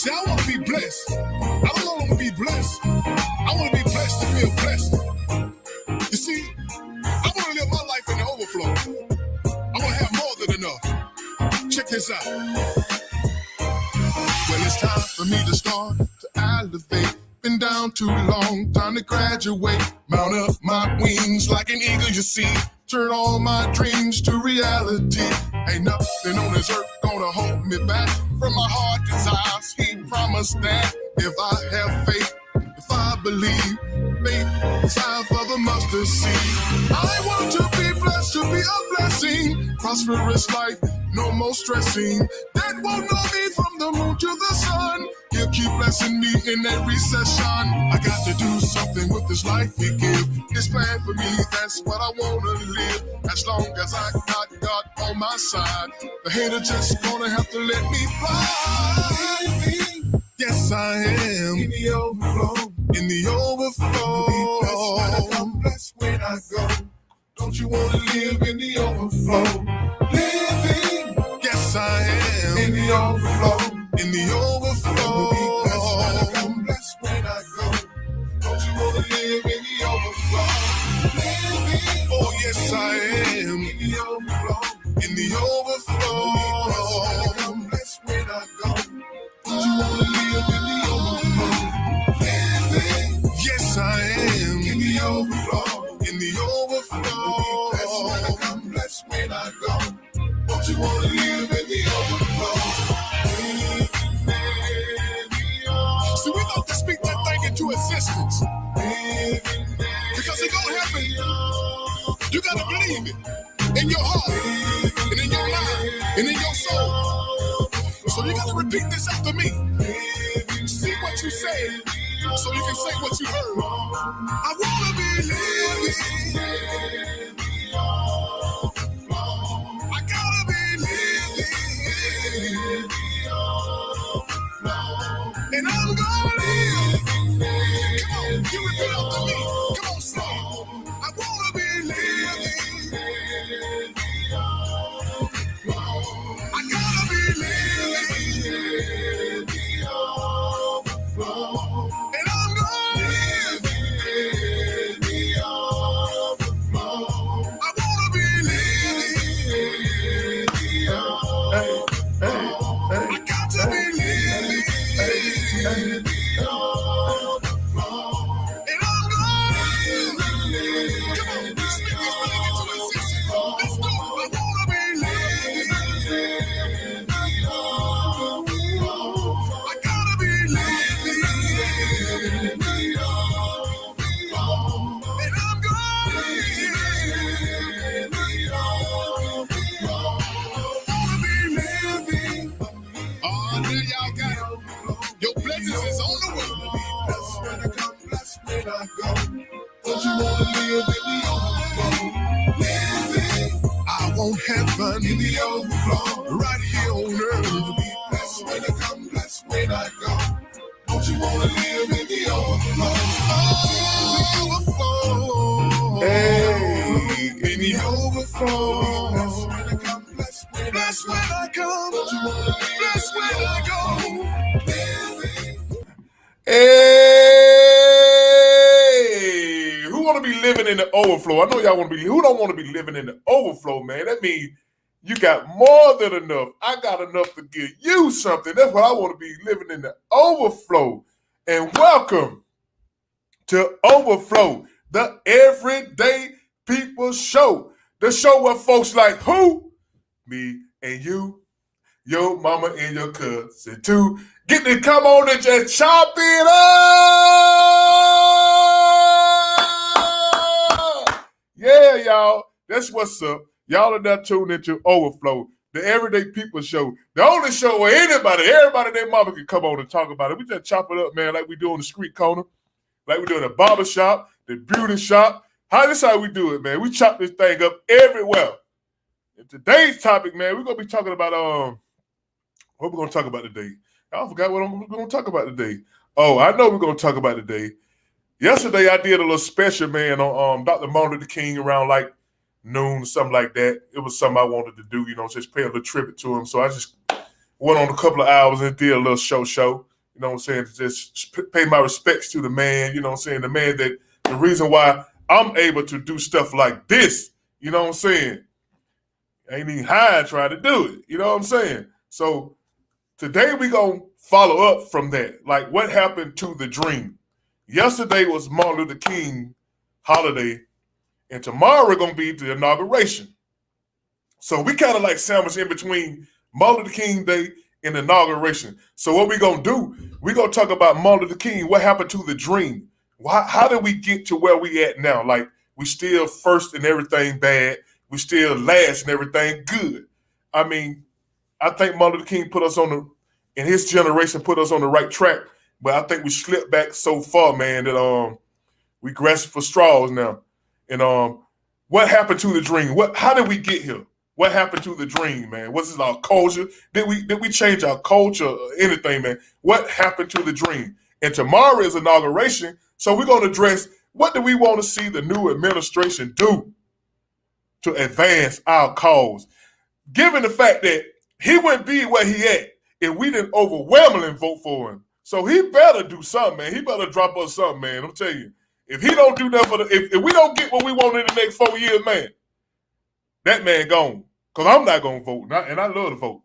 See, I want to be blessed. I don't want to be blessed. I want to be blessed to feel blessed. You see, I want to live my life in the overflow. I want to have more than enough. Check this out. Well, it's time for me to start to elevate. Been down too long, time to graduate. Mount up my wings like an eagle, you see. Turn all my dreams to reality. Ain't nothing on this earth gonna hold me back from my heart desires. He promised that if I have faith, if I believe, faith the size of a mustard seed. I want to be blessed, to be a blessing. Prosperous life, no more stressing. That won't know me from the moon to the sun. He'll keep blessing me in every session. I got to do something with this life he give. His plan for me, that's what I wanna live. As long as I got God on my side, the hater just gonna have to let me fly. Yes, I am in the overflow. In the overflow. I'm blessed when I go. Don't you wanna live in the overflow? Living. Yes, I am in the overflow. In the overflow. I'm blessed when I go. Don't you wanna live in the overflow? Living. Oh yes, I am in the overflow. In the overflow. I'm blessed when I go. Don't you wanna live in the overflow? Living. Yes, I am in the overflow. In the overflow. I'm blessed when I go. Don't you wanna live in the overflow? See, we got to speak that thing into existence. Because it gonna happen. You gotta believe it. In your heart, and in your mind, and in your soul. So you gotta repeat this after me. See what you say, so you can say what you heard. I wanna be living. I gotta be living. And I'm gonna live. Come on, you repeat after me. Come on, say. I wanna be living. I gotta be living. And I'm gonna live. I wanna be living. I got to be living. And I'm gonna live. Come on, speak this thing into existence. Let's go. I wanna be living. I gotta be living. And I'm gonna live. I wanna be living. Oh, now y'all got it. Your blessings is on the way. Blessed when I come, blessed when I go. Don't you wanna live in the overflow? Living. I want heaven in the overflow. Right here on earth. Blessed when I come, blessed when I go. Don't you wanna live in the overflow? Overflow. Hey, in the overflow. Blessed when I come, blessed when I come. Don't you wanna live blessed when I go? Hey, who want to be living in the overflow? I know y'all want to be. Who don't want to be living in the overflow, man? That means you got more than enough. I got enough to give you something. That's what I want to be, living in the overflow. And welcome to Overflow, the Everyday People Show. The show where folks like who? Me and you, your mama and your cousin too. Get to come on and just chop it up. Yeah, y'all. That's what's up. Y'all are not tuned into Overflow, the Everyday People Show. The only show where everybody their mama can come on and talk about it. We just chop it up, man, like we do on the street corner, like we do in the barber shop, the beauty shop. This how we do it, man. We chop this thing up everywhere. And today's topic, man, we're going to be talking about, what we're going to talk about today. I forgot what I'm going to talk about today. Oh, I know we're going to talk about today. Yesterday, I did a little special, man, on Dr. Martin Luther King around like noon, something like that. It was something I wanted to do, just pay a little tribute to him. So I just went on a couple of hours and did a little show. know what I'm saying, to just pay my respects to the man, you know what I'm saying, the man that the reason why I'm able to do stuff like this, you know what I'm saying. I ain't even high trying to do it, you know what I'm saying. So today we gonna follow up from that. Like, what happened to the dream? Yesterday was Martin Luther King holiday, and tomorrow we're gonna be the inauguration. So we kind of like sandwiched in between Martin Luther King Day and inauguration. So what we gonna do? We gonna talk about Martin Luther King. What happened to the dream? How did we get to where we at now? Like, we still first in everything bad. We still last in everything good. I mean, I think Martin Luther King put us on in his generation put us on the right track. But I think we slipped back so far, man, that we grasped for straws now. And what happened to the dream? How did we get here? What happened to the dream, man? Was this our culture? Did we change our culture or anything, man? What happened to the dream? And tomorrow is inauguration, so we're going to address what do we want to see the new administration do to advance our cause, given the fact that he wouldn't be where he at if we didn't overwhelmingly vote for him. So he better do something, man. He better drop us something, man. I'm telling you. If he don't do nothing if we don't get what we want in the next 4 years, man, that man gone. Because I'm not going to vote. And I love to vote.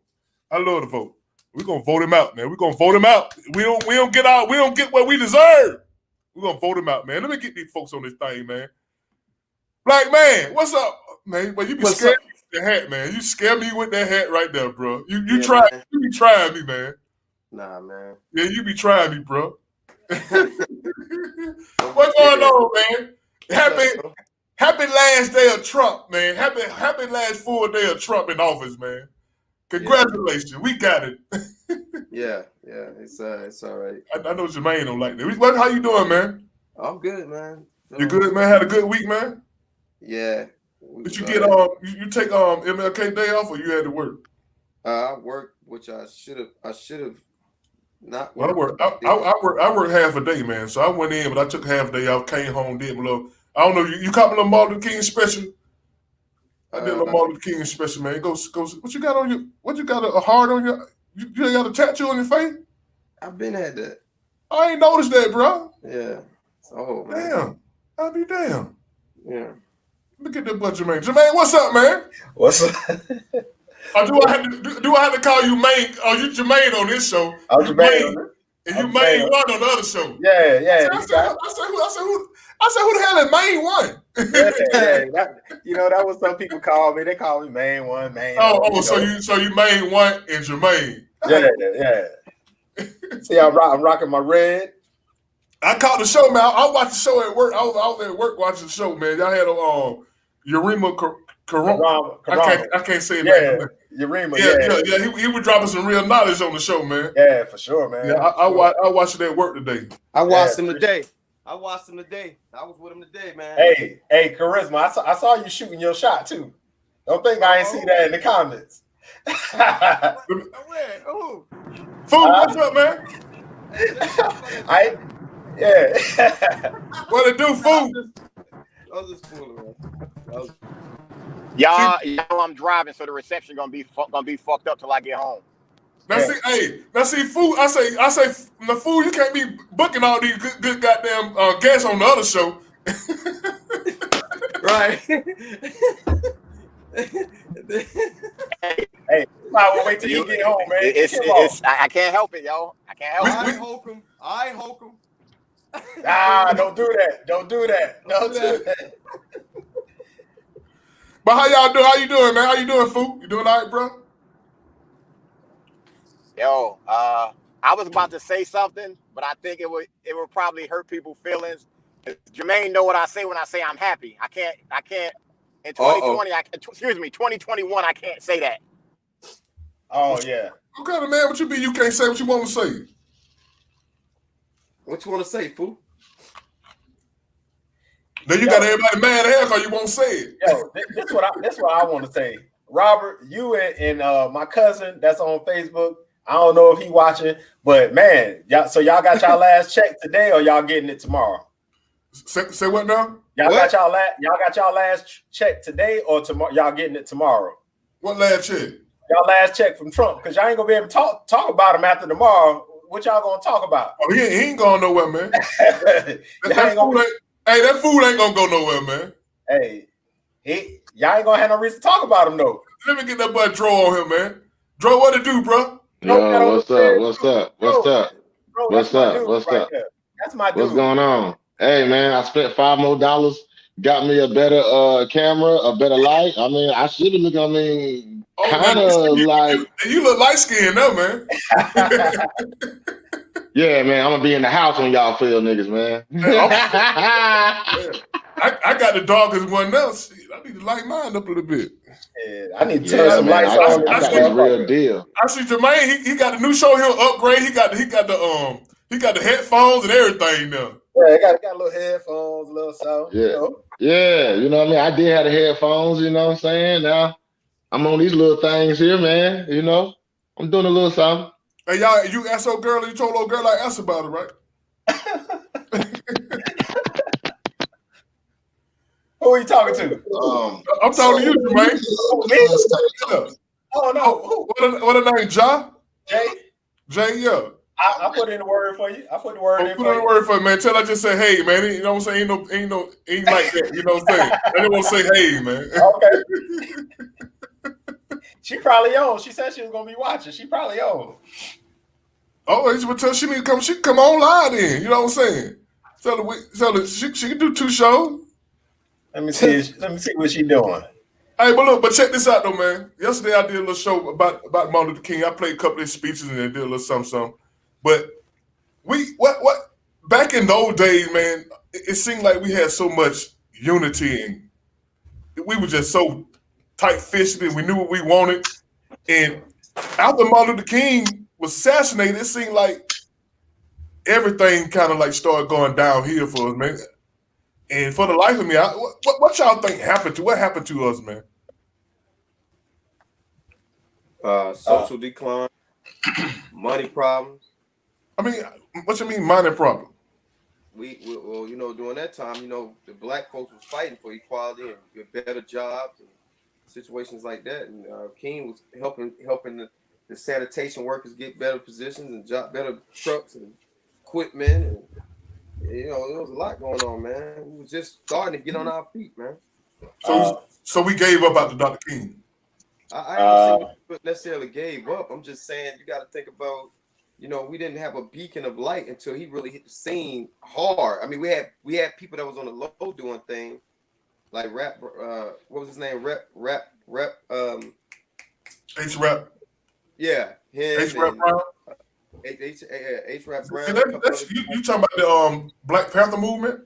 I love to vote. We're going to vote him out, man. We're going to vote him out. We don't get what we deserve. We're going to vote him out, man. Let me get these folks on this thing, man. Black man, what's up, man? Well, you be scared me with the hat, man. You scare me with that hat right there, bro. You be trying me, man. Nah, man. Yeah, you be trying me, bro. What's going on, man? Happy last day of Trump, man. Happy last full day of Trump in office, man. Congratulations, we got it. yeah, it's all right. I know Jermaine don't like that. How you doing, man? I'm good, man. You good, man? Had a good week, man? Yeah. Did you get you take MLK Day off, or you had to work? I worked, which I should have not. Well, I worked half a day, man. So I went in, but I took half a day off. Came home, did a little. I don't know. You caught me a little Martin Luther King special. I did a little Martin Luther King special, man. Go. What you got on your? What you got a heart on your? You ain't got a tattoo on your face? I've been had that. I ain't noticed that, bro. Yeah. Oh man. Damn. I'll be damn. Yeah. Look at that butt, Jermaine. Jermaine, what's up, man? What's up? Or do I have to call you Maine? Oh, you Jermaine on this show. I'm Jermaine. And you Maine one on the other show. Yeah. I said, who the hell is Maine one? That was some people call me. They call me Maine one, Maine. So you Maine one and Jermaine. Yeah. See, I'm rocking my red. I caught the show, man. I watched the show at work. I was out there at work watching the show, man. Y'all had Urema Karama. I can't say that. Urema. Yeah. He was dropping some real knowledge on the show, man. Yeah, for sure, man. Yeah, I watched it at work today. I watched him today. I was with him today, man. Hey, Charisma. I saw you shooting your shot too. Don't think I ain't see that in the comments. Where? Who? Fool, what's up, man? What it do, fool? I was just fooling, man. Y'all, I'm driving, so the reception gonna be fucked up till I get home. Now see, fool. I say, the fool. You can't be booking all these good goddamn guests on the other show. Right. Hey, I'll wait till you get home, man. I can't help it, yo. I can't help it. I hope him. Don't do that. Don't do that. But how y'all doing? How you doing, man? How you doing, fool? You doing all right, bro? Yo, I was about to say something, but I think it would probably hurt people's feelings. Jermaine know what I say when I say I'm happy. I can't. In 2020, 2021, I can't say that. Oh yeah. What kind of man would you be? You can't say what you want to say. What you want to say, fool? Then you got everybody mad at because you won't say it. Yo, this what I want to say. Robert, you and my cousin that's on Facebook. I don't know if he watching, but man, y'all got y'all last check today, or y'all getting it tomorrow? Say what now? Y'all got y'all last check today, or tomorrow? Y'all getting it tomorrow? What last check? Y'all last check from Trump, because y'all ain't gonna be able to talk about him after tomorrow. what y'all gonna talk about? Oh, he ain't going nowhere, man. that fool ain't gonna go nowhere, man. Hey, y'all ain't gonna have no reason to talk about him though. Let me get that boy Dro on him, man. Dro, what it do, bro? Yo, what's up? What's up? What's up? Bro, What's up? What's up? That's my dude. What's going on? Hey, man, I spent $5 more, got me a better camera, a better light. I mean, I should be looking, kind of like... You look light-skinned now, man. Yeah, man, I'm going to be in the house when y'all feel niggas, man. I got the darkest one now. I need to light mine up a little bit. Yeah, I need to turn some lights on. I got this real deal. I see Jermaine. He got the new show. He'll upgrade. He got the headphones and everything now. Yeah, got little headphones, a little sound. Yeah, you know? Yeah. You know what I mean? I did have the headphones. You know what I'm saying? Now I'm on these little things here, man. You know, I'm doing a little something. Hey, y'all, you asked old girl. You told old girl I asked about it, right? Who are you talking to? I'm talking to you, Jermaine. Oh no. What a name, Ja? Jay, yeah. I put in the word for you. I put the word in for you. Put in the word for you, man. Tell her just say, hey, man. You know what I'm saying? Ain't like that. You know what I'm saying? I didn't want to say, hey, man. Okay. She probably on. She said she was gonna be watching. She probably on. Oh, she would tell she need to come. She can come online then. You know what I'm saying? Tell her she can do 2 shows. Let me see what she doing. Hey, but check this out though, man. Yesterday I did a little show about Martin Luther King. I played a couple of his speeches and then did a little something. But what back in those days, man, it seemed like we had so much unity and we were just so tight-fisted and we knew what we wanted. And after Martin Luther King was assassinated, it seemed like everything kind of like started going downhill for us, man. And for the life of me, what y'all think happened to? What happened to us, man? Social decline, money problems. I mean, what you mean, money problem? We during that time, the black folks was fighting for equality and better jobs and situations like that. And King was helping the sanitation workers get better positions and better trucks and equipment and. There was a lot going on, man. We was just starting to get on our feet, man. So we gave up after Dr. King. I don't say we necessarily gave up. I'm just saying you got to think about, we didn't have a beacon of light until he really hit the scene hard. I mean, we had people that was on the low doing things like rap. What was his name? Rap. H-Rap. Yeah, him. H-Rap Brown. H-Rap Brown. You talking about the Black Panther movement?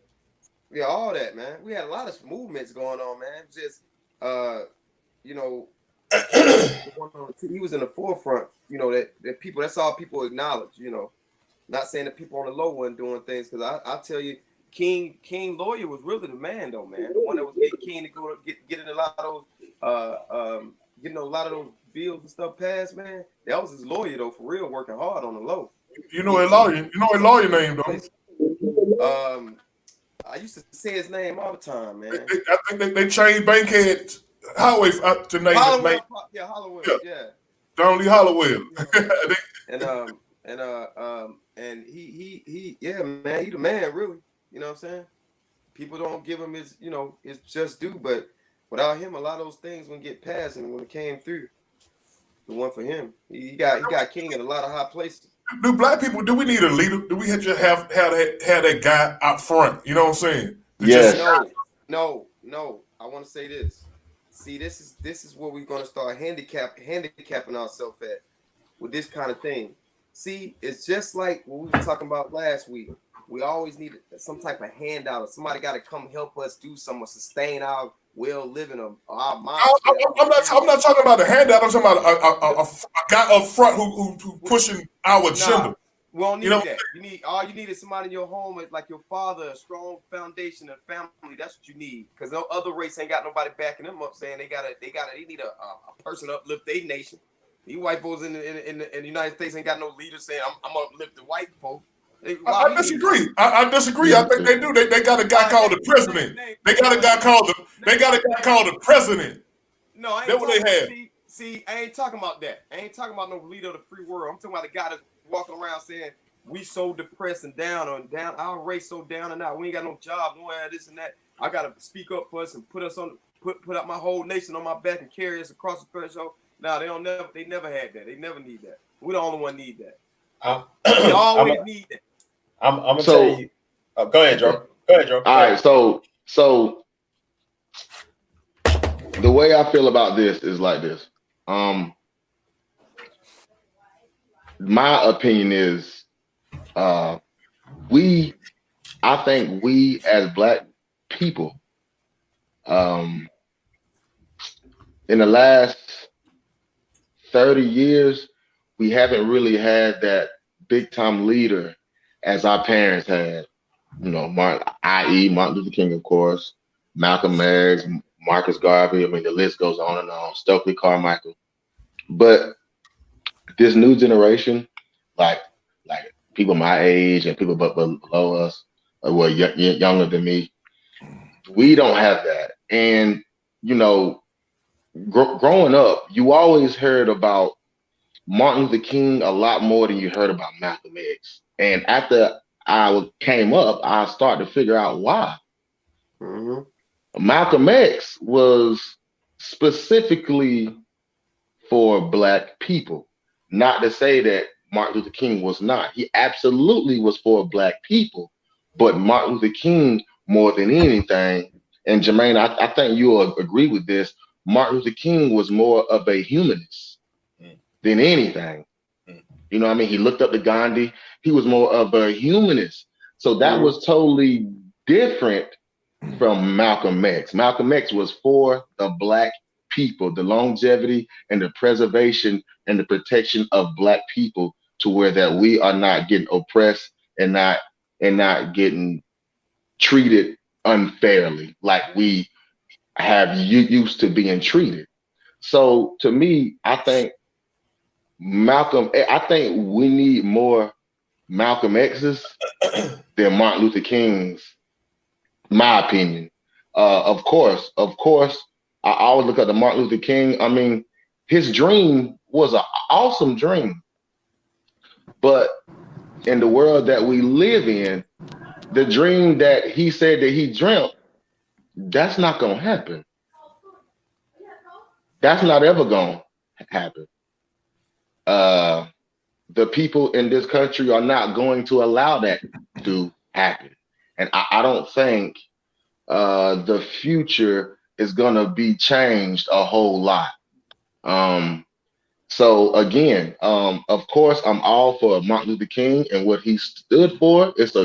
Yeah, all that, man. We had a lot of movements going on, man. Just, he was in the forefront. That people. That's all people acknowledge. Not saying that people on the low weren't doing things, because I tell you, King Lawyer was really the man, though, man. The one that was getting King to go get in a lot of those, getting a lot of those bills and stuff passed, man. That was his lawyer, though, for real, working hard on the low. You know a lawyer name, though. I used to say his name all the time, man. I think they changed Bankhead Highway up to name. Hollowell, yeah. Don Lee Hollowell. And he, yeah, man, he the man, really. You know what I'm saying? People don't give him his just due, but without him, a lot of those things wouldn't get passed, and when it came through, the one for him, he got King in a lot of high places. Do black people? Do we need a leader? Do we just have that guy out front? You know what I'm saying? Yes. No. I want to say this. See, this is where we're gonna start handicapping ourselves at with this kind of thing. See, it's just like what we were talking about last week. We always need some type of handout, or somebody got to come help us do something, sustain our living of our mind. I'm not talking about the handout. I'm talking about a guy up front who pushing our agenda. We don't need that. You need is somebody in your home, like your father, a strong foundation and family. That's what you need, because no other race ain't got nobody backing them up, saying they need a person to uplift their nation. These white folks in the United States ain't got no leader saying I'm gonna uplift the white folks. I disagree. I disagree. I think they do. They got a guy called the president. They got a guy called the president. No, I ain't. That's what they have. See, I ain't talking about that. I ain't talking about no leader of the free world. I'm talking about the guy that's walking around saying we so depressed and down, our race so down and out. We ain't got no job, no this and that. I gotta speak up for us and put up my whole nation on my back and carry us across the threshold. Now they never had that. They never need that. We the only one need that. We always need that. I'm gonna tell you. Oh, go ahead, Joe. Go ahead, Joe. All right, so the way I feel about this is like this. My opinion is, I think we as Black people, in the last 30 years, we haven't really had that big time leader as our parents had. You know, i.e. Martin Luther King, of course, Malcolm X, Marcus Garvey. I mean, the list goes on and on. Stokely Carmichael. But this new generation, like people my age and people below us, or younger than me, we don't have that. And you know, growing up, you always heard about Martin Luther King a lot more than you heard about Malcolm X. And after I came up, I started to figure out why. Mm-hmm. Malcolm X was specifically for Black people. Not to say that Martin Luther King was not. He absolutely was for Black people. But Martin Luther King, more than anything, and Jermaine, I think you'll agree with this, Martin Luther King was more of a humanist than anything. You know what I mean? He looked up to Gandhi. He was more of a humanist. So that was totally different from Malcolm X. Malcolm X was for the Black people, the longevity and the preservation and the protection of Black people, to where that we are not getting oppressed and not getting treated unfairly like we have used to being treated. So to me, I think we need more Malcolm X's than Martin Luther King's, my opinion. Of course, I always look at the Martin Luther King. I mean, his dream was an awesome dream. But in the world that we live in, the dream that he said that he dreamt, that's not going to happen. That's not ever going to happen. The people in this country are not going to allow that to happen. And I don't think the future is going to be changed a whole lot. So again, of course, I'm all for Martin Luther King and what he stood for. It's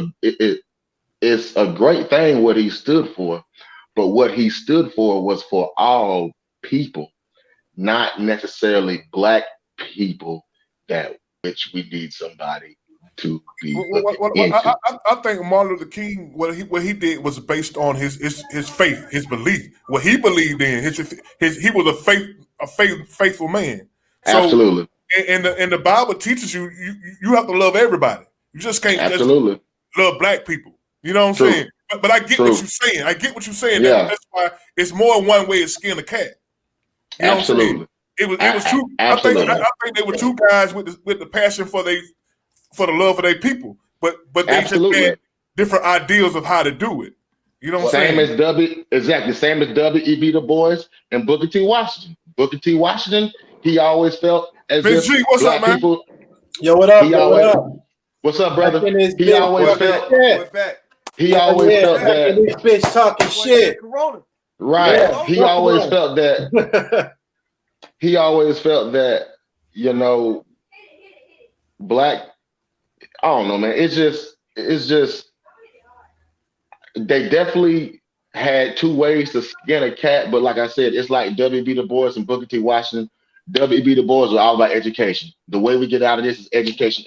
a great thing what he stood for, but what he stood for was for all people, not necessarily Black people, that which we need somebody to be into. I think Martin Luther King, what he did was based on his faith, his belief, what he believed in. He was a faithful man. So, absolutely. And the Bible teaches you have to love everybody. You just can't absolutely just love Black people. You know what I'm saying? But I get what you're saying. Yeah. That's why it's more than one way to skin a cat. You know absolutely. What I'm saying? It was two. Absolutely. I think they were two guys with the passion for the love of their people, but they absolutely. just had different ideals of how to do it. You know what I'm saying? Same as W.E.B. Du Bois and Booker T. Washington. Booker T. Washington, he always felt as Big if G, what's Black up, man? people. Yo, what up? What's up, brother? He always felt that. This bitch talking shit. Right. Yeah, he always felt that. He always felt that, you know, Black, I don't know, man. It's just they definitely had two ways to skin a cat, but like I said, it's like W.B. Du Bois and Booker T. Washington. W.B. Du Bois was all about education. The way we get out of this is education.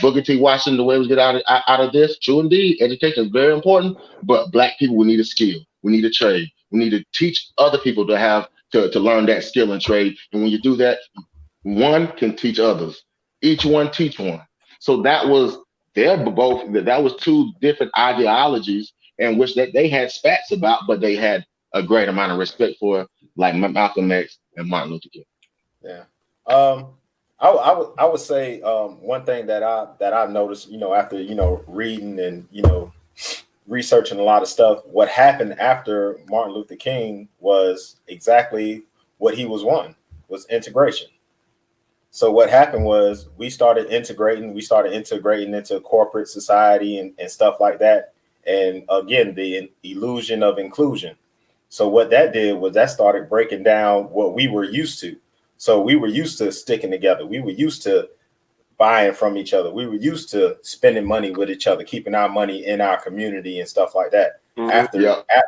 Booker T. Washington, the way we get out of this, true indeed, education is very important, but Black people, we need a skill. We need a trade. We need to teach other people to have to learn that skill and trade. And when you do that, one can teach others. Each one teach one. So that was two different ideologies in which they had spats about, but they had a great amount of respect for, like Malcolm X and Martin Luther King. Yeah. I would say one thing that I noticed, after reading and researching a lot of stuff, what happened after Martin Luther King was exactly what he was wanting, was integration. So what happened was we started integrating into corporate society and stuff like that. And again, the illusion of inclusion. So what that did was that started breaking down what we were used to. So we were used to sticking together. We were used to buying from each other. We were used to spending money with each other, keeping our money in our community and stuff like that. Mm-hmm.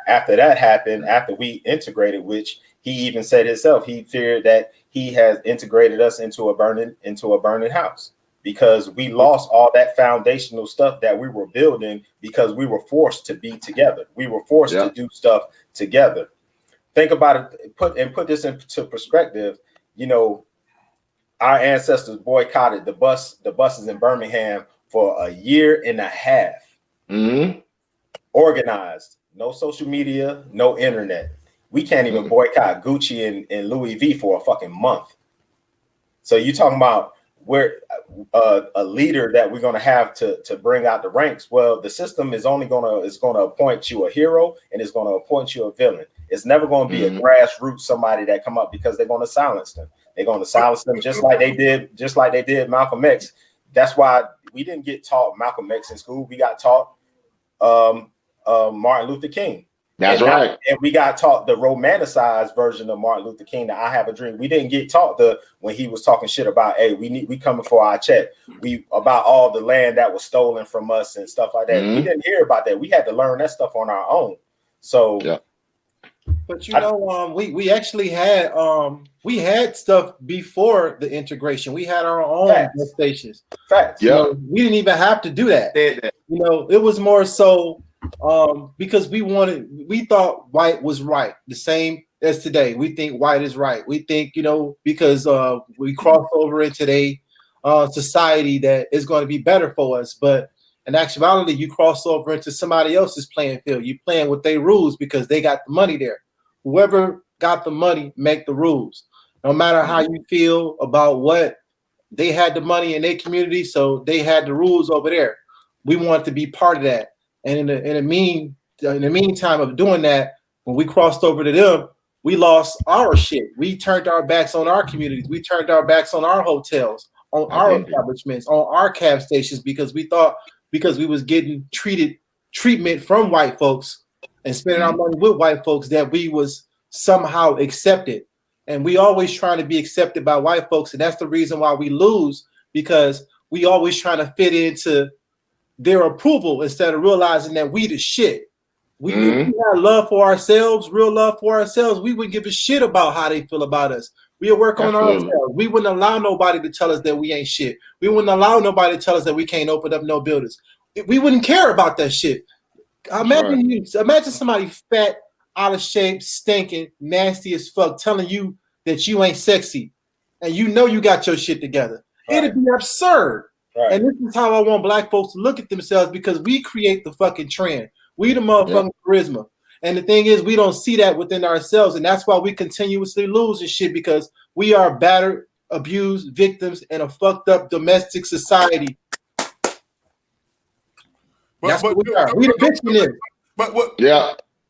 After that happened, after we integrated, which he even said himself, he feared that he has integrated us into a burning house, because we lost all that foundational stuff that we were building because we were forced to be together. We were forced to do stuff together. Think about it, put this into perspective. Our ancestors boycotted the buses in Birmingham for a year and a half. Mm-hmm. Organized, no social media, no internet. We can't even boycott Gucci and Louis V for a fucking month. So you talking about where a leader that we're going to have to bring out the ranks? Well, the system is only going to appoint you a hero, and it's going to appoint you a villain. It's never going to be a grassroots somebody that come up, because they're going to silence them. They're going to silence them just like they did Malcolm X. That's why we didn't get taught Malcolm X in school. We got taught Martin Luther King. That's right. And we got taught the romanticized version of Martin Luther King, the I Have a Dream. We didn't get taught when he was talking shit about, hey, we coming for our check. About all the land that was stolen from us and stuff like that. We didn't hear about that. We had to learn that stuff on our own. So but we actually had we had stuff before the integration. We had our own stations. Facts. Yeah. We didn't even have to do that. It was more so because we thought white was right, the same as today. We think white is right. We think, because we cross over into a society that is going to be better for us. But in actuality, you cross over into somebody else's playing field. You playing with their rules because they got the money there. Whoever got the money make the rules. No matter how you feel about what, they had the money in their community, so they had the rules over there. We wanted to be part of that. And in the meantime of doing that, when we crossed over to them, we lost our shit. We turned our backs on our communities. We turned our backs on our hotels, on our establishments, on our cab stations, because we thought, because we was getting treatment from white folks and spending our money with white folks, that we was somehow accepted. And we always trying to be accepted by white folks. And that's the reason why we lose, because we always trying to fit into their approval instead of realizing that we the shit. We had love for ourselves, real love for ourselves. We wouldn't give a shit about how they feel about us. We'll work on ourselves. We wouldn't allow nobody to tell us that we ain't shit. We wouldn't allow nobody to tell us that we can't open up no buildings. We wouldn't care about that shit. Imagine somebody fat, out of shape, stinking, nasty as fuck, telling you that you ain't sexy, and you got your shit together. It'd be absurd. Right. And this is how I want black folks to look at themselves, because we create the fucking trend. We the motherfucking charisma. And the thing is, we don't see that within ourselves. And that's why we continuously lose and shit, because we are battered, abused victims in a fucked up domestic society. That's what we are. We the victim.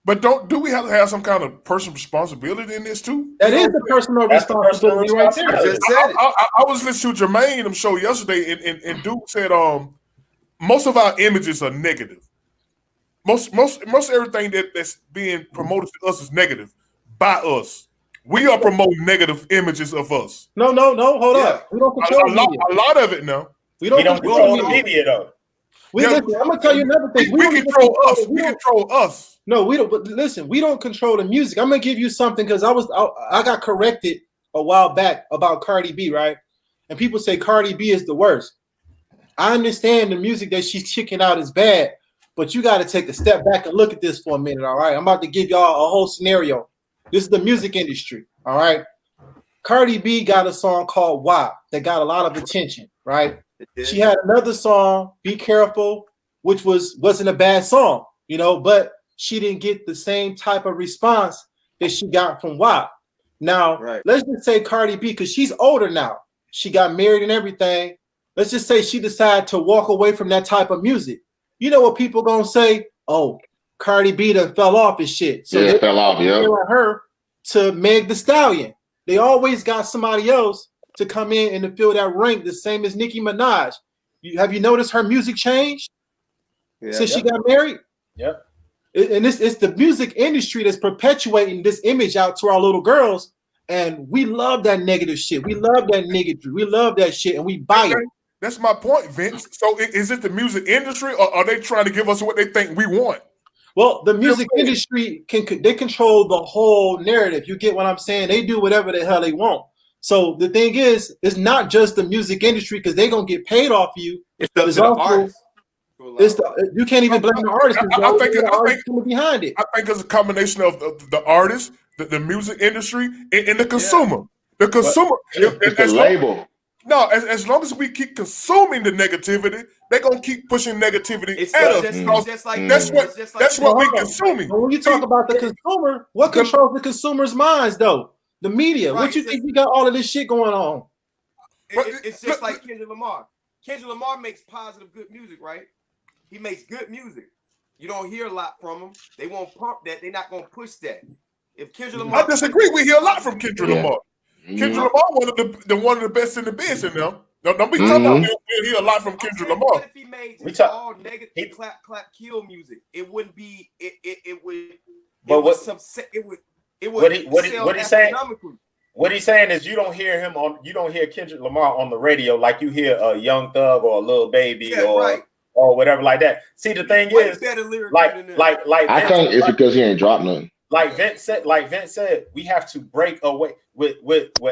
But do we have to have some kind of personal responsibility in this too? That is the personal responsibility right there. I was listening to Jermaine's show yesterday, and Duke said most of our images are negative. Most everything that's being promoted to us is negative by us. We are promoting negative images of us. No, hold up. We don't control a lot of it now. We don't control the media though. Listen, I'm gonna tell you another thing. We control us. We control us. No, we don't. But listen, we don't control the music. I'm gonna give you something, because I got corrected a while back about Cardi B, right? And people say Cardi B is the worst. I understand the music that she's kicking out is bad, but you got to take a step back and look at this for a minute. All right, I'm about to give y'all a whole scenario. This is the music industry. All right, Cardi B got a song called "WAP" that got a lot of attention, right? She had another song, "Be Careful," which wasn't a bad song, but she didn't get the same type of response that she got from WAP. Now, let's just say Cardi B, because she's older now. she got married and everything. Let's just say she decided to walk away from that type of music. You know what people gonna say? Oh, Cardi B done fell off and shit. So they fell off, her to Meg Thee Stallion. They always got somebody else to come in and to fill that rank, the same as Nicki Minaj. Have you noticed her music changed since she got married? Yep. And it's the music industry that's perpetuating this image out to our little girls. And we love that negative shit. We love that negative. We love that shit, and we buy it. That's my point, Vince. So is it the music industry, or are they trying to give us what they think we want? Well, the music industry they control the whole narrative. You get what I'm saying? They do whatever the hell they want. So the thing is, it's not just the music industry because they're gonna get paid off you. It's the artist. You can't even blame the artist. I think the artist behind it. I think it's a combination of the artist, the music industry, and the consumer. Yeah. The consumer, it's the label. No, as long as we keep consuming the negativity, they're gonna keep pushing negativity at us. That's what we're consuming. When you talk about the consumer, what controls the consumer's minds, though? The media. Right. What you think we got all of this shit going on? It's just like Kendrick Lamar. Kendrick Lamar makes positive, good music, right? He makes good music. You don't hear a lot from him. They won't pump that. They're not gonna push that. If Kendrick Lamar, I disagree. We hear a lot from Kendrick Lamar. Kendrick Lamar, one of the best in the business now. Don't be talking about we hear a lot from Kendrick Lamar. What if he made all negative clap kill music? It wouldn't be. It would. But what? It would. What he's saying? What he's saying is you don't hear Kendrick Lamar on the radio like you hear a Young Thug or a Lil Baby or whatever like that. See, the thing is, like I think it's because he ain't dropped nothing. Like Vince said, we have to break away with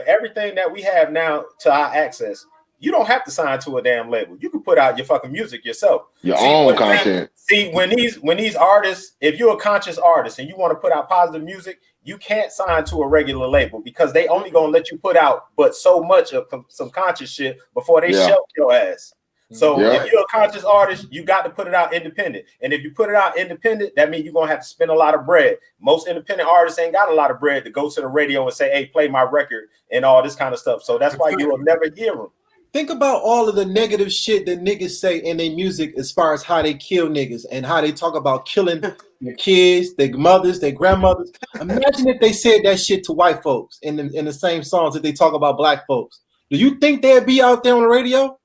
everything that we have now to our access. You don't have to sign to a damn label. You can put out your fucking music yourself. Your own content. When these artists, if you're a conscious artist and you want to put out positive music, you can't sign to a regular label because they only gonna let you put out but so much of some conscious shit before they shelf your ass. So if you're a conscious artist, you got to put it out independent. And if you put it out independent, that means you're going to have to spend a lot of bread. Most independent artists ain't got a lot of bread to go to the radio and say, hey, play my record and all this kind of stuff. So that's why you will never hear them. Think about all of the negative shit that niggas say in their music as far as how they kill niggas and how they talk about killing their kids, their mothers, their grandmothers. Imagine if they said that shit to white folks in the same songs that they talk about black folks. Do you think they'd be out there on the radio?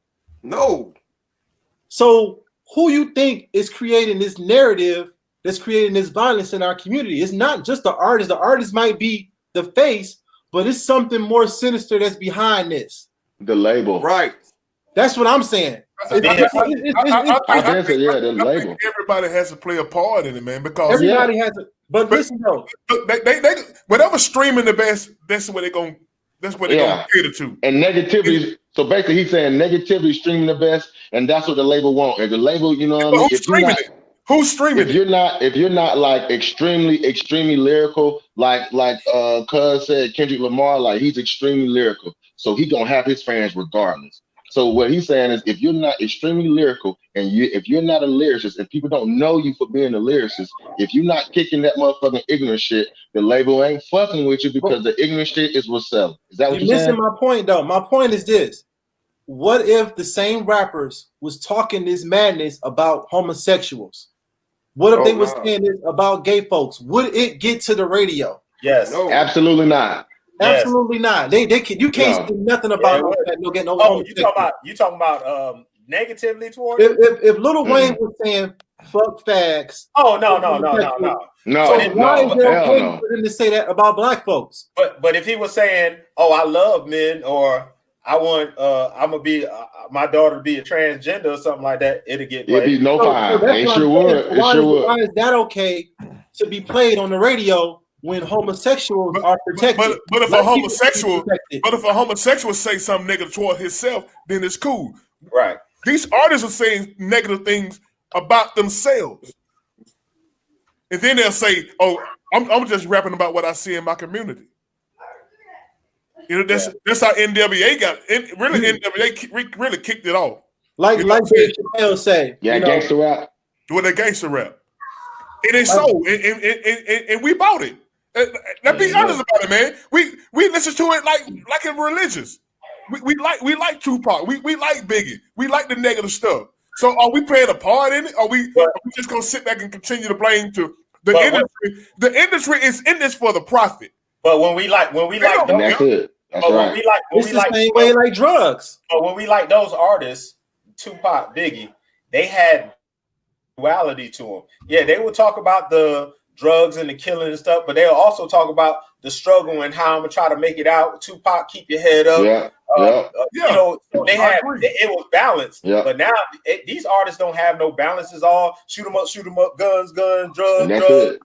No. So who you think is creating this narrative that's creating this violence in our community? It's not just the artist. The artist might be the face, but it's something more sinister that's behind this. The label. Right. That's what I'm saying. The label. Everybody has to play a part in it, man, because everybody has to. But listen though. They whatever's streaming the best, that's what they're gonna cater to. And negativity. So basically, he's saying negativity streaming the best, and that's what the label want. And the label, you know what I mean? Who's streaming it? If you're not like extremely lyrical, like Cuz said, Kendrick Lamar, like he's extremely lyrical, so he gonna have his fans regardless. So what he's saying is, if you're not extremely lyrical, and if you're not a lyricist, and people don't know you for being a lyricist, if you're not kicking that motherfucking ignorant shit, the label ain't fucking with you because the ignorant shit is what's selling. Is that what you're saying? Missing my point though. My point is this: what if the same rappers was talking this madness about homosexuals? What if they were saying this about gay folks? Would it get to the radio? Yes. No. Absolutely not. Absolutely not. You can't say nothing about no. You talking about negatively towards if Lil Wayne was saying fuck fags. Oh no. So why is it okay for them to say that about black folks? But if he was saying, oh, I love men, or I want I'm gonna be my daughter to be a transgender or something like that, it'll get played. It'd be no fine. It sure would. Why is that okay to be played on the radio when homosexuals are protected? But if a homosexual say something negative toward himself, then it's cool. Right. These artists are saying negative things about themselves. And then they'll say, oh, I'm just rapping about what I see in my community. You know, that's how NWA got it. Really, NWA really kicked it off. Like Dave Chappelle say. Yeah, gangster rap. With a gangster rap. And it's sold. And we bought it. Let's be honest about it, man. We listen to it like in religious. we like Tupac. We like Biggie. We like the negative stuff. So are we playing a part in it? Are we just gonna sit back and continue to blame to the industry? The industry is in this for the profit. But when we like and that's it. That's right. It's the same way like drugs. But when we like those artists, Tupac, Biggie, they had duality to them. Yeah, they would talk about the drugs and the killing and stuff, but they'll also talk about the struggle and how I'm gonna try to make it out. Tupac, keep your head up. You know, they had it was balanced. But now these artists don't have no balance. It's all shoot 'em up, guns, drugs, bitches.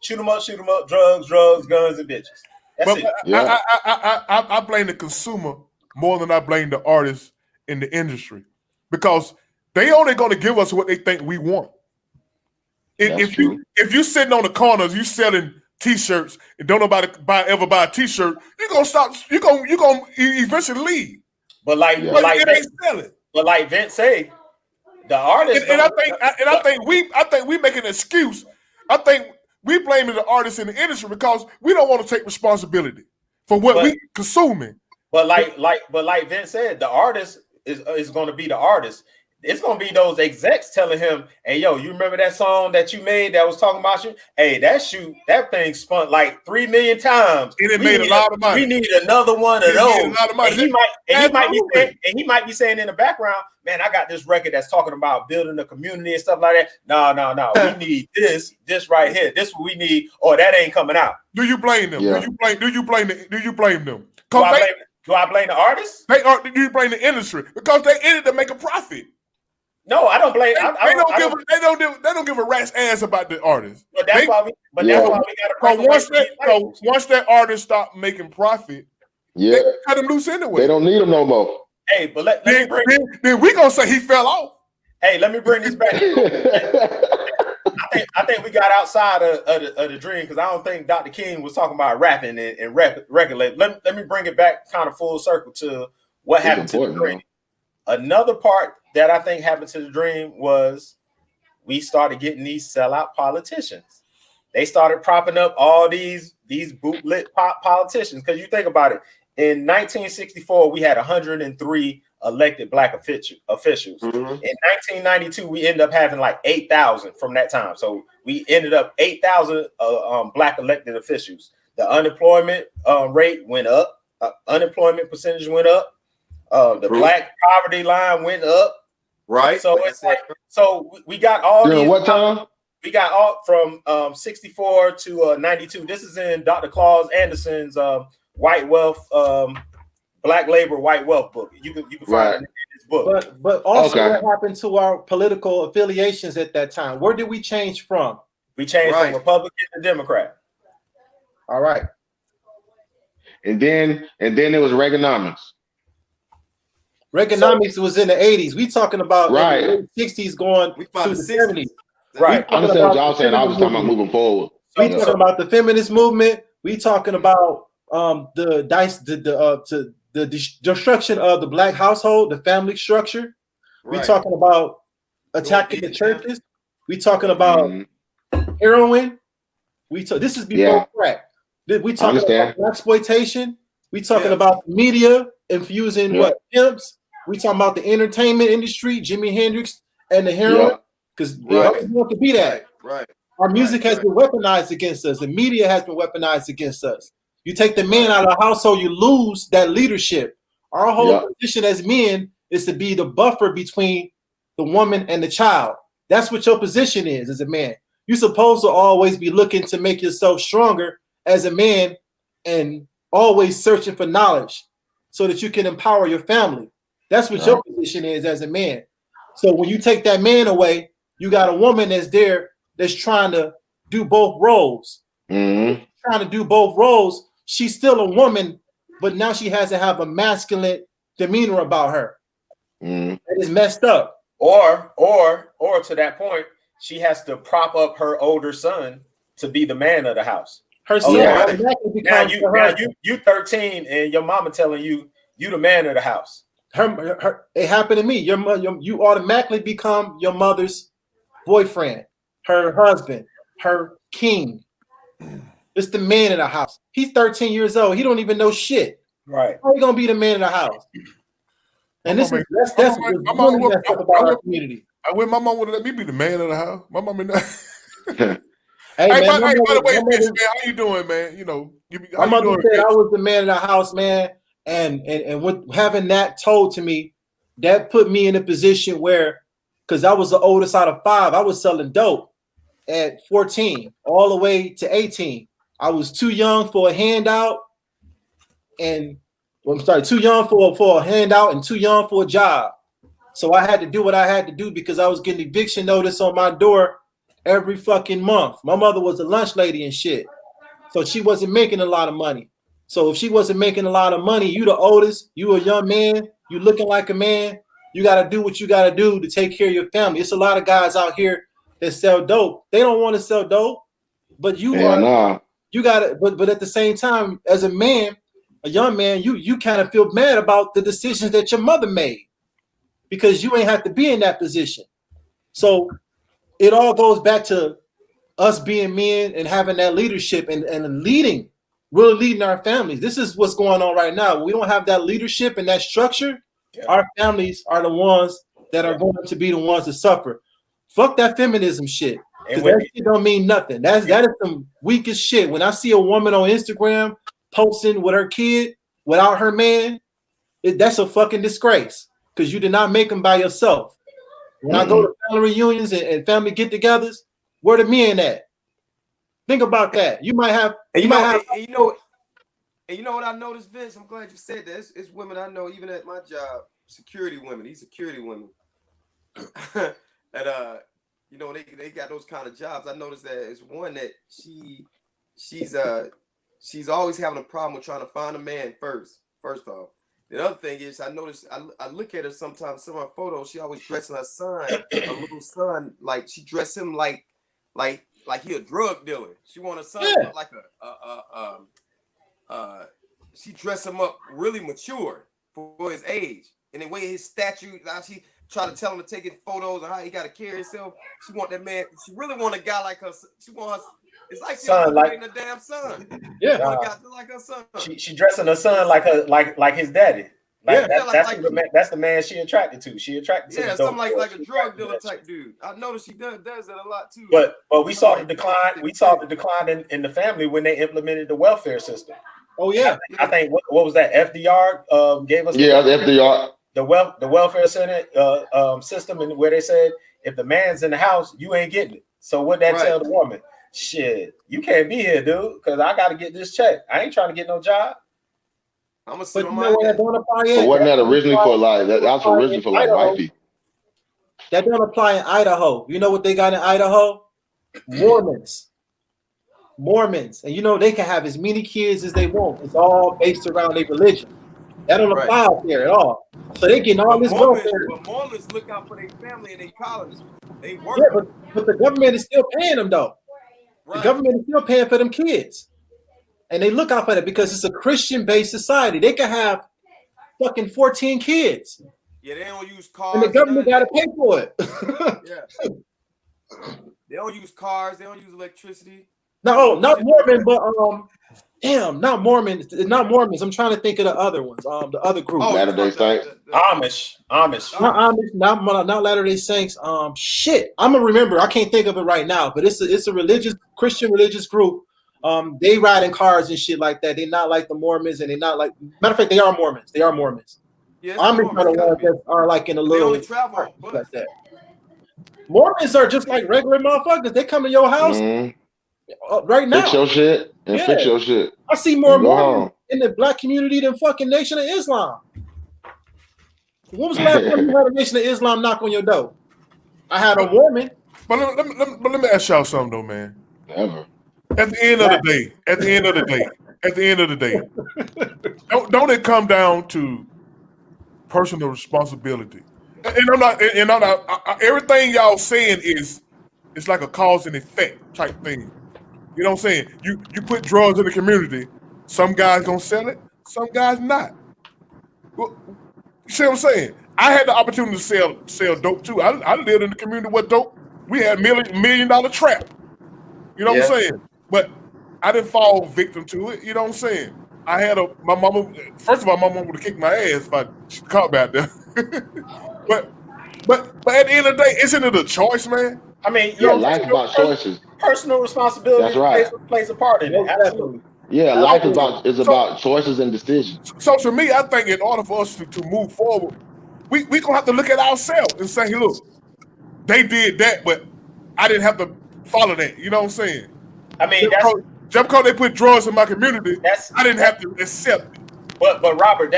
Shoot 'em up, drugs, guns, and bitches. That's it. I blame the consumer more than I blame the artists in the industry, because they only going to give us what they think we want. If you sitting on the corners, you selling T-shirts and don't nobody ever buy a T-shirt, you're gonna stop. You're gonna eventually leave. But it ain't selling. But like Vince say, the artist. I think we make an excuse. I think we blaming the artists in the industry because we don't want to take responsibility for what we consuming. But like Vince said, the artist is going to be the artist. It's going to be those execs telling him, "Hey, yo, you remember that song that you made that was talking about you? Hey, that thing spun like 3 million times. And it made a lot of money. We need another one of those." A lot of money. And he might be saying in the background, "Man, I got this record that's talking about building a community and stuff like that. No. We need this right here. This what we need. Or that ain't coming out." Do you blame them? Yeah. Do you blame them? Do I blame the artists? Do you blame the industry? Because they in it to make a profit. No, I don't blame. They don't give a rat's ass about the artist. But that's why we got to. Once that artist stop making profit, they cut him loose anyway. They don't need him no more. Hey, but let me bring. Then we gonna say he fell off. Hey, let me bring this back. I think we got outside of the dream, because I don't think Dr. King was talking about rapping and record label. Let me bring it back kind of full circle to what happened to the dream. Another part that I think happened to the dream was we started getting these sellout politicians. They started propping up all these bootlit politicians. Because you think about it, in 1964 we had 103 elected black officials. Mm-hmm. In 1992 we ended up having like 8,000 from that time. So we ended up 8,000 black elected officials. The unemployment rate went up. Unemployment percentage went up. The black poverty line went up. Right. So it's like, we got all these. What time? We got all from 64 to 92. This is in Dr. Claus Anderson's White Wealth, Black Labor White Wealth book. You can find it in this book. But also what happened to our political affiliations at that time? Where did we change from? We changed from Republican to Democrat. All right. And then it was Reaganomics. Reaganomics was in the 80s. We talking about the 60s going to the 70s. Right. I understand what y'all saying. I was talking about moving forward. We talking about the feminist movement. We talking about the destruction of the black household, the family structure. Right. We talking about attacking the churches. We talking about heroin. This is before crack. We talking about exploitation. We talking about media infusing pimps. We talking about the entertainment industry, Jimi Hendrix and the heroin, because we want to be that. Right. Our music has been weaponized against us. The media has been weaponized against us. You take the man out of the household, you lose that leadership. Our whole position as men is to be the buffer between the woman and the child. That's what your position is as a man. You're supposed to always be looking to make yourself stronger as a man and always searching for knowledge so that you can empower your family. That's what your position is as a man. So when you take that man away, you got a woman that's there that's trying to do both roles. Mm-hmm. Trying to do both roles. She's still a woman, but now she has to have a masculine demeanor about her. Mm-hmm. That is messed up. Or to that point, she has to prop up her older son to be the man of the house. Her son now you 13 and your mama telling you the man of the house. It happened to me. You automatically become your mother's boyfriend, her husband, her king. It's the man in the house. He's 13 years old. He don't even know shit. Right. How you gonna be the man in the house? And that's one of the stuff about our community. I wish my mom would have let me be the man of the house. My mom and Hey, by man, the way, bitch, man, how you doing, man? You know, my mother said I was the man of the house, man, and with having that told to me, that put me in a position where, because I was the oldest out of 5, I was selling dope at 14 all the way to 18. I was too young for a handout, and too young for a handout and too young for a job. So I had to do what I had to do because I was getting eviction notice on my door every fucking month. My mother was a lunch lady and shit. So she wasn't making a lot of money. So if she wasn't making a lot of money, you the oldest, you a young man, you looking like a man, you got to do what you got to do to take care of your family. It's a lot of guys out here that sell dope. They don't want to sell dope, but you got to, but at the same time, as a man, a young man, you kind of feel mad about the decisions that your mother made because you ain't have to be in that position. So it all goes back to us being men and having that leadership and really leading our families. This is what's going on right now. We don't have that leadership and that structure. Yeah. Our families are the ones that are going to be the ones to suffer. Fuck that feminism shit. Because that shit don't mean nothing. That is some weakest shit. When I see a woman on Instagram posting with her kid without her man, that's a fucking disgrace. Because you did not make them by yourself. When I go to family reunions and family get-togethers, where the men at? Think about that. You might have. You know what I noticed, Vince? I'm glad you said that. It's women I know, even at my job, security women. These security women, that they got those kind of jobs. I noticed that it's one that she's always having a problem with trying to find a man first. First off. The other thing is, I noticed I look at her sometimes. Some of her photos, she always dressing her son, a little son, like she dressed him like he a drug dealer. She want her son to look like she dressed him up really mature for his age, and the way his statue. Now she try to tell him to take his photos and how he got to carry himself. She want that man. She really want a guy like her. She want her. It's like she's like a damn son. Yeah, got to like her son. She dressing her son like his daddy. That's the man she attracted to. She attracted to something like a drug dealer type dude. I noticed she does that a lot too. But we saw the decline. We saw the decline in the family when they implemented the welfare system. Oh yeah, I think what was that? FDR gave us. Yeah, FDR. The welfare center system, and where they said if the man's in the house, you ain't getting it. So what that tell the woman? Shit, you can't be here, dude, because I got to get this check. I ain't trying to get no job. I'm gonna sit on my head. But wasn't that originally for like that was originally for like white people? That don't apply in Idaho. You know what they got in Idaho? Mormons. And you know they can have as many kids as they want. It's all based around their religion. That don't apply out there at all. So they getting all this welfare. But Mormons look out for their family and their colonies. They work. Yeah, but the government is still paying them though. Right. The government is still paying for them kids. And they look out for that because it's a Christian-based society. They can have fucking 14 kids. Yeah, they don't use cars. And the government got to pay for it. Yeah. They don't use cars. They don't use electricity. No, not Mormon, but not Mormons. Not Mormons. I'm trying to think of the other ones. The other group. Latter-day Saints. Amish. Not Amish. Not Latter-day Saints. Shit. I'm gonna remember. I can't think of it right now. But it's a Christian religious group. They ride in cars and shit like that. They're not like the Mormons, and they're not like. Matter of fact, they are Mormons. They are Mormons. Yeah, Amish are the ones that are like in a little. They only travel like that. Mormons are just like regular motherfuckers. They come to your house right now. Fix your shit and fix your shit. I see more Mormons in the black community than fucking Nation of Islam. When was the last time you had a Nation of Islam knock on your door? I had a woman. But let me ask y'all something though, man. Never. At the end of the day, don't it come down to personal responsibility? And I'm not. Everything y'all saying is it's like a cause and effect type thing. You know what I'm saying? You put drugs in the community. Some guys gonna sell it. Some guys not. Well, you see what I'm saying? I had the opportunity to sell dope too. I lived in the community with dope. We had $1 million trap. You know what I'm saying? But I didn't fall victim to it. You know what I'm saying? I had my mama. First of all, my mom would have kicked my ass if I caught me out there. but at the end of the day, isn't it a choice, man? I mean, Yeah, life's about choices. Personal responsibility That's right. plays a part in it. Absolutely. Yeah, life is about choices and decisions. So to me, I think in order for us to move forward, we gonna have to look at ourselves and say, hey, look, they did that, but I didn't have to follow that. You know what I'm saying? I mean, just because they put drugs in my community, I didn't have to accept it. But Robert,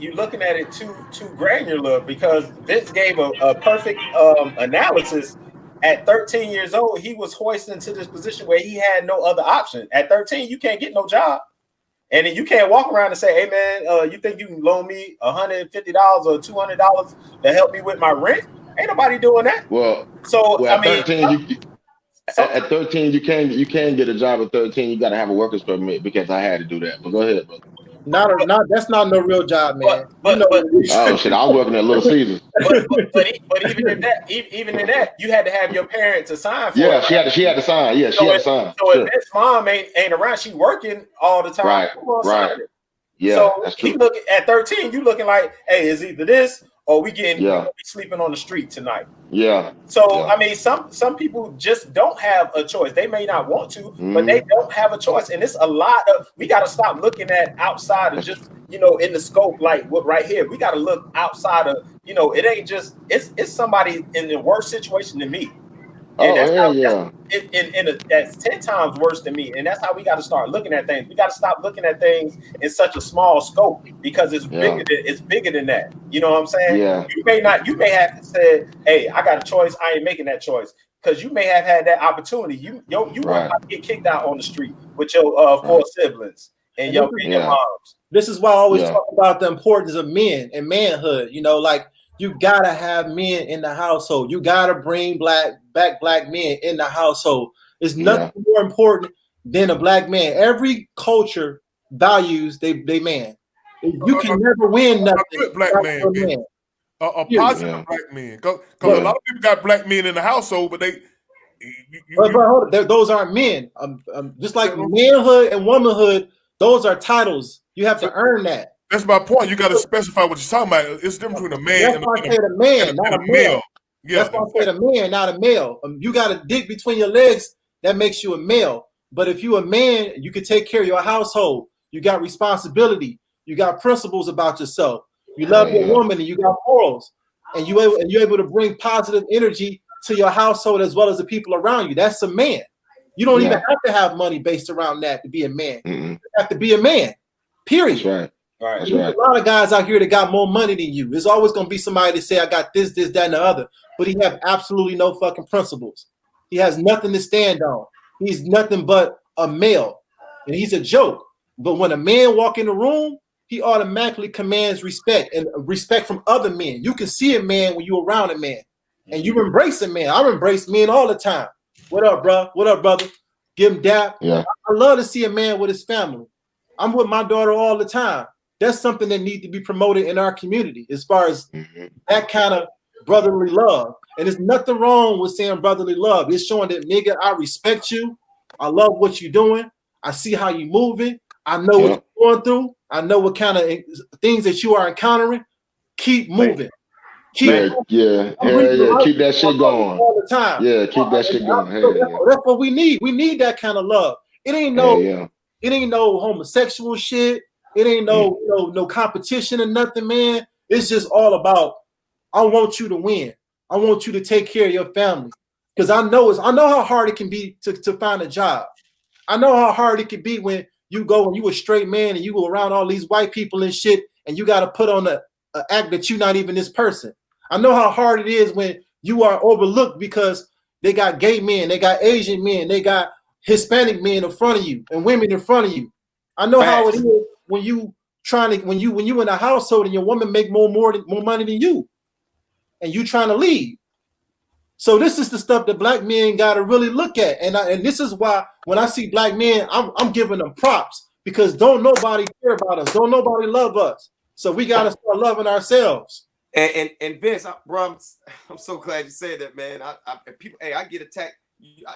you're looking at it too granular, because Vince gave a perfect analysis. At 13 years old, he was hoisted into this position where he had no other option. At 13, you can't get no job, and you can't walk around and say, "Hey, man, you think you can loan me $150 or $200 to help me with my rent?" Ain't nobody doing that. Well, I mean, at 13, you can get a job at 13. You got to have a worker's permit, because I had to do that. But go ahead, brother. That's not no real job, man. Oh shit, I was working at Little Caesars. But even in that, you had to have your parents to sign for. Yeah, it. she had to sign. Yeah, she had to sign. So if his mom ain't around, she working all the time. Right. Yeah. So that's true. he looking at 13. You looking like, hey, is either this or we sleeping on the street tonight. Yeah. So I mean, some people just don't have a choice. They may not want to, but they don't have a choice. And it's a lot of, we got to stop looking at outside of just, in the scope, like what right here. We got to look outside of, it ain't just, it's somebody in the worse situation than me. And that's 10 times worse than me. And that's how we got to start looking at things. We got to stop looking at things in such a small scope, because it's bigger than that. You know what I'm saying? Yeah. You may have said, hey, I got a choice. I ain't making that choice. Because you may have had that opportunity. You might get kicked out on the street with your 4 siblings and your moms. This is why I always talk about the importance of men and manhood. Like, you gotta have men in the household. You gotta bring black men in the household. It's nothing more important than a black man. Every culture values they man. You can never win nothing. A good black man. A positive black man. Because a lot of people got black men in the household, but they. Hold on. Those aren't men. Just like manhood and womanhood, those are titles. You have to earn that. That's my point. You got to specify what you're talking about. It's different between a man and a man, not a male. Yeah. That's why I say a man, not a male. You got to dig between your legs. That makes you a male. But if you're a man, you can take care of your household. You got responsibility. You got principles about yourself. You love your woman, and you got morals. And you're able to bring positive energy to your household as well as the people around you. That's a man. You don't even have to have money based around that to be a man. You have to be a man. Period. That's right. There's a lot of guys out here that got more money than you. There's always going to be somebody that say, I got this, that, and the other. But he have absolutely no fucking principles. He has nothing to stand on. He's nothing but a male. And he's a joke. But when a man walk in the room, he automatically commands respect, and respect from other men. You can see a man when you're around a man. And you embrace a man. I embrace men all the time. What up, bro? What up, brother? Give him dap. Yeah. I love to see a man with his family. I'm with my daughter all the time. That's something that needs to be promoted in our community as far as that kind of brotherly love. And there's nothing wrong with saying brotherly love. It's showing that, nigga, I respect you. I love what you're doing. I see how you're moving. I know what you're going through. I know what kind of things that you are encountering. Keep moving. Keep that shit going all the time. Yeah, keep that shit going. That's what we need. We need that kind of love. It ain't no homosexual shit. It ain't no competition or nothing, man. It's just all about, I want you to win. I want you to take care of your family. Because I know how hard it can be to find a job. I know how hard it can be when you go and you a straight man and you go around all these white people and shit, and you got to put on a act that you're not even this person. I know how hard it is when you are overlooked because they got gay men, they got Asian men, they got Hispanic men in front of you and women in front of you. I know how it is when you in a household and your woman make more money than you, and you trying to leave. So this is the stuff that black men got to really look at, and this is why when I see black men, I'm giving them props, because don't nobody care about us, don't nobody love us. So we got to start loving ourselves. And Vince, bro, I'm so glad you said that, man. People, I get attacked.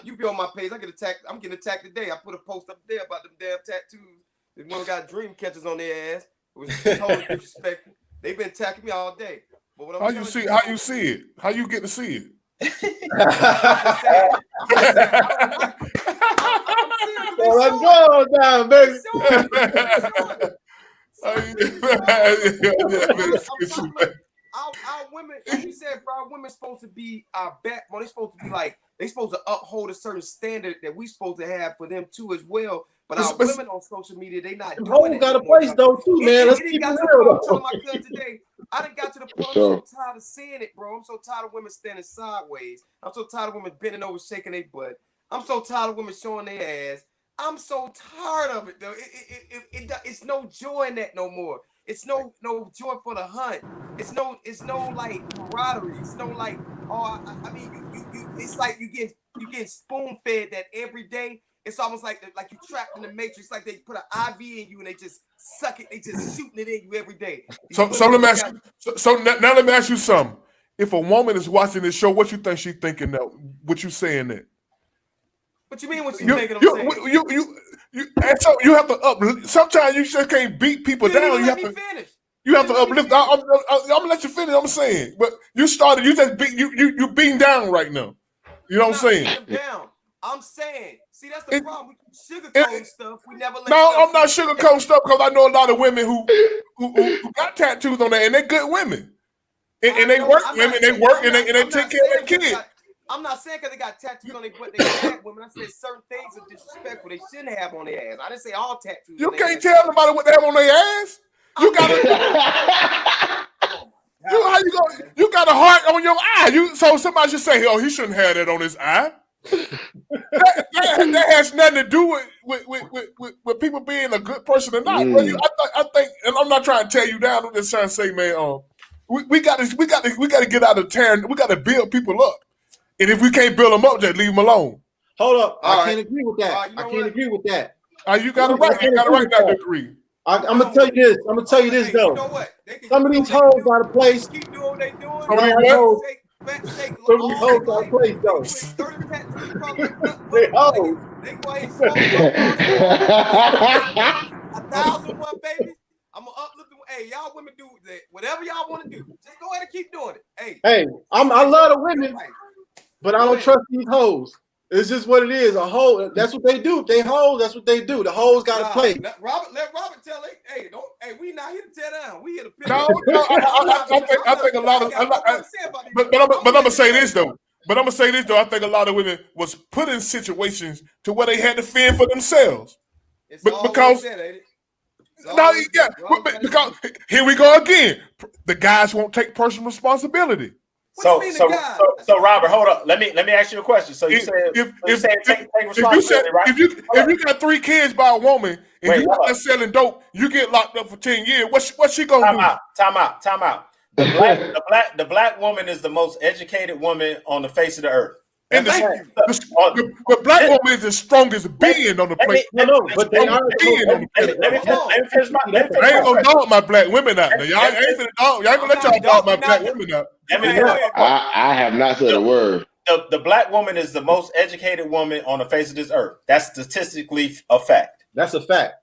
You be on my page, I get attacked. I'm getting attacked today. I put a post up there about them damn tattoos. The women got dream catchers on their ass. It was totally disrespectful. They've been attacking me all day. But what How you see it? How you get to see it? I'm Let's go down, baby. Our women, like you said, bro, our women supposed to be our backbone. They're supposed to be like, they supposed to uphold a certain standard that we supposed to have for them too as well. But our women on social media, they not doing it. Got a place though too, man. Let's keep it real. I'm telling my cousin today, I done got to the point. I'm so tired of seeing it, bro. I'm so tired of women standing sideways. I'm so tired of women bending over, shaking their butt. I'm so tired of women showing their ass. I'm so tired of it, though. It's no joy in that no more. It's no joy for the hunt. It's no like camaraderie. It's no like, oh, I mean, you it's like you get spoon fed that every day. It's almost like you trapped in the matrix. Like they put an IV in you and they just suck it. They just shooting it in you every day. So let me ask you. So now let me ask you something. If a woman is watching this show, what you think she's thinking now? What you saying that? What you mean? What you thinking? And so you have to uplift. Sometimes you just can't beat people down. You have to uplift. I'm gonna let you finish. I'm saying, but you started. You just beat you beating down right now. You know what I'm saying? Down. I'm saying. See, that's the problem. We keep sugarcoating stuff. We never. I'm not sugarcoating stuff because I know a lot of women who got tattoos on there, and they're good women, and they work women. They work and they take care of their kids. I'm not saying because they got tattoos on their butt, they bad women. I said certain things are disrespectful. They shouldn't have on their ass. I didn't say all tattoos. You can't tell nobody what they have on their ass. You got you got a heart on your eye. So somebody should say, "Oh, he shouldn't have that on his eye." that has nothing to do with people being a good person or not. I think, and I'm not trying to tear you down. I'm just trying to say, man, we got to get out of tearing. We got to build people up. And if we can't build them up, just leave them alone. Hold up. I can't agree with that. I can't agree with that. You got to write that degree. I'm going to tell you this. I'm going to tell you this, though. You know what? Some of these hoes got a place. Keep doing what they doing. Some of these hoes got a place, though. They hoes. They go ahead and smoke 1,001 babies. I'm going to uplift them. Hey, y'all women do that. Whatever y'all want to do. Just go ahead and keep doing it. Hey, I love the women. But I don't trust these hoes. It's just what it is. A hoe, that's what they do. They hoes, that's what they do. The hoes got to play. Let Robert tell it. Hey, we not here to tear down. We here to pick. No, I think a lot of. But I'm gonna say this though. I think a lot of women was put in situations to where they had to fend for themselves. Because here we go again. The guys won't take personal responsibility. So Robert, hold up. Let me ask you a question. So you said take responsibility, right? If you got 3 kids by a woman and you out selling dope, you get locked up for 10 years. What's she gonna do? Time out. The black woman is the most educated woman on the face of the earth. And the black woman is the strongest being on the planet. But they are. I ain't gonna dog my black women out. Now, y'all ain't gonna let y'all dog my black women out. I have not said a word. The black woman is the most educated woman on the face of this earth. That's statistically a fact. That's a fact.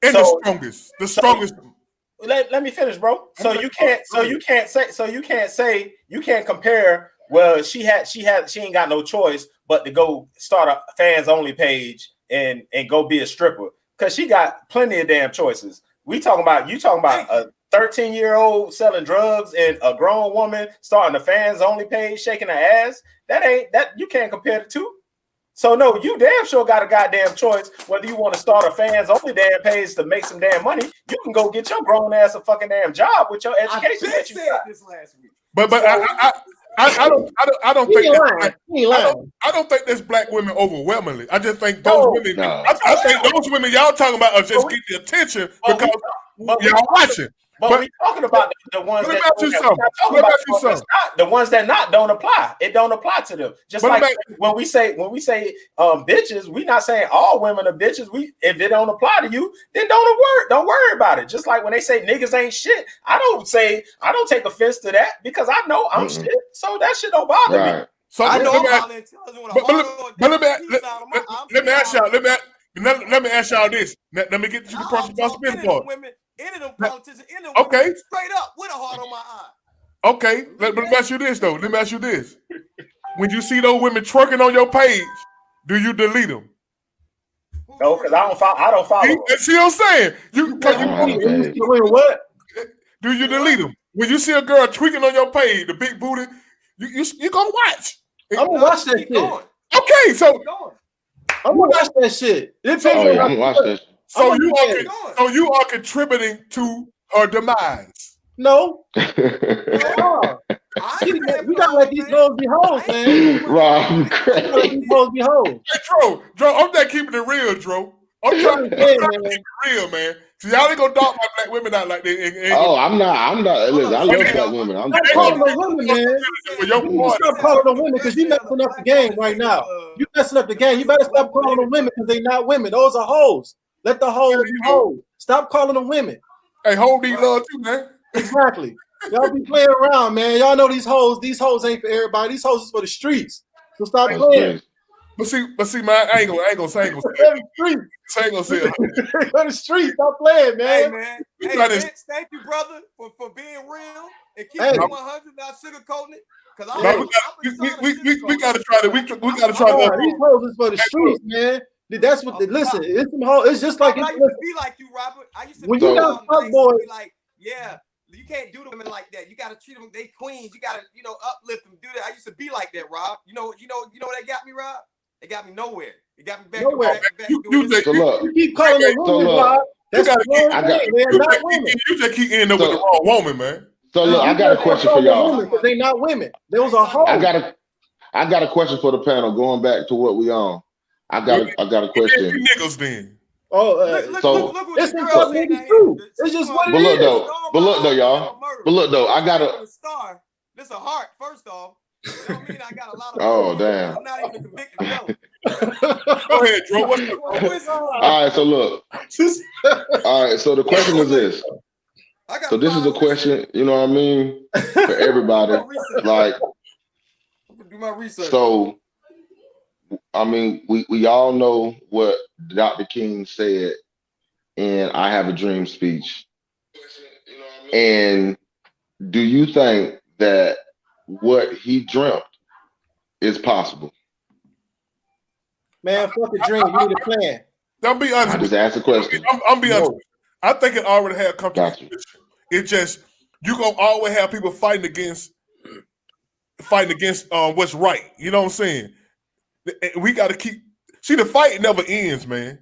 And the strongest. Let me finish, bro. You can't compare. Well, she ain't got no choice but to go start a fans only page and go be a stripper because she got plenty of damn choices. You talking about a 13-year-old selling drugs and a grown woman starting a fans only page shaking her ass. That you can't compare the two. So no, you damn sure got a goddamn choice whether you want to start a fans only damn page to make some damn money. You can go get your grown ass a fucking damn job with your education. I said this last week. But I don't think there's black women overwhelmingly. I just think those women. I think those women y'all talking about are just get the attention because y'all watching. But we talking about the ones that the ones that don't apply. It don't apply to them. Just like when we say bitches, we not saying all women are bitches. If it don't apply to you, then don't worry about it. Just like when they say niggas ain't shit, I don't take offense to that because I know I'm shit. So that shit don't bother me. So I know let me ask y'all. Let me ask y'all this. Let me get you the personal responsibility part. Any of them politicians, any of them okay, women, straight up with a heart on my eye. Okay, let me ask you this though. Let me ask you this: when you see those women twerking on your page, do you delete them? No, because I don't follow. See what I'm saying? What? Do you delete them? When you see a girl tweaking on your page, the big booty, you gonna watch. I'm gonna watch that shit. Okay, so I'm gonna watch that shit. I'm gonna watch that. So you are contributing to her demise. No. We gotta let these hoes be hoes, man. Rob, crazy. Let these hoes be hoes. Hey, Dro, I'm not keeping it real, Dro. I'm trying to keep it real, man. So y'all ain't gonna dog my black women out like that. I'm not. Listen, I love black women. I'm not calling them women, man. You stop calling them women because you messing up the game right now. You messing up the game. You better stop calling them women because they not women. Those are hoes. Let the hoes be hoes. Stop calling them women. Hey, hoe need love too, man. Exactly. Y'all be playing around, man. Y'all know these hoes ain't for everybody. These hoes is for the streets. So stop playing. But see, man, I ain't gonna say it. For the streets. Stop playing, man. Hey, man. Vince, thank you, brother, for being real and keeping it 100, not sugarcoating it. Because we gotta try to. We gotta try to. These hoes is for the streets, man. That's what. Listen, it's just like. I used to be like you, Robert. I used to when you got fuck boys, like, yeah. You can't do the women like that. You got to treat them. They queens. You got to, uplift them. Do that. I used to be like that, Rob. You know what that got me, Rob? It got me nowhere. It got me back. Nowhere. You keep calling them women, Rob. That's the wrong thing. They're not women. You just keep ending up with the wrong woman, man. So look, I got a question for y'all. They're not women. There was a hoe. I got a question for the panel. Going back to what we on. I got a question. Niggas then. Look what it's the girl said. It's just what but it look, is. But look though, y'all. But look though, I got a star. This a heart. First off, don't mean I got a lot of. Oh damn! I'm not even a convicted felon. Go ahead, Drew. All right, so look. All right, so the question is this. So this is a question, you know what I mean, for everybody. Like, do my research. So, I mean, we all know what Dr. King said in "I Have a Dream" speech. And do you think that what he dreamt is possible? Man, fuck a dream. You need a plan. Don't be honest. I just asked a question. I'm be honest. I think it already had come to fruition. It's just you gonna always have people fighting against what's right. You know what I'm saying? We got to keep. See, the fight never ends, man.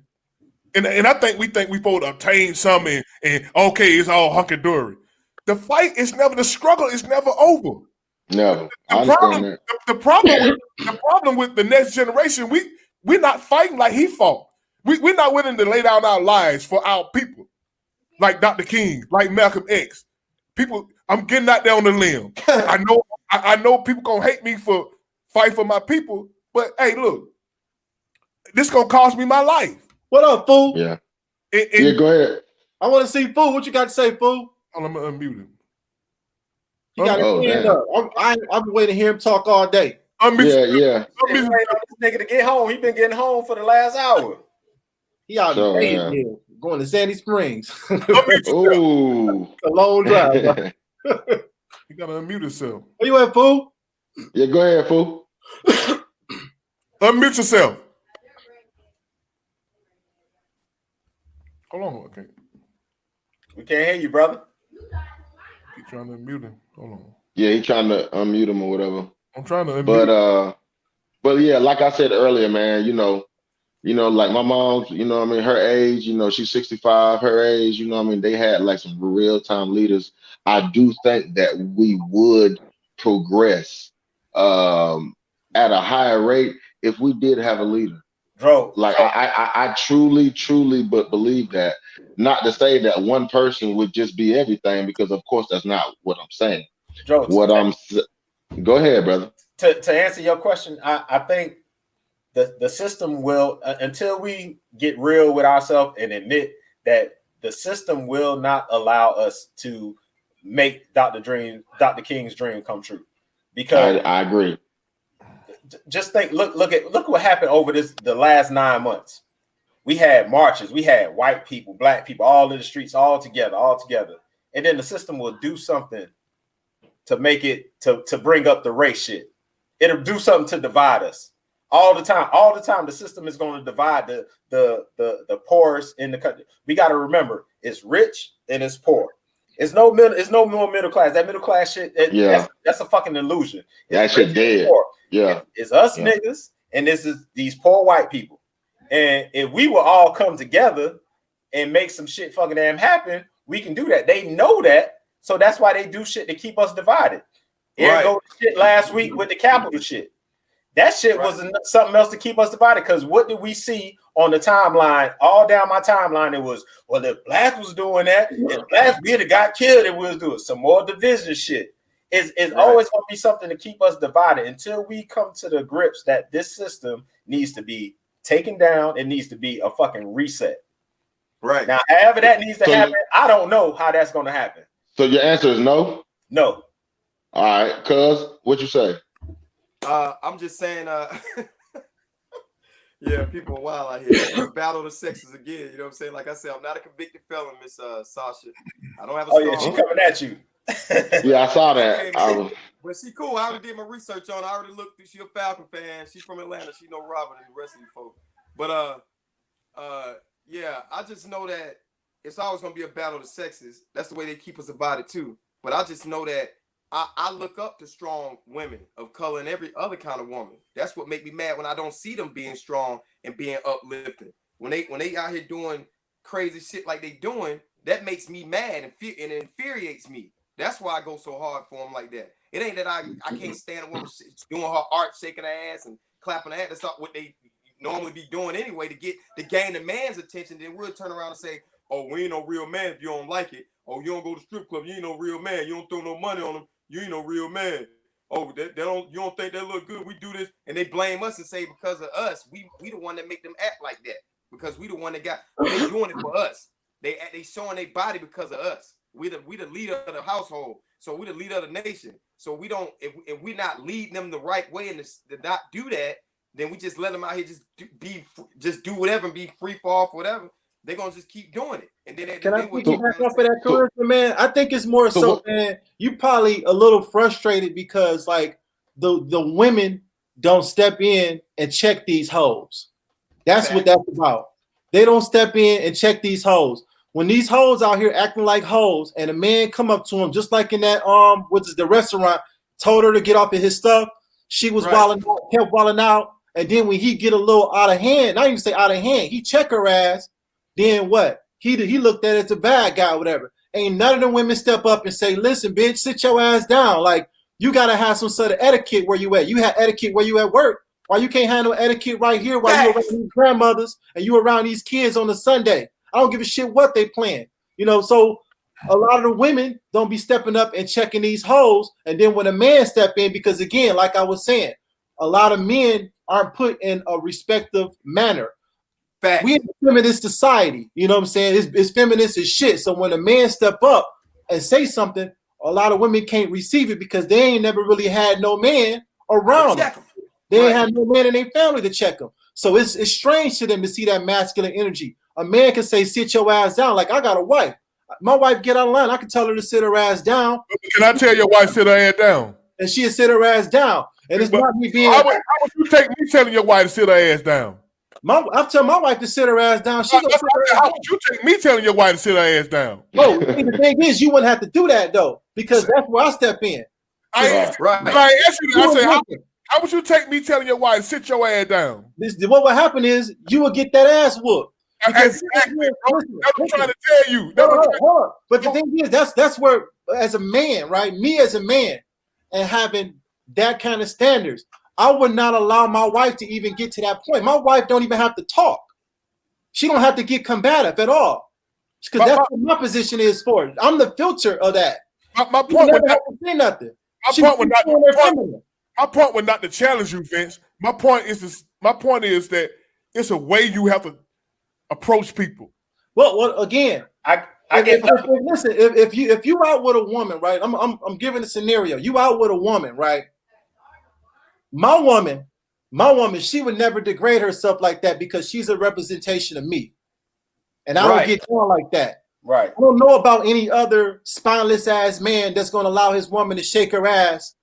And I think we supposed to obtain something and okay, it's all hunky dory. The fight is never. The struggle is never over. Never. The problem with the next generation, we're not fighting like he fought. We're not willing to lay down our lives for our people, like Dr. King, like Malcolm X. People, I'm getting out there on the limb. I know people gonna hate me for fight for my people, but hey, look, this gonna cost me my life. What up, fool? Yeah. Go ahead. I want to see fool. What you got to say, fool? I'm gonna unmute him. You got to stand up. I've been waiting to hear him talk all day. Yeah. This nigga to get home. He been getting home for the last hour. He out here going to Sandy Springs. Ooh, a long drive. You gotta unmute yourself. Where you at, fool? Yeah, go ahead, fool. Unmute yourself. Hold on, okay. We can't hear you, brother. Keep trying to unmute him. Hold on. Yeah, he trying to unmute him or whatever. I'm trying to unmute. But yeah, like I said earlier, man, you know, like my mom's, you know what I mean, her age, you know, she's 65, her age, you know what I mean, they had like some real-time leaders. I do think that we would progress at a higher rate if we did have a leader. Bro, like I truly believe that. Not to say that one person would just be everything, because of course that's not what I'm saying. Joe, go ahead, brother. To answer your question, I think the system will, until we get real with ourselves and admit that the system will not allow us to make Dr. King's dream come true. Because I agree. Just think, look what happened over the last 9 months. we had marches, we had white people, black people, all in the streets, all together. And then the system will do something to make it to bring up the race shit. It'll do something to divide us all the time. All the time, the system is going to divide the poorest in the country. We got to remember, it's rich and it's poor. It's no more middle class. That middle class shit, that's a fucking illusion. That shit dead. Yeah, it's us niggas, and this is these poor white people. And if we will all come together and make some shit fucking damn happen, we can do that. They know that, so that's why they do shit to keep us divided. Right. Go shit last week with the Capitol shit. That shit was something else to keep us divided. Because what did we see on the timeline? All down my timeline, it was, well, if blacks was doing that, if blacks we'd have got killed, it was doing some more division shit. It's always going to be something to keep us divided until we come to the grips that this system needs to be taken down. It needs to be a fucking reset. Right. Now, however that needs to happen, I don't know how that's going to happen. So your answer is no? No. All right, cuz, what you say? I'm just saying, yeah, people are wild out here. Battle of the sexes again. You know what I'm saying? Like I said, I'm not a convicted felon, Miss Sasha. I don't have a Oh, yeah, she coming at you. Yeah, I saw that. But she cool. I already did my research on her. I already looked through. She a Falcon fan. She's from Atlanta. She know Robert and the rest of you folks. But yeah, I just know that it's always gonna be a battle of the sexes. That's the way they keep us divided too. But I just know that I look up to strong women of color and every other kind of woman. That's what make me mad when I don't see them being strong and being uplifting. When they out here doing crazy shit like they doing, that makes me mad and it infuriates me. That's why I go so hard for them like that. It ain't that I can't stand a woman doing her art, shaking her ass and clapping her ass. That's not what they normally be doing anyway to gain the man's attention. Then we'll turn around and say, oh, we ain't no real man if you don't like it. Oh, you don't go to strip club, you ain't no real man. You don't throw no money on them, you ain't no real man. Oh, you don't think that look good? We do this, and they blame us and say because of us, we the one that make them act like that because we the one that they doing it for us. They showing their body because of us. We the leader of the household, so we the leader of the nation. So we don't if we not leading them the right way and to not do that, then we just let them out here just do whatever and be free fall for whatever. They're gonna just keep doing it. And then can I put you back off of that charisma, man? I think it's more so, man, you probably a little frustrated because like the women don't step in and check these hoes. That's what that's about. They don't step in and check these hoes. When these hoes out here acting like hoes and a man come up to them, just like in that what's the restaurant, told her to get off of his stuff, she was wilding out, kept wilding out, and then when he get a little out of hand, not even say out of hand, he check her ass. Then what? He looked at it as a bad guy or whatever. Ain't none of the women step up and say, listen, bitch, sit your ass down. Like, you got to have some sort of etiquette where you at. You have etiquette where you at work. Why you can't handle etiquette right here while you around these grandmothers and you around these kids on a Sunday? I don't give a shit what they plan. You know, so a lot of the women don't be stepping up and checking these hoes. And then when a man step in, because again, like I was saying, a lot of men aren't put in a respective manner. We in a feminist society, you know what I'm saying? It's feminist as shit. So when a man step up and say something, a lot of women can't receive it because they ain't never really had no man around them. They ain't had no man in their family to check them. So it's strange to them to see that masculine energy. A man can say, sit your ass down. Like, I got a wife. My wife get out of line. I can tell her to sit her ass down. Can I tell your wife sit her ass down? And she'll sit her ass down. And it's not me being... How would you take me telling your wife to sit her ass down? I tell my wife to sit her ass down. How would you take me telling your wife to sit her ass down? Oh, the thing is, you wouldn't have to do that though, because that's where I step in. I say, how would you take me telling your wife to sit your ass down? What would happen is you would get that ass whooped. Exactly. That's what I'm trying to tell you. Hold on. But the thing is, that's where, as a man, right? Me as a man, and having that kind of standards, I would not allow my wife to even get to that point. My wife don't even have to talk. She don't have to get combative at all. Because that's what my position is for. I'm the filter of that. My point was not to say nothing. My point was not to challenge you, Vince. My point is that it's a way you have to approach people. Well, again, listen. If you out with a woman, right? I'm giving a scenario. You out with a woman, right? My woman my woman, she would never degrade herself like that because she's a representation of me. And I don't get down like that. Right. I don't know about any other spineless ass man that's going to allow his woman to shake her ass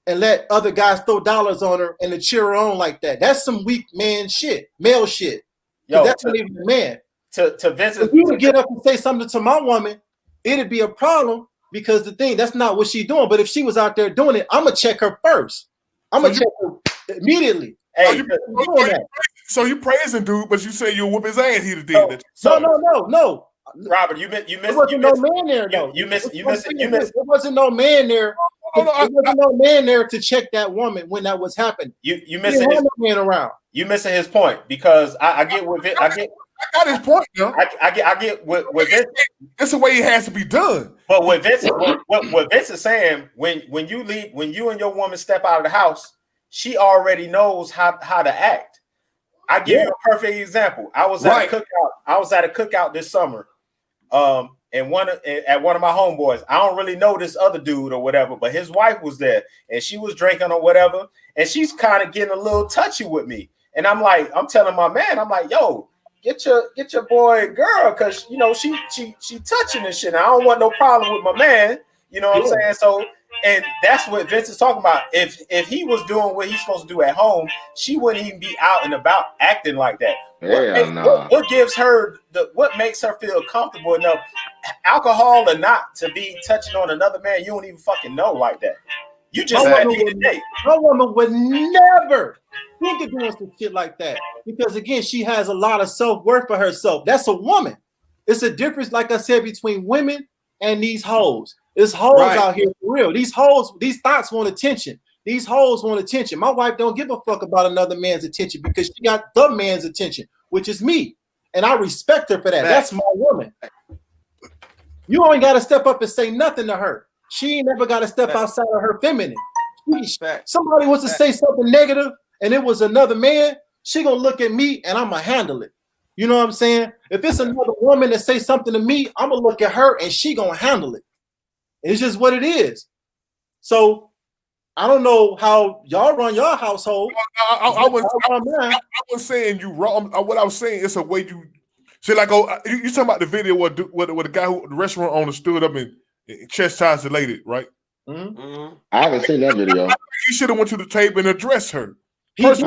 and let other guys throw dollars on her and to cheer her on like that. That's some weak man shit, male shit. Yo, that's not even a man. To Vincent, if you would get up and say something to my woman, it'd be a problem because the thing, that's not what she's doing. But if she was out there doing it, I'm going to check her first. I'm going to check her immediately. Hey, so you praising dude, but you say you'll whoop his ass. He did that. No. Robert, you missed. There wasn't no man there though. You missed. There wasn't no man there. There wasn't no man there to check that woman when that was happening. You missing his man around. You missing his point because I get what I got his point, yo. I get what Vince. It's the way it has to be done. But what Vince is saying, when you leave, when you and your woman step out of the house, she already knows how to act. I give you a perfect example. I was at a cookout. I was at a cookout this summer, and at one of my homeboys. I don't really know this other dude or whatever, but his wife was there, and she was drinking or whatever, and she's kind of getting a little touchy with me. And I'm telling my man, I'm like, yo, get your boy girl, because you know she touching and shit. And I don't want no problem with my man. You know what I'm saying? So, and that's what Vince is talking about. If he was doing what he's supposed to do at home, she wouldn't even be out and about acting like that. What gives her what makes her feel comfortable enough, alcohol or not, to be touching on another man you don't even fucking know like that? You just my woman would never think of doing some shit like that because again, she has a lot of self-worth for herself. That's a woman. It's a difference, like I said, between women and these hoes. There's hoes out here for real. These hoes, these thoughts want attention. These hoes want attention. My wife don't give a fuck about another man's attention because she got the man's attention, which is me. And I respect her for that. That's my woman. You ain't got to step up and say nothing to her. She ain't never got to step outside of her feminine. Somebody wants to say something negative and it was another man, she gonna look at me and I'm gonna handle it. You know what I'm saying? If it's another woman that say something to me, I'm gonna look at her and she gonna handle it. It's just what it is. So I don't know how y'all run your household. I was saying you wrong. What I was saying is a way you say, like, you talking about the video where the guy who the restaurant owner stood up and chastised the lady, right? I haven't seen that video. You should have went to the table and addressed her. But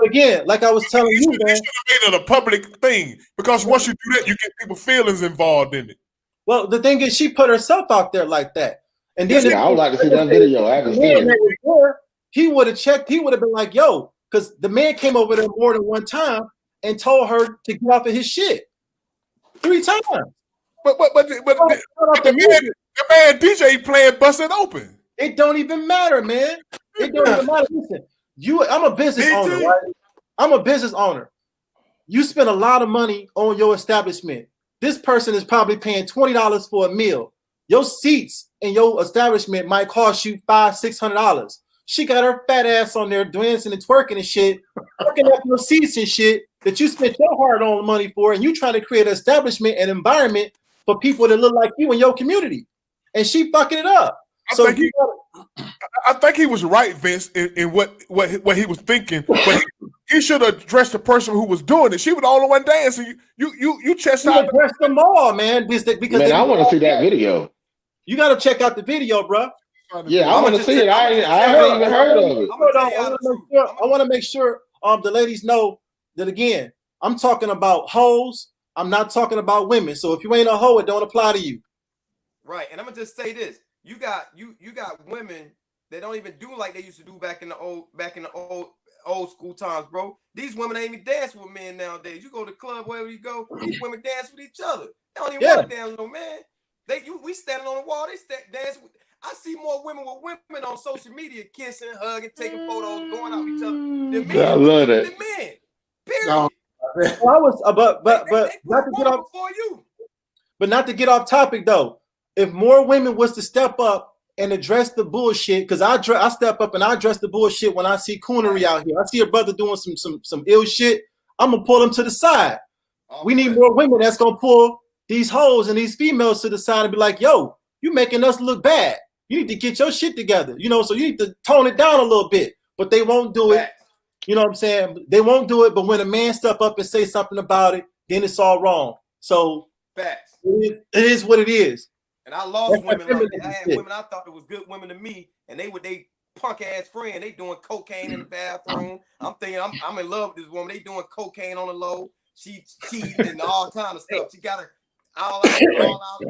again, like I was telling you, man, should have made it a public thing because once you do that, you get people's feelings involved in it. Well, the thing is, she put herself out there like that, and then I would like to see that video. I haven't seen it. He would have checked. He would have been like, "Yo," because the man came over there more than one time and told her to get off of his shit 3 times. But the man DJ playing Busted Open. It don't even matter, man. It don't even matter. Listen, I'm a business owner, right? I'm a business owner. You spend a lot of money on your establishment. This person is probably paying $20 for a meal. Your seats in your establishment might cost you $500-$600. She got her fat ass on there dancing and twerking and shit, looking at your seats and shit that you spent your hard-earned money for, and you trying to create an establishment and environment for people that look like you in your community, and she fucking it up. I think he was right, Vince, in what he was thinking. But he should have addressed the person who was doing it. She was the only one dancing. You chastised address them all, man. Because man, I want to see that video. You got to check out the video, bro. Yeah, I want to see it. I haven't even heard of it. I want to make sure the ladies know that again. I'm talking about hoes. I'm not talking about women. So if you ain't a hoe, it don't apply to you. Right, and I'm gonna just say this. You got women that don't even do like they used to do back in the old school times, bro. These women ain't even dance with men nowadays. You go to the club, wherever you go, these women dance with each other. They don't even want to dance with no man. We standing on the wall, they dance with. I see more women with women on social media kissing, hugging, taking photos, going out with each other than men. I love that. Than men. Period. No. Well, I was, but not to get off before you. But not to get off topic though. If more women was to step up and address the bullshit, because I step up and I address the bullshit when I see coonery out here. I see a brother doing some ill shit. I'm gonna pull him to the side. Okay. We need more women that's gonna pull these hoes and these females to the side and be like, "Yo, you making us look bad. You need to get your shit together." You know, so you need to tone it down a little bit. But they won't do it You know what I'm saying? They won't do it, but when a man step up and say something about it, then it's all wrong. So facts. It is what it is. And I lost women like that. I had women I thought it was good women to me, and they punk ass friend. They doing cocaine in the bathroom. I'm thinking I'm in love with this woman. They doing cocaine on the low. She cheating and all kind of stuff. She got her all out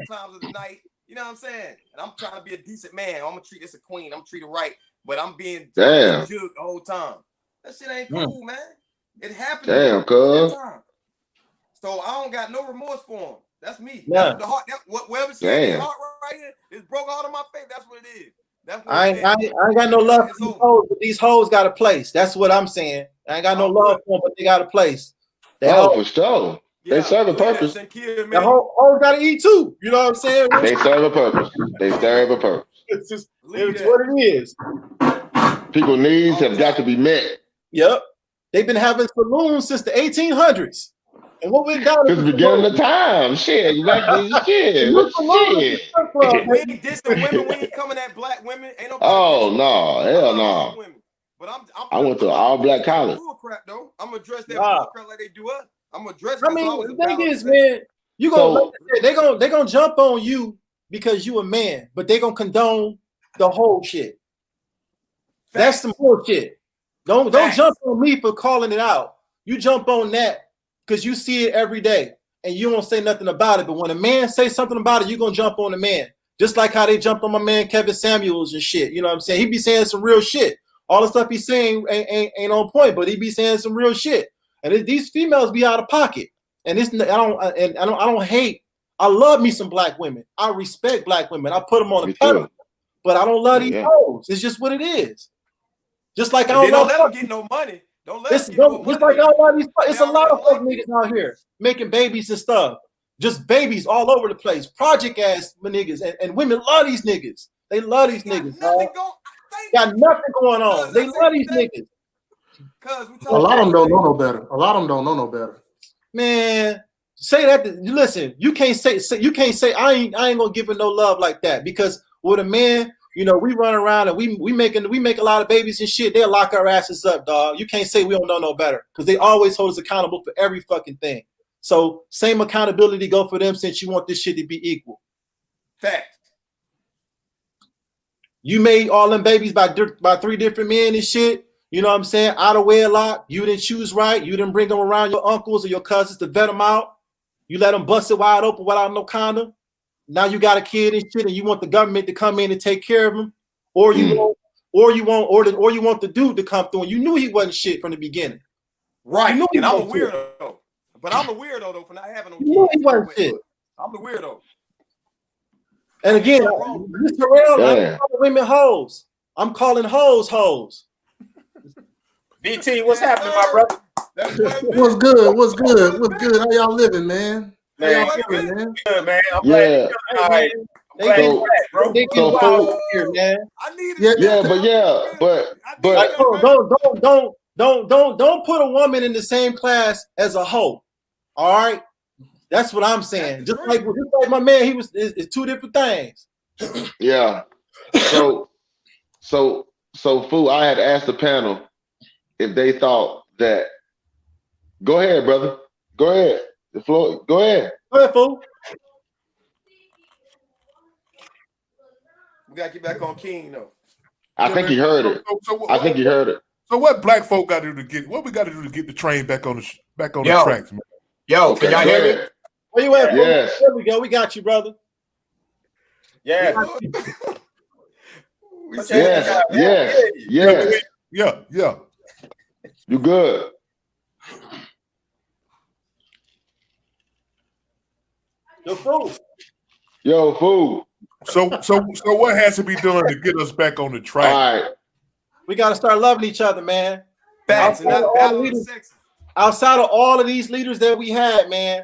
times of the night. You know what I'm saying? And I'm trying to be a decent man. I'm gonna treat this a queen. I'm gonna treat her right, but I'm being judged the whole time. That shit ain't cool, man. It happened. Damn, cuz. So I don't got no remorse for him. That's me. Yeah. That's the heart. Whatever said his heart right here, this broke heart on my face. That's what it is. That's what I ain't got no love for these hoes, but these hoes got a place. That's what I'm saying. I ain't got no love for them, but they got a place. For sure. Yeah, they serve a purpose. The hoes got to eat too. You know what I'm saying? They serve a purpose. They serve a purpose. It's what it is. People's needs have got to be met. Yep. They've been having saloons since the 1800s. And what we've done is the beginning of time. Shit, exactly. Shit. We ain't dissing women. We ain't coming at black women. Ain't nobody. No, hell no. But I went to all black college. Crap though. I'm gonna address that bull crap like they do us. I'm gonna address. I mean, the thing is, man, you gonna they gonna jump on you because you a man, but they gonna condone the whole shit. That's some bullshit. Don't jump on me for calling it out. You jump on that because you see it every day and you don't say nothing about it. But when a man say something about it, you're gonna jump on the man. Just like how they jumped on my man Kevin Samuels and shit. You know what I'm saying? He be saying some real shit. All the stuff he's saying ain't on point, but he be saying some real shit. And these females be out of pocket. And I don't hate. I love me some black women. I respect black women. I put them on the pedestal. But I don't love these hoes. It's just what it is. Just like I don't let them get no money. Don't let them get no money. Just like I don't love these. It's a lot of fuck niggas out here making babies and stuff. Just babies all over the place. Project ass niggas and women love these niggas. They love these niggas. Got nothing going on. They love these niggas. A lot of them don't know no better. A lot of them don't know no better. Man, say that. Listen, you can't say I ain't gonna give it no love like that because with a man, you know, we run around and we make a lot of babies and shit. They'll lock our asses up, dog. You can't say we don't know no better because they always hold us accountable for every fucking thing. So same accountability go for them since you want this shit to be equal. Fact. You made all them babies by 3 different men and shit. You know what I'm saying? Out of wedlock. You didn't choose right. You didn't bring them around your uncles or your cousins to vet them out. You let them bust it wide open without no condom. Now you got a kid and shit, and you want the government to come in and take care of him, or you want the dude to come through. And you knew he wasn't shit from the beginning, right? And I'm a weirdo, but I'm a weirdo though for not having no kids. You knew he wasn't shit. I'm the weirdo. And again, I'm calling women hoes. I'm calling hoes. BT, what's happening, my brother? What's good? What's good? What's good? How y'all living, man? Man, feeling, man? Good, man. I'm glad. All right. They get wild here, man. But like, don't put a woman in the same class as a hoe. All right, that's what I'm saying. Just like my man, it's 2 different things. Yeah. So, Fu, I had asked the panel if they thought that. Go ahead, brother. Go ahead. The floor. Go ahead. Go ahead, Fu. We gotta get back on King though. I think he heard it. I think he heard it. So what black folk got to do to get? What we got to do to get the train back on the tracks, man? Yo, can y'all hear me? Where you at? Yes. There we go. We got you, brother. Yeah. Yes. Yeah. You good? Yo, Fu. So what has to be done to get us back on the track? All right. We got to start loving each other, man. Outside of all of these leaders that we had, man,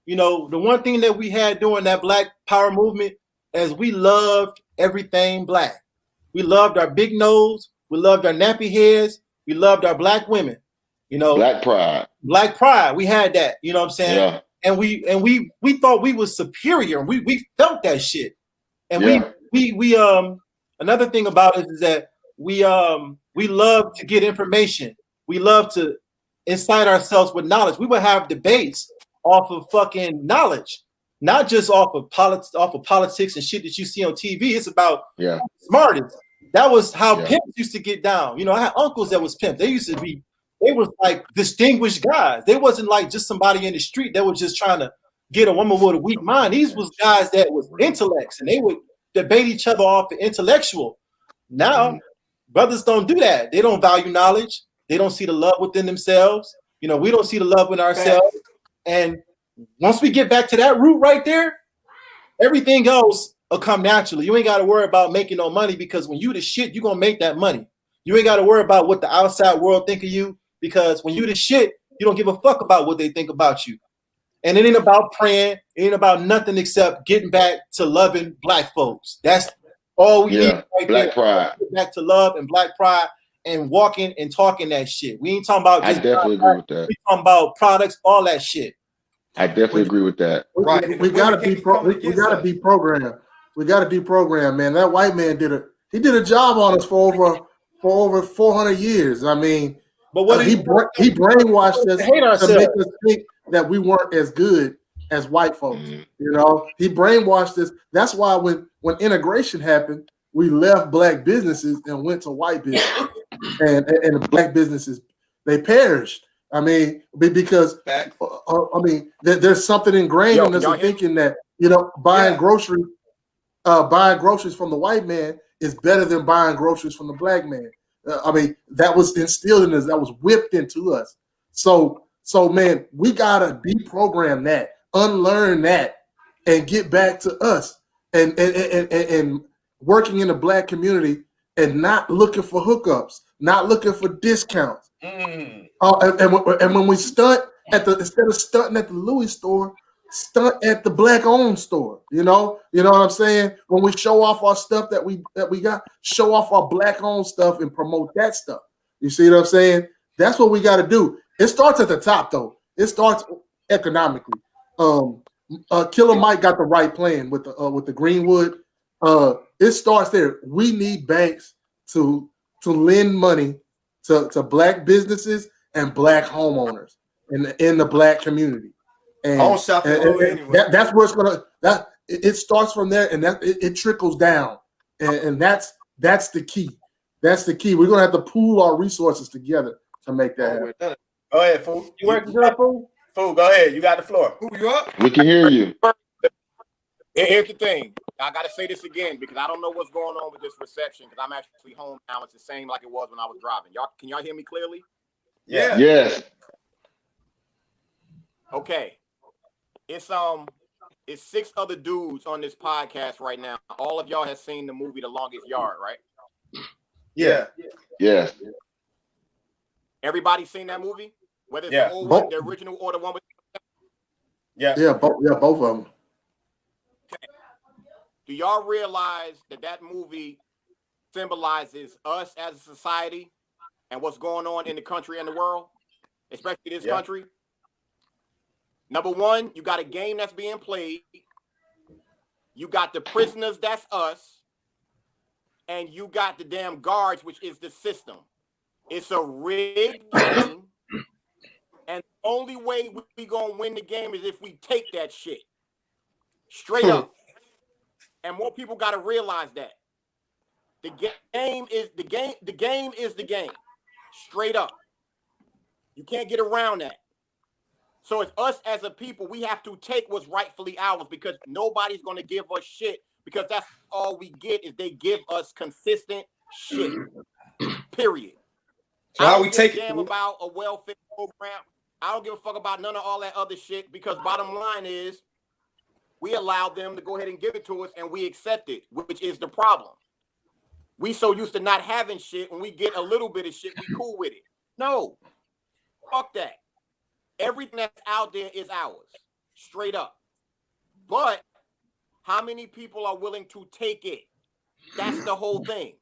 you know, the one thing that we had during that Black Power movement is we loved everything black. We loved our big nose. We loved our nappy heads. We loved our black women. You know, Black pride. We had that. You know what I'm saying? Yeah. And we thought we was superior. We felt that shit. And we another thing about it is that we love to get information. we love to incite ourselves with knowledge. We would have debates off of fucking knowledge, not just off of politics and shit that you see on TV. It's about smartest. That was how pimps used to get down. You know, I had uncles that was pimps. They was like distinguished guys. They wasn't like just somebody in the street that was just trying to get a woman with a weak mind. These was guys that was intellects, and they would debate each other off the intellectual. Now, brothers don't do that. They don't value knowledge. They don't see the love within themselves. You know, we don't see the love in ourselves. And once we get back to that root right there, everything else will come naturally. You ain't got to worry about making no money, because when you the shit, you're going to make that money. You ain't got to worry about what the outside world think of you, because when you the shit, you don't give a fuck about what they think about you. And it ain't about praying. It ain't about nothing except getting back to loving black folks. That's all we need right black there. Pride. Get back to love and black pride and walking and talking that shit. We ain't talking about just I definitely agree with that. We talking about products, all that shit. I definitely agree with that. We gotta be programmed. We gotta deprogram, man. That white man did a job on us for over 400 years. I mean, but what he brainwashed us to make us think that we weren't as good as white folks. You know, he brainwashed us. That's why when integration happened, we left black businesses and went to white businesses, and the black businesses, they perished. I mean, because there's something ingrained in us of thinking that, you know, buying groceries from the white man is better than buying groceries from the black man. I mean, that was instilled in us, that was whipped into us. So man, we gotta deprogram that, unlearn that, and get back to us and working in the black community and not looking for hookups, not looking for discounts. And when we stunt instead of stunting at the Louis store, stunt at the black owned store. You know what I'm saying? When we show off our stuff that we got, show off our black owned stuff and promote that stuff. You see what I'm saying? That's what we got to do. It starts at the top though. It starts economically. Killer Mike got the right plan with the Greenwood. It starts there. We need banks to lend money to black businesses and black homeowners in the black community. And, that's where it's gonna. It starts from there, and it trickles down, and that's the key. That's the key. We're gonna have to pool our resources together to make that happen. Go ahead, Fool. You working good, Fool? Fool, go ahead. You got the floor. Fool, you up? We can hear you. Here's the thing. I got to say this again because I don't know what's going on with this reception because I'm actually home now. It's the same like it was when I was driving. Can y'all hear me clearly? Yeah. Yes. Okay. It's 6 other dudes on this podcast right now. All of y'all have seen the movie The Longest Yard, right? Yeah. Yes. Everybody seen that movie? Whether it's the old one, the original, or the one with both of them. Okay. Do y'all realize that movie symbolizes us as a society and what's going on in the country and the world, especially this country? Number one, you got a game that's being played. You got the prisoners, that's us. And you got the damn guards, which is the system. It's a rigged game. And the only way we gonna win the game is if we take that shit. Straight up. And more people gotta realize that. The game is the game. The game is the game. Straight up. You can't get around that. So it's us as a people, we have to take what's rightfully ours because nobody's going to give us shit because that's all we get is they give us consistent shit. Period. So how we take it? About a welfare program. I don't give a fuck about none of all that other shit because bottom line is we allow them to go ahead and give it to us and we accept it, which is the problem. We so used to not having shit when we get a little bit of shit, we cool with it. No. Fuck that. Everything that's out there is ours, straight up. But how many people are willing to take it? That's the whole thing.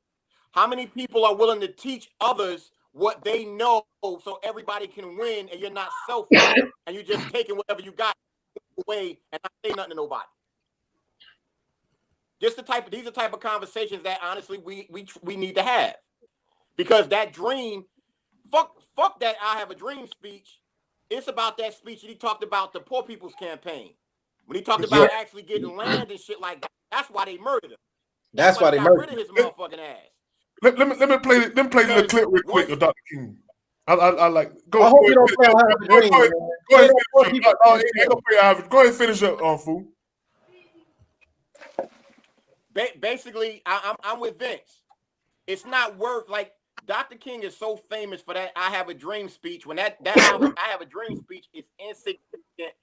How many people are willing to teach others what they know so everybody can win and you're not selfish and you're just taking whatever you got away and not say nothing to nobody? These are the type of conversations that honestly we need to have because that dream fuck that I Have a Dream speech. It's about that speech that he talked about the Poor People's Campaign. When he talked about actually getting land and shit like that. That's why they murdered him. That's why they got murdered rid of his motherfucking ass. Let me play the clip real quick of Dr. King. I like go. I hope you don't play I Have a Dream. Go ahead and finish up, fool. Basically, I'm with Vince. It's not worth like Dr. King is so famous for that I Have a Dream speech. When that I Have a Dream speech is insignificant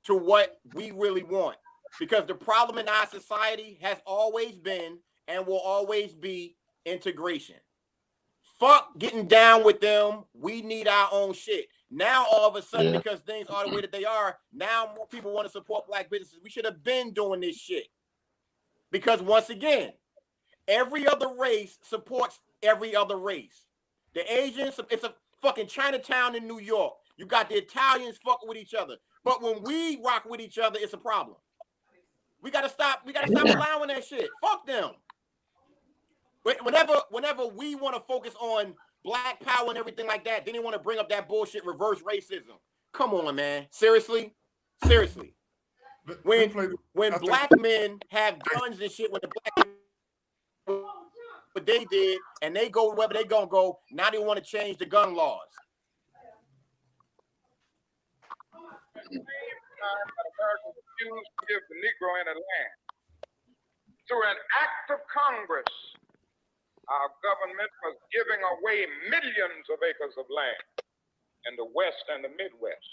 to what we really want. Because the problem in our society has always been and will always be integration. Fuck getting down with them. We need our own shit. Now, all of a sudden, because things are the way that they are, now more people want to support black businesses. We should have been doing this shit. Because once again, every other race supports every other race. The Asians, it's a fucking Chinatown in New York. You got the Italians fucking with each other. But when we rock with each other, it's a problem. We gotta stop allowing that shit. Fuck them. Whenever we want to focus on black power and everything like that, then they want to bring up that bullshit reverse racism. Come on, man. Seriously? When black men have guns and shit, when the black men, what they did, and they go wherever they gonna go, now they want to change the gun laws. America refused to give the Negro any land. Through an act of Congress, our government was giving away millions of acres of land in the West and the Midwest,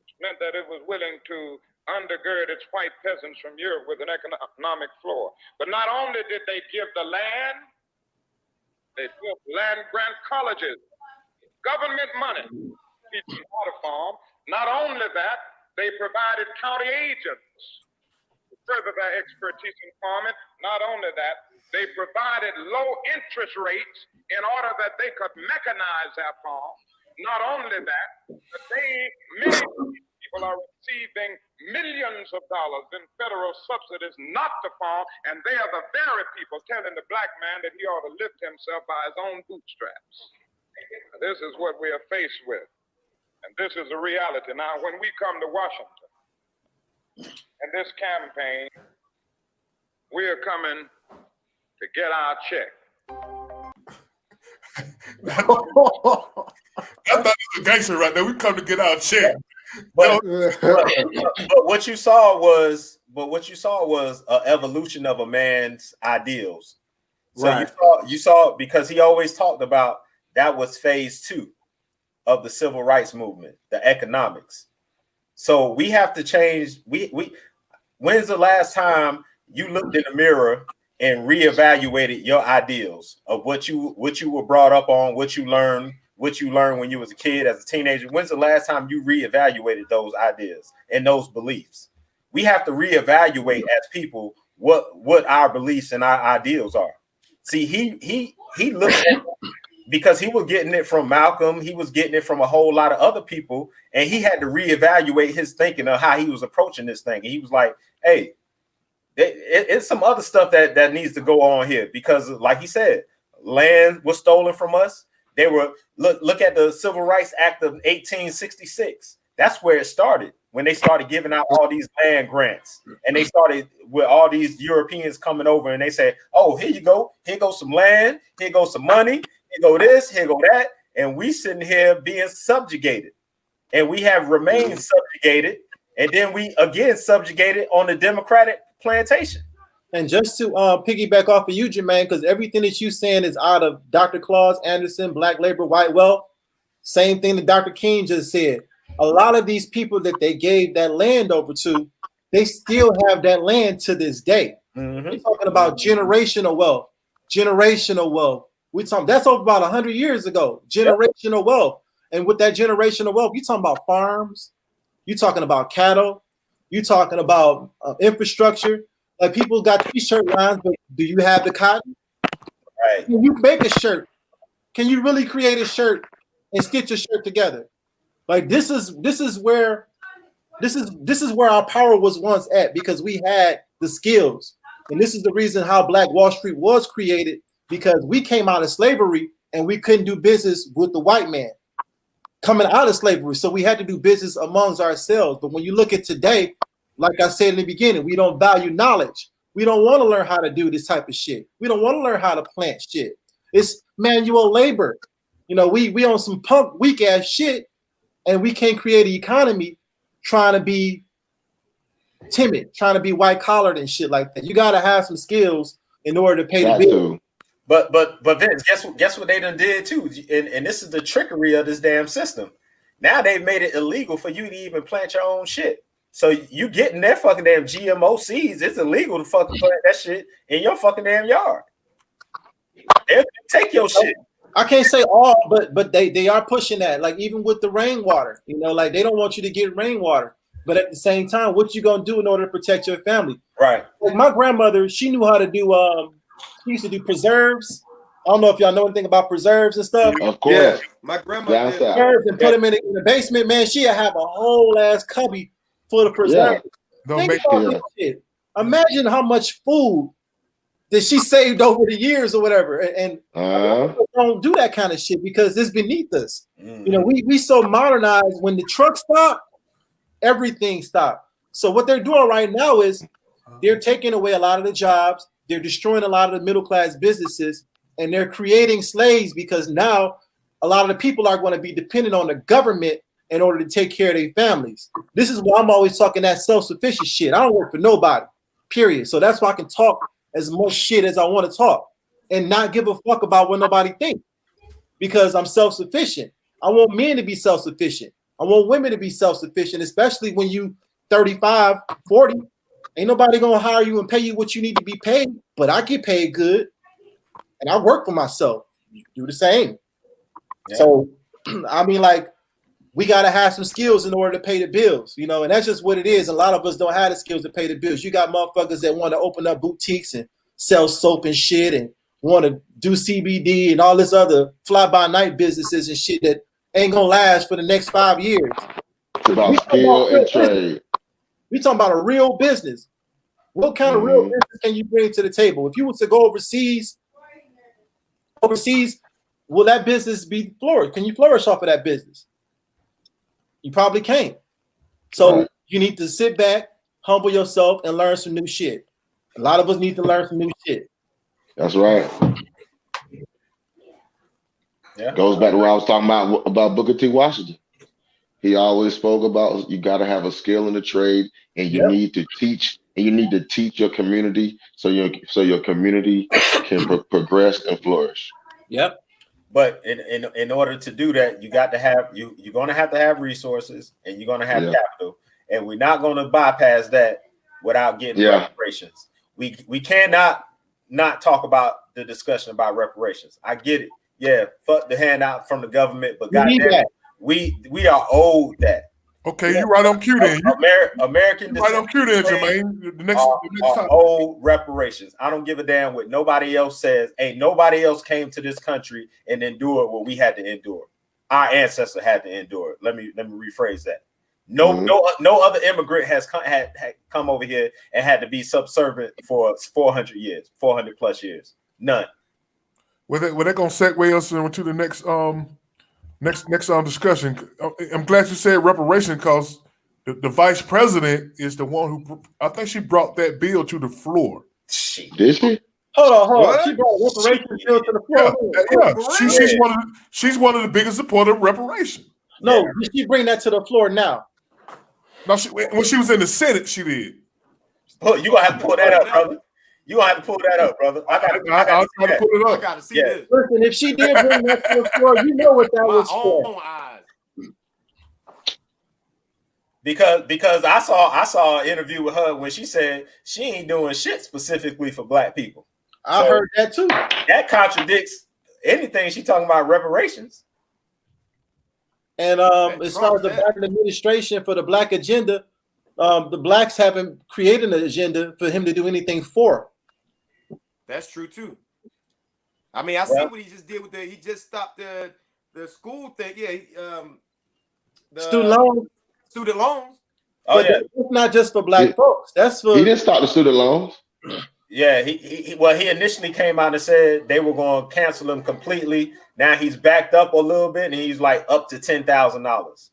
which meant that it was willing to undergird its white peasants from Europe with an economic floor. But not only did they give the land, they built land grant colleges, government money, teach them how to farm. Not only that, they provided county agents to further their expertise in farming. Not only that, they provided low interest rates in order that they could mechanize their farm. Not only that, but many people are receiving millions of dollars in federal subsidies not to farm, and they are the very people telling the black man that he ought to lift himself by his own bootstraps. This is what we are faced with. And this is a reality. Now, when we come to Washington in this campaign, we are coming to get our check. I thought it was a gangster right there. We come to get our check. But what you saw was an evolution of a man's ideals. So right. you saw because he always talked about that was phase 2 of the civil rights movement, the economics. So we have to change. When's the last time you looked in the mirror and reevaluated your ideals of what you were brought up on, what you learned when you was a kid, as a teenager? When's the last time you reevaluated those ideas and those beliefs? We have to reevaluate as people what our beliefs and our ideals are. See, he looked at, because he was getting it from Malcolm, he was getting it from a whole lot of other people, and he had to reevaluate his thinking of how he was approaching this thing. And he was like, hey, it's some other stuff that needs to go on here, because like he said, land was stolen from us. They were look at the Civil Rights Act of 1866. That's where it started, when they started giving out all these land grants, and they started with all these Europeans coming over, and they said, oh, here you go, here goes some land, here goes some money, here go this, here go that, and we sitting here being subjugated, and we have remained subjugated, and then we again subjugated on the Democratic plantation. And just to piggyback off of you, Jermaine, because everything that you saying is out of Dr. Claus Anderson, Black Labor, White Wealth. Same thing that Dr. King just said. A lot of these people that they gave that land over to, they still have that land to this day. Mm-hmm. We're talking about generational wealth. Generational wealth. We're talking, that's over about 100 years ago. Generational wealth. And with that generational wealth, you're talking about farms. You're talking about cattle. You're talking about infrastructure. Like, people got t-shirt lines, but do you have the cotton? Right. Can you make a shirt? Can you really create a shirt and stitch a shirt together? Like, this is where our power was once at, because we had the skills. And this is the reason how Black Wall Street was created, because we came out of slavery and we couldn't do business with the white man coming out of slavery. So we had to do business amongst ourselves. But when you look at today, like I said in the beginning, we don't value knowledge. We don't want to learn how to do this type of shit. We don't want to learn how to plant shit. It's manual labor. You know, we on some punk weak ass shit, and we can't create an economy trying to be timid, trying to be white collared and shit like that. You got to have some skills in order to pay the bill. But Vince, guess what they done did too, and this is the trickery of this damn system. Now they've made it illegal for you to even plant your own shit. So you getting their fucking damn GMO seeds. It's illegal to fucking plant that shit in your fucking damn yard. They'll take your shit. I can't say all, but they are pushing that. Like even with the rainwater, you know, like they don't want you to get rainwater. But at the same time, what you gonna do in order to protect your family? Right. Like my grandmother, she knew how to do. She used to do preserves. I don't know if y'all know anything about preserves and stuff. Of course. Yeah, my grandma did. Preserves and put them in the basement. Man, she'd have a whole ass cubby full of preserves. Think about this shit. Imagine how much food that she saved over the years or whatever. And don't do that kind of shit because it's beneath us. You know, we so modernized. When the truck stopped, everything stopped. So what they're doing right now is they're taking away a lot of the jobs. They're destroying a lot of the middle class businesses, and they're creating slaves because now a lot of the people are going to be dependent on the government in order to take care of their families. This is why I'm always talking that self-sufficient shit. I don't work for nobody, period. So that's why I can talk as much shit as I want to talk and not give a fuck about what nobody thinks because I'm self-sufficient. I want men to be self-sufficient. I want women to be self-sufficient, especially when you 35, 40. Ain't nobody gonna hire you and pay you what you need to be paid, but I get paid good and I work for myself. You do the same. Yeah. So, I mean, like, we gotta have some skills in order to pay the bills, you know, and that's just what it is. A lot of us don't have the skills to pay the bills. You got motherfuckers that want to open up boutiques and sell soap and shit and want to do CBD and all this other fly-by-night businesses and shit that ain't gonna last for the next 5 years. It's about skill and trade. We talking about a real business. What kind of real business can you bring to the table? If you were to go overseas, will that business be flourished? Can you flourish off of that business? You probably can't. So you need to sit back, humble yourself, and learn some new shit. A lot of us need to learn some new shit. That's right. Yeah. Goes back to what I was talking about Booker T. Washington. He always spoke about you got to have a skill in the trade, and you need to teach, and you need to teach your community so your community can progress and flourish. Yep. But in order to do that, you got to have you're going to have resources, and you're going to have capital, and we're not going to bypass that without getting reparations. We cannot not talk about the discussion about reparations. I get it. Yeah, fuck the handout from the government, but goddamn, we are owed that. Okay, you're right on cue then. American right on cue then, Jermaine. The next time. Old reparations. I don't give a damn what nobody else says. Ain't nobody else came to this country and endured what we had to endure. Our ancestors had to endure it. Let me rephrase that. No other immigrant has come over here and had to be subservient for 400 years, 400 plus years. None. Well, they're gonna segue us into the next discussion. I'm glad you said reparation because the vice president is the one who I think she brought that bill to the floor. Did she? Hold on. She brought reparation bill to the floor. Yeah. She's one of the biggest supporters of reparation. No, did she bring that to the floor now? No, when she was in the Senate, she did. Oh, you gonna have to pull that up, brother. You gonna have to pull that up, brother. I'll try to pull it up. I gotta see this. Listen, if she did bring that to the floor, you know what that was for. Because I saw an interview with her when she said she ain't doing shit specifically for black people. I heard that too. That contradicts anything she talking about reparations. And as far as the Biden administration for the black agenda, the blacks haven't created an agenda for him to do anything for. That's true too. I mean, I see what he just did with he just stopped the school thing. Yeah, the student loans. Oh yeah, it's not just for black folks. That's for he didn't stop the student loans. Yeah, he initially came out and said they were going to cancel him completely. Now he's backed up a little bit, and he's like up to $10,000.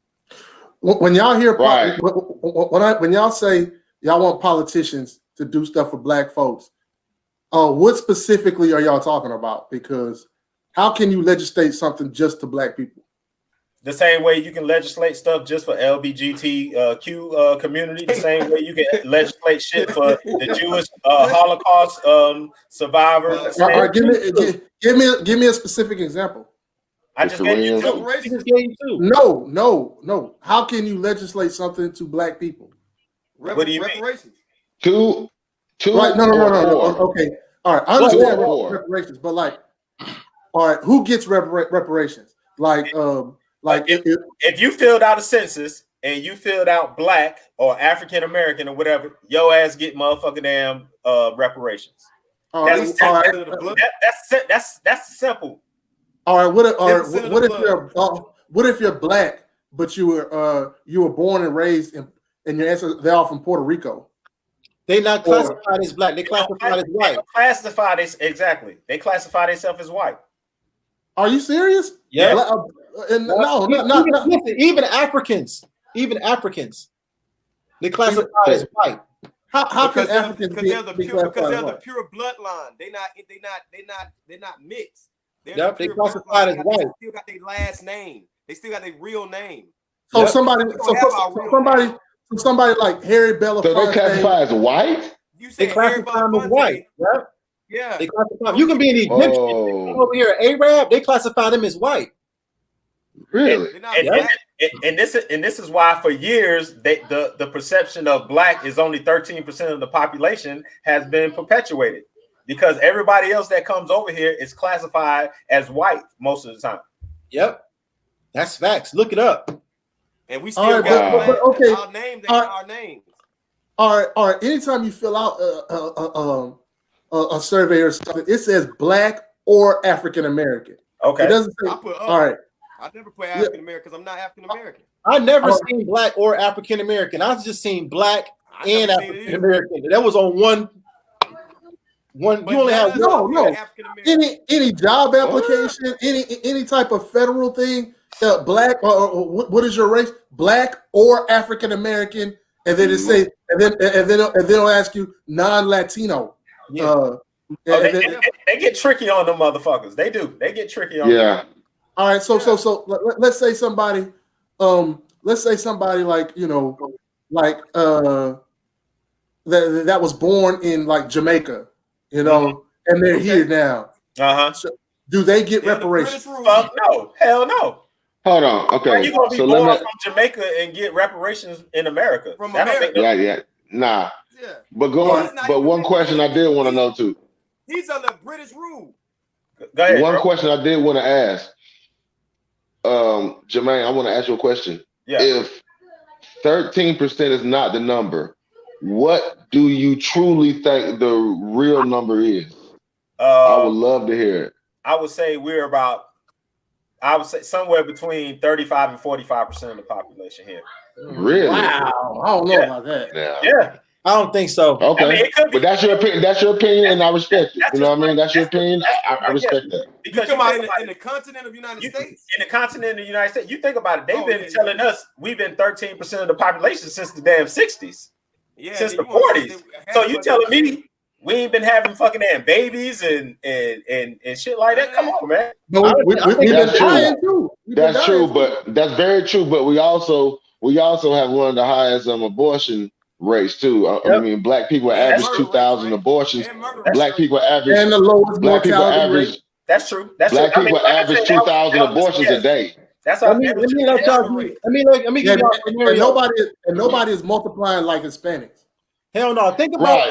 When y'all hear Right. when y'all say y'all want politicians to do stuff for black folks, what specifically are y'all talking about? Because how can you legislate something just to black people? The same way you can legislate stuff just for LGBTQ community, the same way you can legislate shit for the Jewish Holocaust survivors. All right, give me a specific example. I just gave you two. No. How can you legislate something to black people? What do you reparations? mean? Two. Right? No. Okay. All right. I understand reparations, but like, all right, who gets reparations? Like if you filled out a census and you filled out black or African American or whatever, your ass get motherfucking damn reparations. That's simple. All right. What if you're black, but you were born and raised in your ancestors? They're all from Puerto Rico. They not classified as black. They classified as white. Exactly. They classify themselves as white. Are you serious? Yeah. No. Even Africans. They classify as white. How can Africans because they're the pure bloodline. They're not mixed. They classified as white. They still got their last name. They still got their real name. So somebody like Harry Belafonte. So they classify as white? They classify them as white. Yep. Yeah. They classify them. You can be an Egyptian over here, Arab. They classify them as white. Really? And this is why for years the perception of black is only 13% of the population has been perpetuated, because everybody else that comes over here is classified as white most of the time. Yep, that's facts. Look it up. And we still got our names. Our names. All right. Anytime you fill out a survey or something, it says black or African American. Okay. It doesn't say. All right. I never put African American because I'm not African American. I never seen black or African American. I've just seen black and African American. That was on one. You only have no. Any job application, any type of federal thing. Black or what is your race? Black or African American, and then it say, and then they'll ask you non-Latino. Yeah. They get tricky on them motherfuckers. They do. They get tricky on. Yeah. Them. All right. So let's say somebody, like that was born in like Jamaica, and they're here now. So do they get reparations? Fuck no. Hell no. Hold on. Okay. Are you gonna be born from Jamaica and get reparations in America? From America. Yeah. Nah. Yeah. But one question I did want to know too. He's under British rule. Go ahead. One question I did want to ask. Jermaine, I want to ask you a question. Yeah. If 13% is not the number, what do you truly think the real number is? I would love to hear it. I would say somewhere between 35 and 45% of the population here. Really? Wow. I don't know about that. Yeah. I don't think so. Okay. I mean, it could be. But that's your opinion. That's your opinion, and I respect it. You know what I mean? That's your opinion. I respect that. Because you come out in the continent of the United States. In the continent of the United States, you think about it. They've been telling us we've been 13% of the population since the damn 60s. Yeah, since the 40s. So you telling me we ain't been having fucking damn babies and shit like that? Come on, man. No, that's true. That's true, but that's very true. But we also have one of the highest abortion rates too. I mean, black people average 2,000 abortions. Black people average and the lowest mortality rate. That's true. Black people average 2,000 abortions a day. That's how. Let me give y'all a scenario. Nobody is multiplying like Hispanics. Hell no. Think about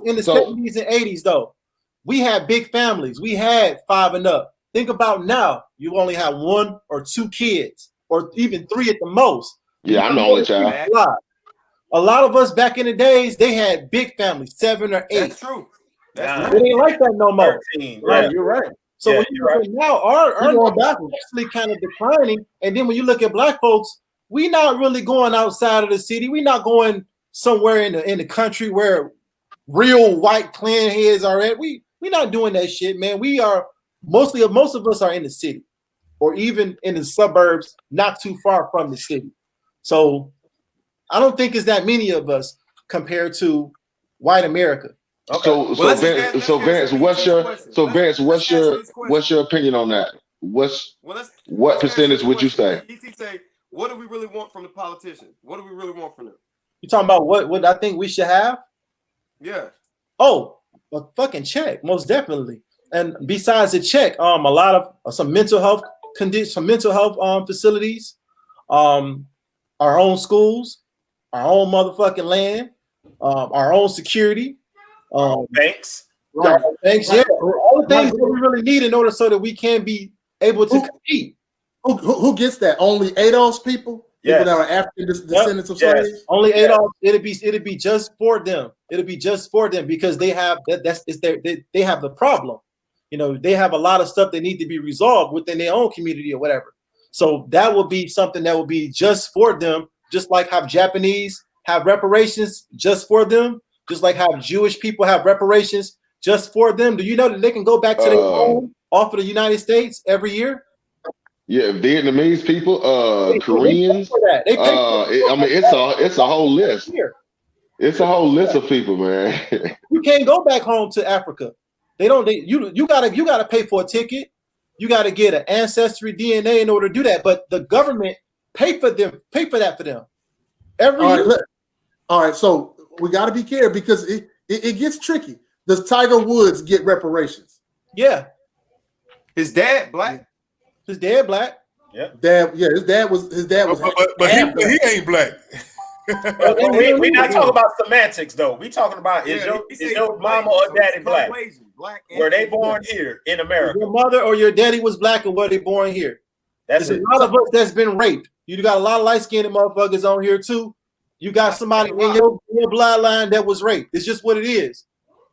in the 70s and 80s though. We had big families. We had 5 and up. Think about now. You only have 1 or 2 kids, or even 3 at the most. Yeah, I'm the only child. A lot of us back in the days, they had big families, 7 or 8. That's true. It ain't like that no more. 13, right, you're right. So when you look at now, our numbers are actually kind of declining. And then when you look at black folks, we not really going outside of the city. We're not going somewhere in the country where real white clan heads are at. We not doing that shit, man. We are most of us are in the city or even in the suburbs, not too far from the city. So I don't think it's that many of us compared to white America. Okay. So Vance, what's your opinion on that? What percentage would you say? Say, what do we really want from the politicians? What do we really want from them? You talking about what I think we should have? Yeah. Oh, a fucking check, most definitely. And besides the check, a lot of some mental health facilities, our own schools, our own motherfucking land, our own security, banks, right? Banks, yeah, all the things that we really need in order so that we can be able to compete. Who gets that? Only ADOS people? People that are African descendants of slaves? Only ADOS. It'd be just for them. It'll be just for them because they have they have the problem. You know, they have a lot of stuff that need to be resolved within their own community or whatever. So that will be something that will be just for them, just like how Japanese have reparations just for them, just like how Jewish people have reparations just for them. Do you know that they can go back to their home off of the United States every year? Yeah, Vietnamese people, Koreans. They pay for that. I mean, it's a whole list. It's a whole list of people, man. You can't go back home to Africa. You gotta pay for a ticket. You gotta get an ancestry DNA in order to do that. But the government pay for that for them every year. All right, so we gotta be careful because it gets tricky. Does Tiger Woods get reparations? Yeah. His dad black. His dad black. Yeah. His dad was. But he ain't black. we not talking about semantics though. We talking about is your mama or daddy black? Were they born here in America? Your mother or your daddy was black, or were they born here? There's a lot of us that's been raped. You got a lot of light-skinned motherfuckers on here too. You got somebody in your bloodline that was raped. It's just what it is.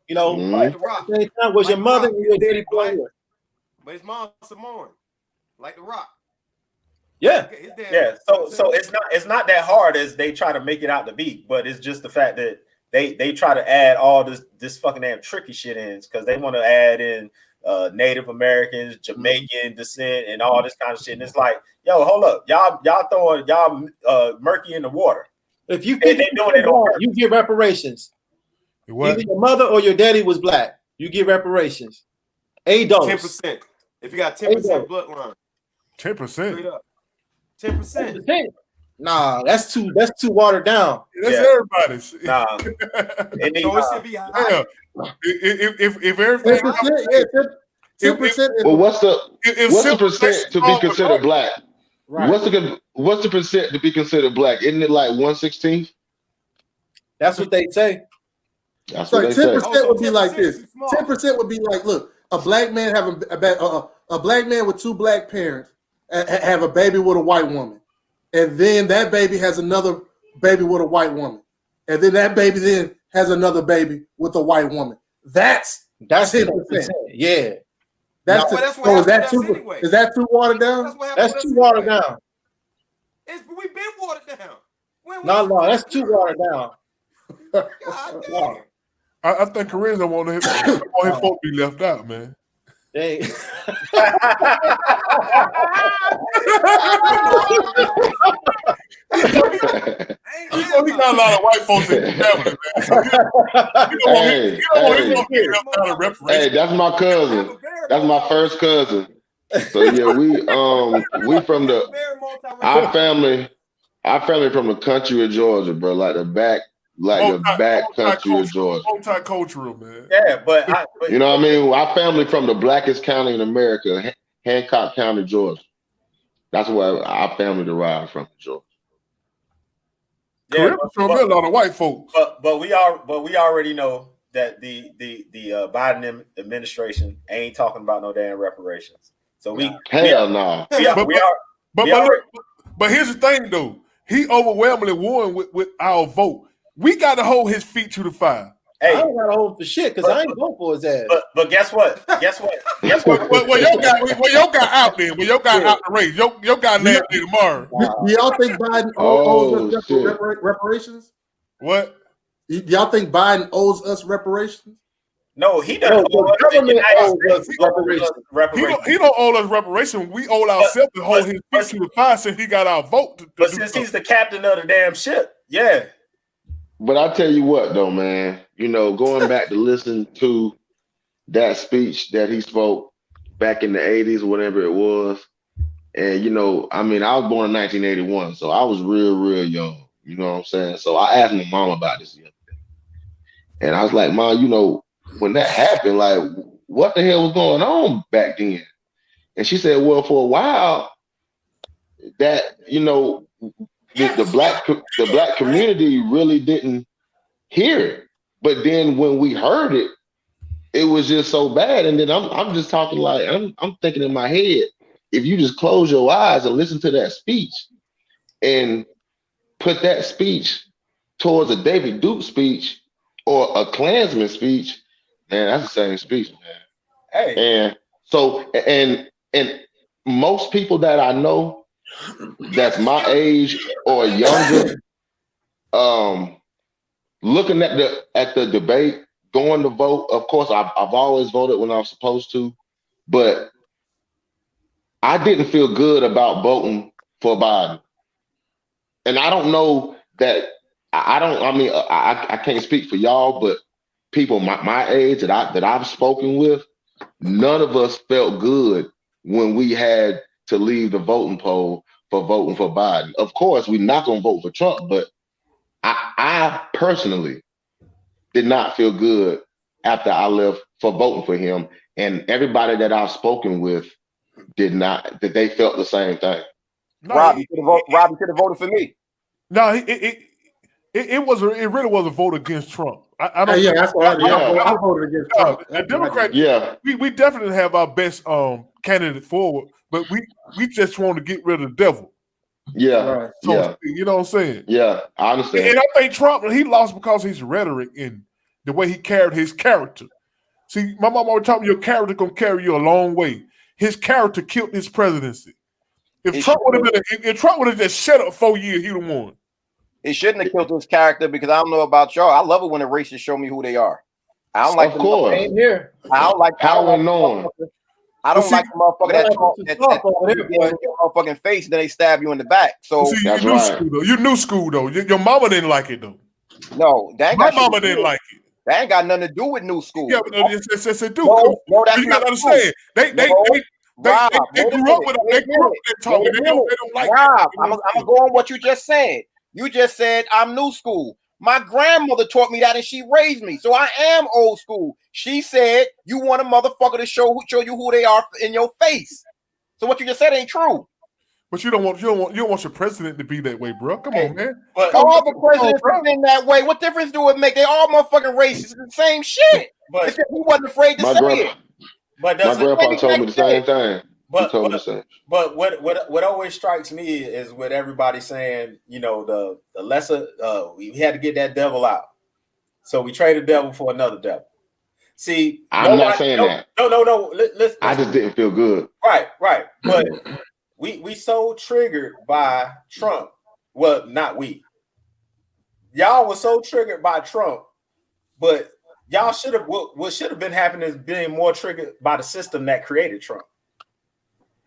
You know, at the same time, was your mother and your daddy born here? But his mom's Samoan, like The Rock. Yeah, yeah. So it's not that hard as they try to make it out to be, but it's just the fact that they try to add all this fucking damn tricky shit in because they want to add in Native Americans, Jamaican descent, and all this kind of shit. And it's like, yo, hold up, y'all throwing murky in the water. If you think they're doing it on purpose, you get reparations. Either your mother or your daddy was black, you get reparations. $8. 10%. If you got 10% bloodline. 10%. 10%. Nah, that's too watered down. That's everybody's. Nah. So it should be high. If everything 10%. Well, what's the percent to be considered black? Right. What's the percent to be considered black? Isn't it like 1/16? That's what they say. That's what they say. 10% would be like this. 10% would be like, look, a black man having a black man with two black parents have a baby with a white woman, and then that baby has another baby with a white woman, and then that baby then has another baby with a white woman. That's 10%. Yeah. That's is that too watered down? That's too watered down. We've been watered down. No, that's too watered down. I think Koreans don't want his folk be left out, man. Hey. He got a lot of white folks in his family, man. Hey, that's my cousin. That's my first cousin. So yeah, we from our family from the country of Georgia, bro. Like the back country of Georgia. Multicultural, man. Yeah, but you know what I mean? Our family from the blackest county in America, Hancock County, Georgia. That's where our family derived from, Georgia. Yeah, a lot of white folks. But we already know that the Biden administration ain't talking about no damn reparations. So hell no. But here's the thing though. He overwhelmingly won with our vote. We got to hold his feet to the fire. Hey, I don't got to hold for shit because I ain't vote for his ass. But guess what? Well, your guy out there. Well, your guy out the race. Your guy landed tomorrow. Do y'all think Biden owes reparations? What? Y'all think Biden owes us reparations? No, he doesn't. He don't owe us reparations. We owe ourselves to hold his feet to the fire since he got our vote. But since he's the captain of the damn ship, yeah. But I tell you what, though, man, you know, going back to listen to that speech that he spoke back in the 80s, whatever it was. And, you know, I mean, I was born in 1981, so I was real young. You know what I'm saying? So I asked my mom about this yesterday. And I was like, Mom, you know, when that happened, like, what the hell was going on back then? And she said, well, for a while, that, you know, the black community really didn't hear it. But then when we heard it, it was just so bad. And then I'm just talking like, I'm thinking in my head, if you just close your eyes and listen to that speech and put that speech towards a David Duke speech or a Klansman speech, man, that's the same speech, man. Hey. And so, and most people that I know that's my age or younger, looking at the debate, going to vote. Of course, I've always voted when I was supposed to, but I didn't feel good about voting for Biden. And I don't know that I can't speak for y'all, but people my age that I've spoken with, none of us felt good when we had to leave the voting poll for voting for Biden. Of course, we're not gonna vote for Trump, but I personally did not feel good after I left for voting for him. And everybody that I've spoken with that they felt the same thing. No, Rob, you could have voted for me. No, it really was a vote against Trump. I don't. Yeah, that's why I voted against Trump. The Democrats, we definitely have our best candidate forward, but we just want to get rid of the devil. Yeah, so, you know what I'm saying? Yeah, I understand. And I think Trump, he lost because his rhetoric and the way he carried his character. See, my mom always told me your character gonna carry you a long way. His character killed his presidency. If Trump would have just shut up 4 years, he'd have won. It shouldn't have killed his character because I don't know about y'all. I love it when the racists show me who they are. I don't like of course. Here. I don't like how unknown. I don't like the motherfucker that motherfucking face, and then they stab you in the back. So that's right. School, though. You knew school though. Your mama didn't like it though. No, my mama didn't like it. That ain't got nothing to do with new school. Yeah, but yes, it do. No, that's you not gotta understand. They grew up with they grew up with that talking. They don't like Rob, I'm gonna go on what you just said. You just said I'm new school. My grandmother taught me that, and she raised me, so I am old school. She said you want a motherfucker to show you who they are in your face. So what you just said ain't true. But you don't want your president to be that way, bro. Come on, man. But all the presidents have been that way. What difference do it make? They all motherfucking racist. It's the same shit. But he wasn't afraid to say it. But my grandpa told me the same thing. But what always strikes me is with everybody saying, you know, the lesser we had to get that devil out. So we traded the devil for another devil. See, I'm not saying that. No. Listen. I just didn't feel good. Right. But we so triggered by Trump. Well, not we. Y'all were so triggered by Trump, but y'all should have what should have been happening is being more triggered by the system that created Trump.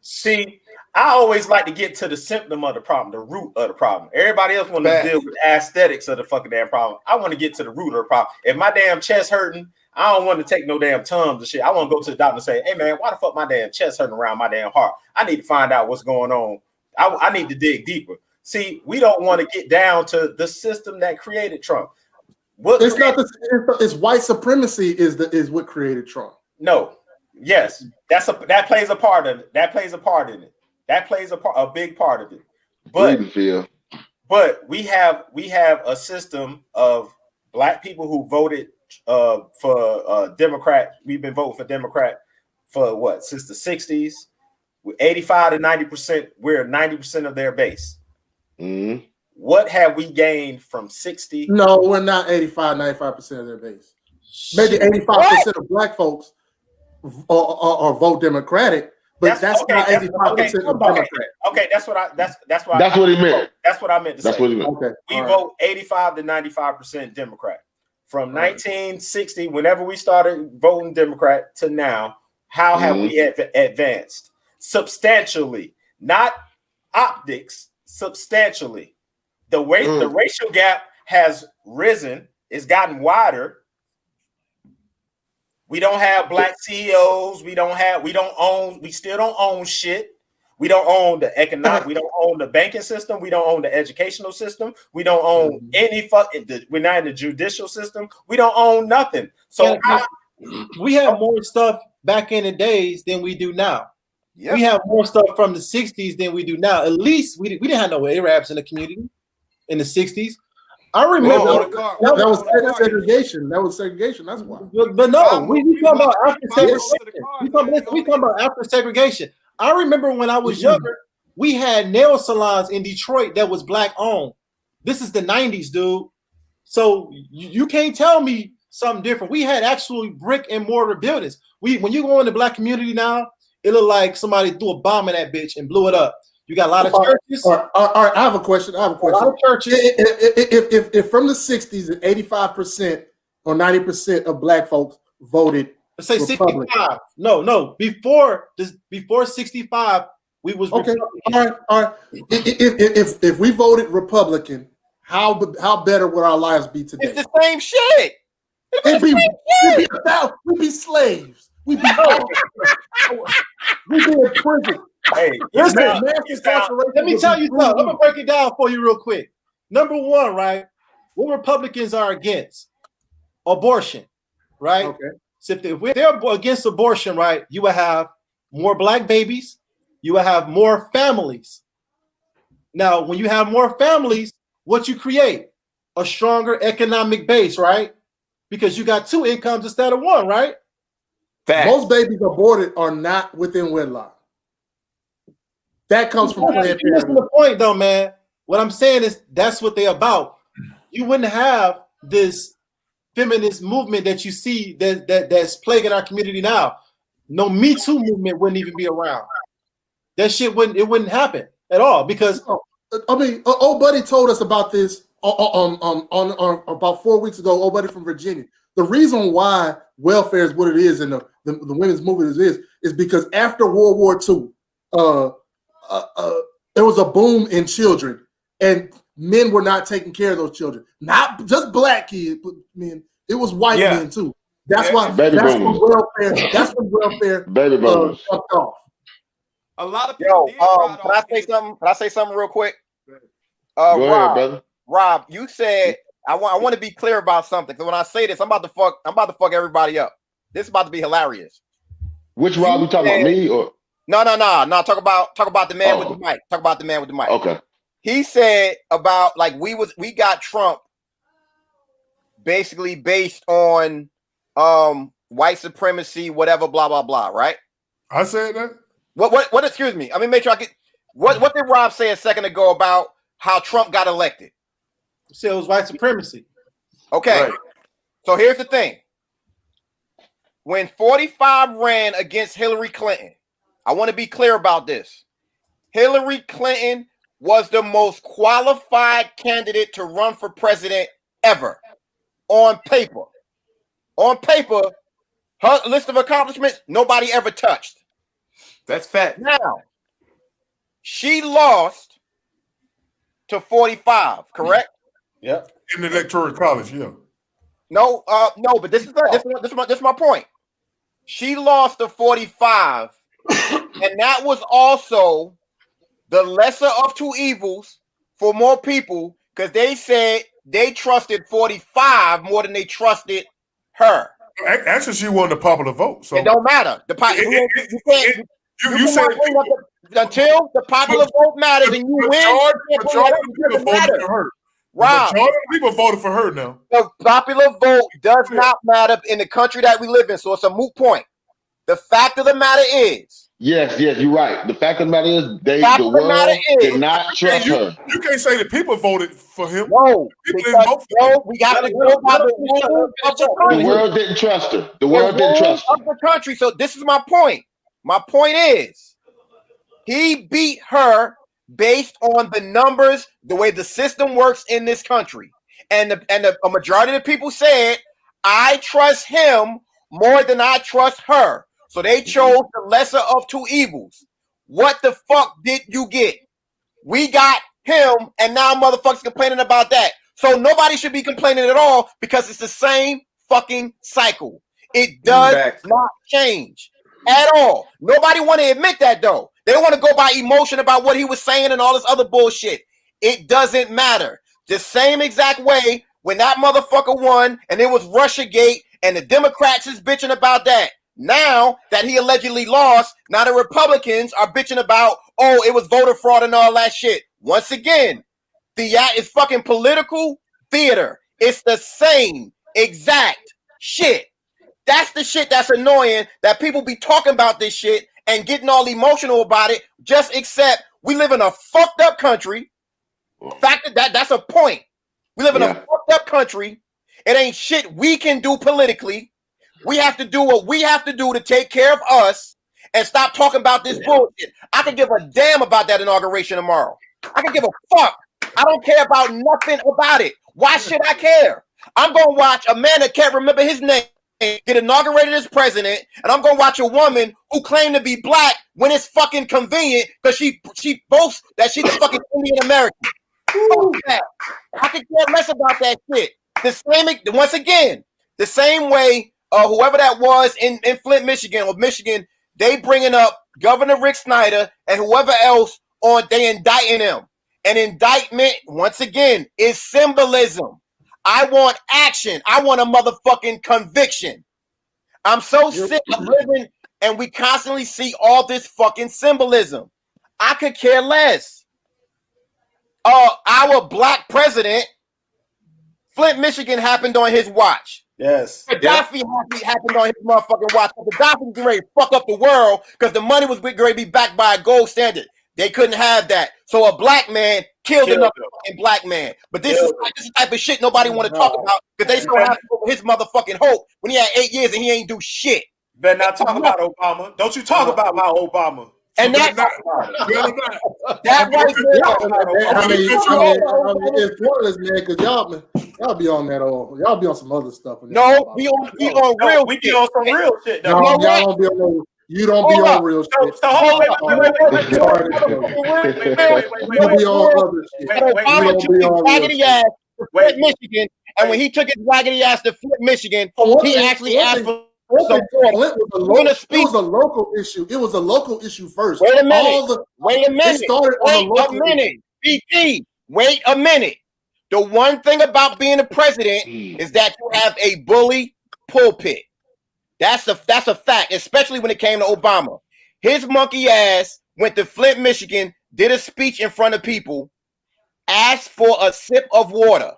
See, I always like to get to the symptom of the problem, the root of the problem. Everybody else want to deal with aesthetics of the fucking damn problem. I want to get to the root of the problem. If my damn chest hurting, I don't want to take no damn Tums and shit. I want to go to the doctor and say, hey man, why the fuck my damn chest hurting around my damn heart? I need to find out what's going on. I need to dig deeper. See, we don't want to get down to the system that created Trump. It's white supremacy is what created Trump. No. Yes, that plays a part of it. That plays a part in it. That plays a big part of it. But we have a system of black people who voted for Democrat. We've been voting for Democrat for what, since the 60s. With 85 to 90%, we're 90% of their base. Mm-hmm. What have we gained from 60? No, we're not 85, 95% of their base. Maybe 85% of black folks or vote Democratic, but that's not 85% of Democrat. Okay, that's what he meant. That's what I meant to say. That's what he meant. Okay, we vote 85 to 95% Democrat. from 1960, whenever we started voting Democrat to now, how have we advanced? Substantially, not optics, substantially. The racial gap has risen, it's gotten wider. We don't have black CEOs, we still don't own shit. We don't own the economic, we don't own the banking system, we don't own the educational system, we don't own we're not in the judicial system, we don't own nothing. So we have more stuff back in the days than we do now. Yep. We have more stuff from the 60s than we do now. At least we didn't have no Arabs in the community in the 60s. I remember that was segregation. That was segregation. That's why. But no, we talking about after segregation. We talking about after segregation. I remember when I was younger, we had nail salons in Detroit that was black owned. This is the 90s, dude. So you can't tell me something different. We had actually brick and mortar buildings. When you go in the black community now, it looked like somebody threw a bomb in that bitch and blew it up. You got a lot of churches. All right, I have a question. A lot of churches. If from the 60s, 85% or 90% of black folks voted, let's say Republican. 65. No. Before 65, we was okay. All right. If we voted Republican, how better would our lives be today? It's the same shit. We'd be slaves. We'd be in prison. Hey, listen, let me tell you something. I'm gonna break it down for you real quick. Number one, right? What Republicans are against? Abortion, right? Okay. So if they're against abortion, right, you will have more black babies, you will have more families. Now, when you have more families, what you create? A stronger economic base, right? Because you got two incomes instead of one, right? Fact. Most babies aborted are not within wedlock. That comes from Planned Parenthood. That's the point, though, man. What I'm saying is that's what they're about. You wouldn't have this feminist movement that you see that's plaguing our community now. No Me Too movement wouldn't even be around. That shit wouldn't happen at all because I mean, old buddy told us about this on about 4 weeks ago. Old buddy from Virginia. The reason why welfare is what it is and the women's movement is because after World War II, there was a boom in children, and men were not taking care of those children. Not just black kids, but men. It was white men too. That's why. That's when welfare. Baby boomers. Fucked off. A lot of people. Can I say something? Can I say something real quick? Go ahead, brother. Rob, you said I want to be clear about something. Because when I say this, I'm about to fuck everybody up. This is about to be hilarious. Which Rob you talking about? Me or no? Talk about the man with the mic. Talk about the man with the mic. Okay. He said about like we got Trump basically based on white supremacy, whatever, blah blah blah. Right? I said that. What? Excuse me. I mean, make sure I get. What did Rob say a second ago about how Trump got elected? He said it was white supremacy. Okay. Right. So here's the thing. When 45 ran against Hillary Clinton, I want to be clear about this. Hillary Clinton was the most qualified candidate to run for president ever. On paper. On paper, her list of accomplishments, nobody ever touched. That's fact. Now, she lost to 45, correct? Yeah. In the electoral college, yeah. No, but this is my point. She lost to 45, and that was also the lesser of two evils for more people because they said they trusted 45 more than they trusted her. Actually, she won the popular vote, so it don't matter. You said until the popular vote matters and you win. Majority of people voted for her. Rob, majority of people voted for her now. The popular vote does not matter in the country that we live in, so it's a moot point. The fact of the matter is, yes, you're right. The fact of the matter is, the world did not trust her. You can't say that people voted for him. No, we got to go by the rules of the country. The world didn't trust her. The world didn't trust her. Of the country. So this is my point. My point is, he beat her based on the numbers, the way the system works in this country. and a majority of the people said, I trust him more than I trust her. So they chose the lesser of two evils. What the fuck did you get? We got him, and now motherfuckers complaining about that. So nobody should be complaining at all because it's the same fucking cycle. It does not change at all. Nobody want to admit that though. They want to go by emotion about what he was saying and all this other bullshit. It doesn't matter. The same exact way when that motherfucker won and it was Russiagate and the Democrats is bitching about that. Now that he allegedly lost, now the Republicans are bitching about, oh, it was voter fraud and all that shit. Once again, it's fucking political theater. It's the same exact shit. That's the shit that's annoying, that people be talking about this shit and getting all emotional about it, just except we live in a fucked up country. Fact that's a point. We live in a fucked up country. It ain't shit we can do politically. We have to do what we have to do to take care of us and stop talking about this bullshit. I could give a damn about that inauguration tomorrow. I can give a fuck. I don't care about nothing about it. Why should I care? I'm going to watch a man that can't remember his name get inaugurated as president, and I'm going to watch a woman who claimed to be black when it's fucking convenient because she boasts that she's a fucking Indian American. I could care less about that shit. Once again, the same way whoever that was in Flint, Michigan, or Michigan, they bringing up Governor Rick Snyder and whoever else they indicting them. An indictment, once again, is symbolism. I want action. I want a motherfucking conviction. I'm so sick of living and we constantly see all this fucking symbolism. I could care less. Our black president, Flint, Michigan, happened on his watch. Yes. Gaddafi happened on his motherfucking watch. Gaddafi was getting ready to fuck up the world because the money was ready to be backed by a gold standard. They couldn't have that. So a black man killed another fucking black man. But this is the type of shit nobody want to talk about because they still have his motherfucking hope when he had 8 years and he ain't do shit. Better not talk about Obama. Don't you talk about my Obama. And that right there. I mean, it's pointless, man, because y'all be on that y'all be on some other stuff. No, we on real. We be on some real shit. No, y'all don't be on. You don't be on real shit. So hold on, wait. You be on other shit. Obama took his raggedy ass to Flint, Michigan, and when he took his raggedy ass to Flint, Michigan, he actually asked for. It was a local issue. It was a local issue first. Wait a minute. Wait a minute. BT. Wait a minute. The one thing about being a president is that you have a bully pulpit. That's a fact, especially when it came to Obama. His monkey ass went to Flint, Michigan, did a speech in front of people, asked for a sip of water.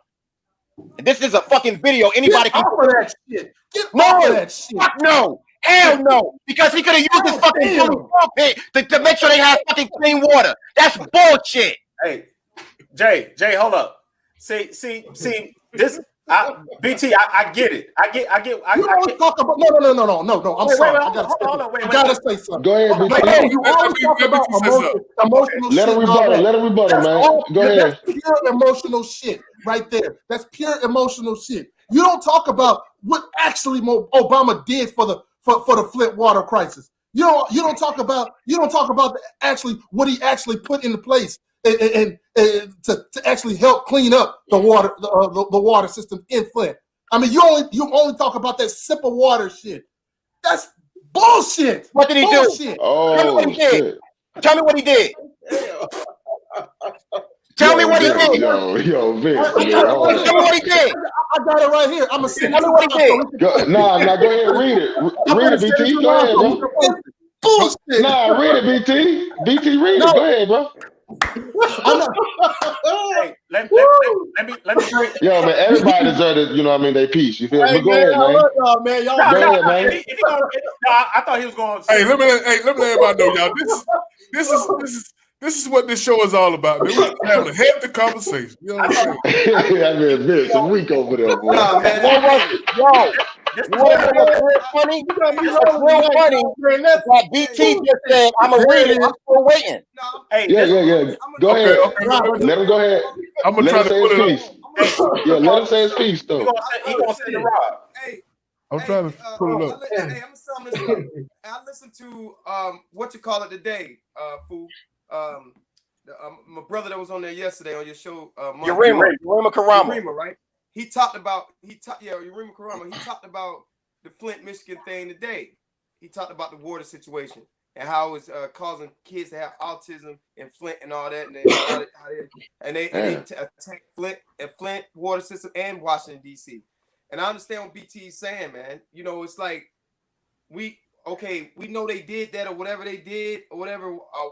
This is a fucking video. Anybody can offer that shit. Get off of that shit. Fuck no. Hell no. Because he could have used his fucking pulpit to make sure they have fucking clean water. That's bullshit. Hey, Jay, hold up. See, this BT, I get it. I get. You always talk about no. I'm sorry. I gotta say something. Go ahead, BT. You always talk about emotional Let him rebuttal, man. Go ahead. That's pure emotional shit right there. That's pure emotional shit. You don't talk about what actually Obama did for the Flint water crisis. You don't talk about actually what he actually put into place and to actually help clean up the water system in Flint. I mean, you only talk about that sip of water shit. That's bullshit. What did he do? Oh, Tell me what he did. Tell me what he did. Tell me what he did. Yo, Vic. Tell me what he did. I got it right here. I'm gonna send Tell me what he did. Go ahead, read it. Read it, BT. Go ahead, bro. Bullshit. Nah, read it, BT. BT, read it. Go ahead, bro. Hey, let me. Yo, man, everybody deserves it. You know what I mean? They peace. You feel me? Go ahead, man. Y'all, man. Go ahead, man. I thought he was going. Hey, let me let everybody know, y'all. This is what this show is all about, man. We're having a hefty conversation. You know what I'm saying? I mean, Vince, a week over there, boy. Yo, real funny. That BT just said, I'm a reader. I'm still waiting. Hey, yeah. Go ahead. Let him go ahead. I'm gonna try to pull it up. Yeah, let him say his piece though. He gonna send the Rob. Hey, I'm trying to pull it up. I'm gonna sum this up. I listened to what you call it today, fool. My brother that was on there yesterday on your show, Yurima Karama. Yurima, right? He talked about Yurima Karama. He talked about the Flint, Michigan thing today. He talked about the water situation and how it's causing kids to have autism in Flint and all that, and they attack Flint water system and Washington D.C. And I understand what BT is saying, man. You know, it's like we know they did that or whatever they did or whatever.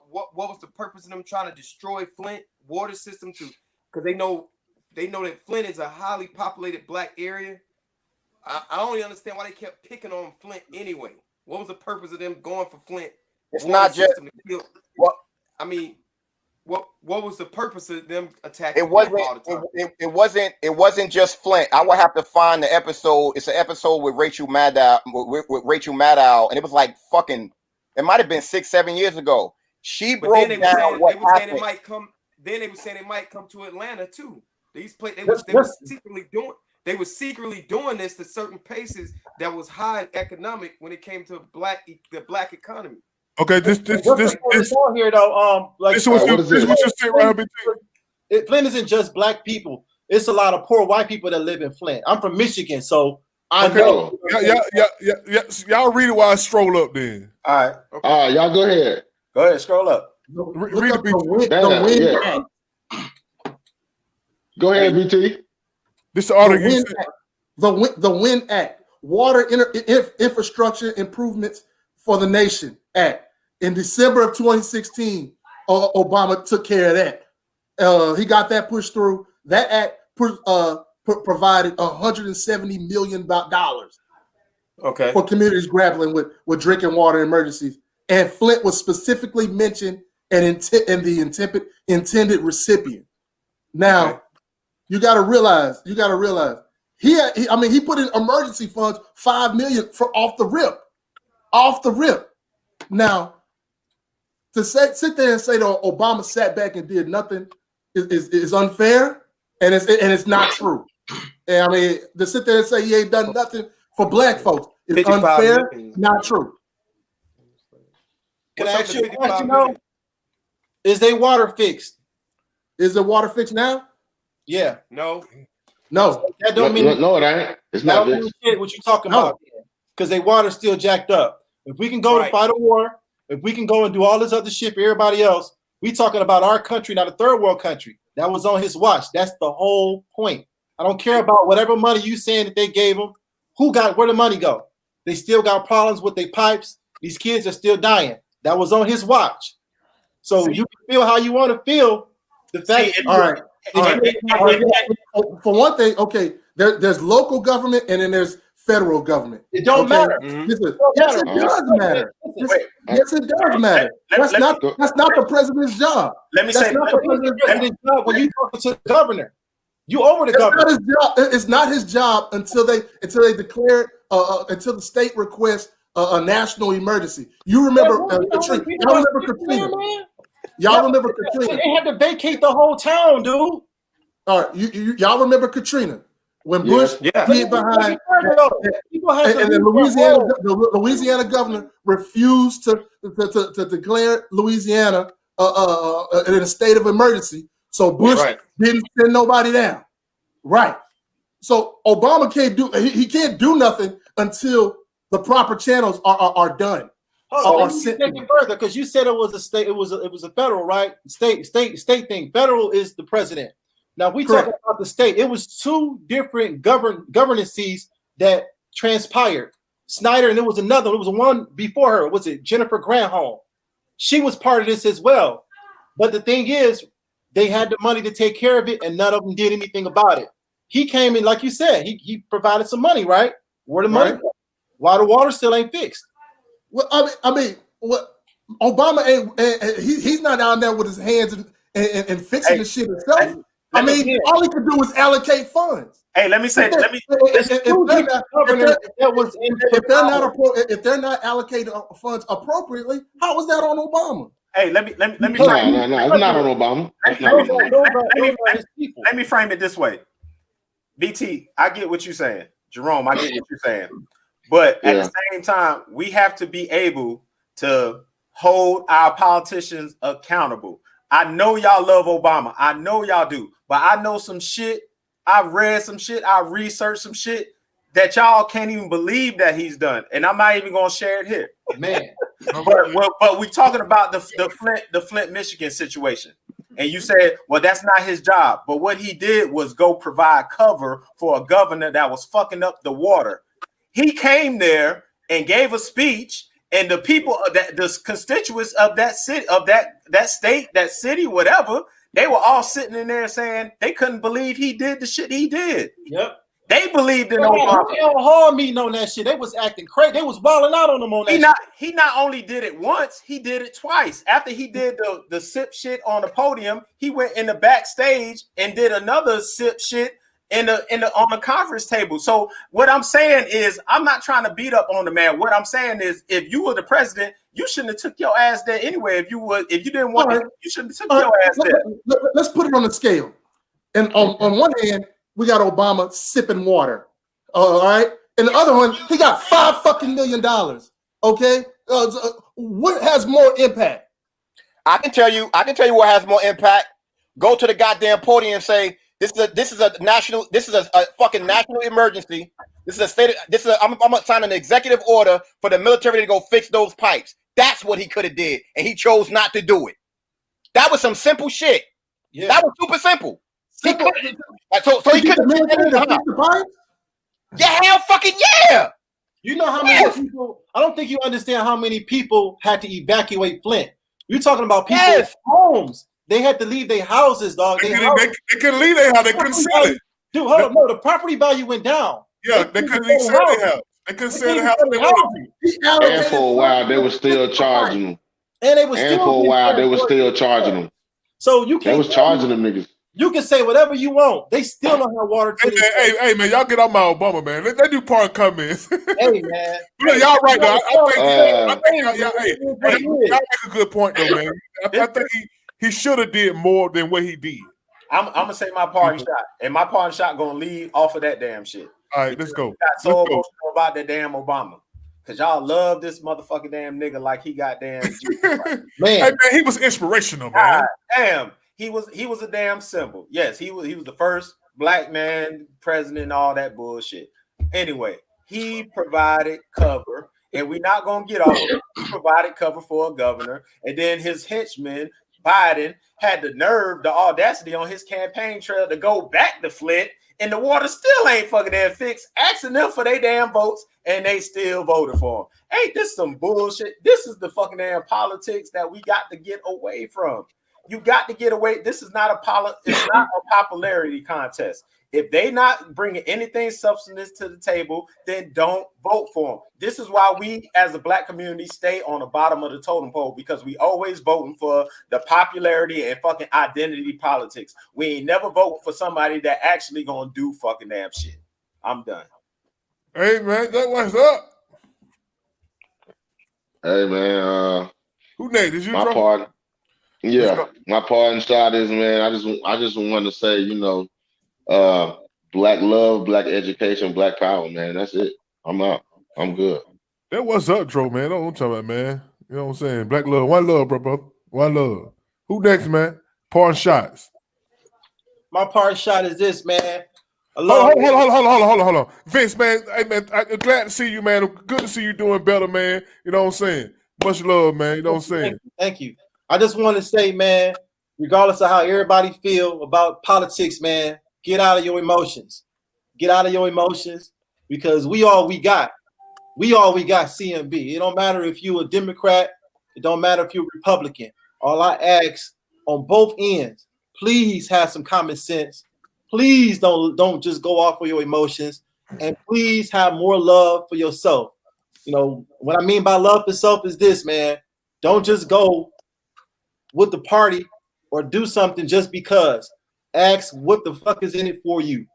What was the purpose of them trying to destroy Flint water system because they know that Flint is a highly populated black area. I don't really understand why they kept picking on Flint anyway. What was the purpose of them going for Flint? It's not just what I mean. What was the purpose of them attacking? It wasn't just Flint. I would have to find the episode. It's an episode with Rachel Maddow, and it was like fucking. It might have been 6-7 years ago. She broke down what happened. Then they were saying it might come to Atlanta too. They were secretly doing this to certain places that was high in economic when it came to the black economy. Okay, this here though. Like this is what you say right here. Flint isn't just black people. It's a lot of poor white people that live in Flint. I'm from Michigan, so I know. Yeah. Y'all read it while I stroll up then. All right. Okay. All right, y'all go ahead. Go ahead, scroll up. Read the Win. Go ahead, BT. This is the order you said. The WIN Act, Water Infrastructure Improvements for the Nation Act. In December of 2016, Obama took care of that. He got that pushed through. That act provided $170 million for communities grappling with drinking water emergencies. And Flint was specifically mentioned and the intended recipient. Now, you got to realize, he put in emergency funds, $5 million off the rip. Now, to sit there and say that Obama sat back and did nothing is unfair, and it's not true. And I mean, to sit there and say he ain't done nothing for black folks is unfair, not true. Can I ask you a question? Is their water fixed? Is the water fixed now? Yeah. No. That don't mean no, it ain't. It's not fixed. What you talking about? Because their water's still jacked up. If we can go to fight a war, if we can go and do all this other shit for everybody else, we talking about our country, not a third world country. That was on his watch. That's the whole point. I don't care about whatever money you saying that they gave them. Where the money go? They still got problems with their pipes. These kids are still dying. That was on his watch. So you can feel how you want to feel. The fact, all right. For one thing, okay, there's local government and then there's federal government. It don't matter. Yes, it does matter. Yes, it does matter. That's not the president's job. Let me say, not the president's job when you talk to the governor. You over the governor. It's not his job until they declare until the state requests a national emergency. You remember Katrina? Y'all remember Katrina? They had to vacate the whole town, dude. All right, y'all remember Katrina? When Bush hid behind, and the Louisiana governor refused to declare Louisiana in a state of emergency, so Bush didn't send nobody down. Right. So Obama can't do nothing until the proper channels are done. Take it further because you said it was a state. It was a federal, right? State thing. Federal is the president. Now we talk about the state. It was two different governances that transpired. Snyder and there was another. It was one before her. Was it Jennifer Granholm? She was part of this as well. But the thing is, they had the money to take care of it, and none of them did anything about it. He came in, like you said, he provided some money, right? Where the money go? Why the water still ain't fixed? Well, I mean, what Obama ain't? He's not down there with his hands and fixing the shit himself. All he could do was allocate funds. Hey, let me say, if they're not allocating funds appropriately, how was that on Obama? Hey, let me. No, it's not on Obama. Let me frame it this way. BT, I get what you're saying. Jerome, I get what you're saying. But at the same time, we have to be able to hold our politicians accountable. I know y'all love Obama. I know y'all do. But I know some shit. I've read some shit. I researched some shit that y'all can't even believe that he's done. And I'm not even going to share it here. Man. But we talking about the Flint, Michigan situation. And you said, well, that's not his job. But what he did was go provide cover for a governor that was fucking up the water. He came there and gave a speech, and the people that the constituents of that city, of that state, that city, whatever, they were all sitting in there saying they couldn't believe he did the shit he did. Yep. They believed in Obama. Hall meeting on that shit. They was acting crazy. They was balling out on them on that. He not only did it once, he did it twice. After he did the sip shit on the podium, he went in the backstage and did another sip shit on the conference table. So what I'm saying is, I'm not trying to beat up on the man. What I'm saying is, if you were the president, you shouldn't have took your ass there anyway. If you didn't want it, you shouldn't have took your ass there. Let's put it on the scale. And on one hand, we got Obama sipping water. All right. And the other one, he got $5 million. Okay. What has more impact? I can tell you what has more impact. Go to the goddamn podium and say, this is a fucking national emergency. I'm gonna sign an executive order for the military to go fix those pipes. That's what he could have did, and he chose not to do it. That was some simple shit. Yeah. That was super simple. So he couldn't. Yeah, hell fucking yeah. You know how many people? I don't think you understand how many people had to evacuate Flint. You're talking about people's homes. They had to leave their houses, dog. They couldn't leave their house. They couldn't sell it. Dude, hold on. No, the property value went down. Yeah, they couldn't even sell their house. They couldn't sell their house. And for a while, they were still charging them. And they were still. And for a while, they were still charging them. So you can't. They was charging them niggas. You can say whatever you want. They still don't have water. Hey, man, y'all get on my Obama, man. They do part comments. Hey, man. Y'all right though. I think y'all make a good point though, man. I think he should have did more than what he did. I'm gonna say my parting shot, and my parting shot gonna lead off of that damn shit. All right, let's go. Got so emotional about that damn Obama. Cause y'all love this motherfucking damn nigga like he got damn man. Hey, man, he was inspirational, man. God, damn. He was a damn symbol. Yes, he was the first black man president and all that bullshit. Anyway, he provided cover, and we're not gonna get off of it. He provided cover for a governor, and then his henchman, Biden, had the nerve, the audacity on his campaign trail to go back to Flint, and the water still ain't fucking damn fixed, asking them for their damn votes, and they still voted for him. Ain't this some bullshit? This is the fucking damn politics that we got to get away from. You got to get away. This is not it's not a popularity contest. If they not bringing anything substance to the table, then don't vote for them. This is why we, as a black community, stay on the bottom of the totem pole, because we always voting for the popularity and fucking identity politics. We ain't never voting for somebody that actually gonna do fucking damn shit. I'm done. Hey man, that what's up? Hey man, who next? Is you my part? Yeah, my parting shot is, man, I just want to say, you know, black love, black education, black power, man. That's it. I'm out. I'm good. That what's up, Dro, man. Don't talk about, man. You know what I'm saying? Black love. One love, bro. One love. Who next, man? Parting shots. My parting shot is this, man. Hold on. Vince, man. Hey, man, I'm glad to see you, man. Good to see you doing better, man. You know what I'm saying? Much love, man. You know what I'm saying? Thank you. I just want to say, man, regardless of how everybody feel about politics, man, get out of your emotions. Get out of your emotions, because we all we got. We all we got, CMB. It don't matter if you a Democrat. It don't matter if you're a Republican. All I ask on both ends, please have some common sense. Please don't just go off of your emotions, and please have more love for yourself. You know, what I mean by love for self is this, man. Don't just go with the party or do something just because. Ask what the fuck is in it for you.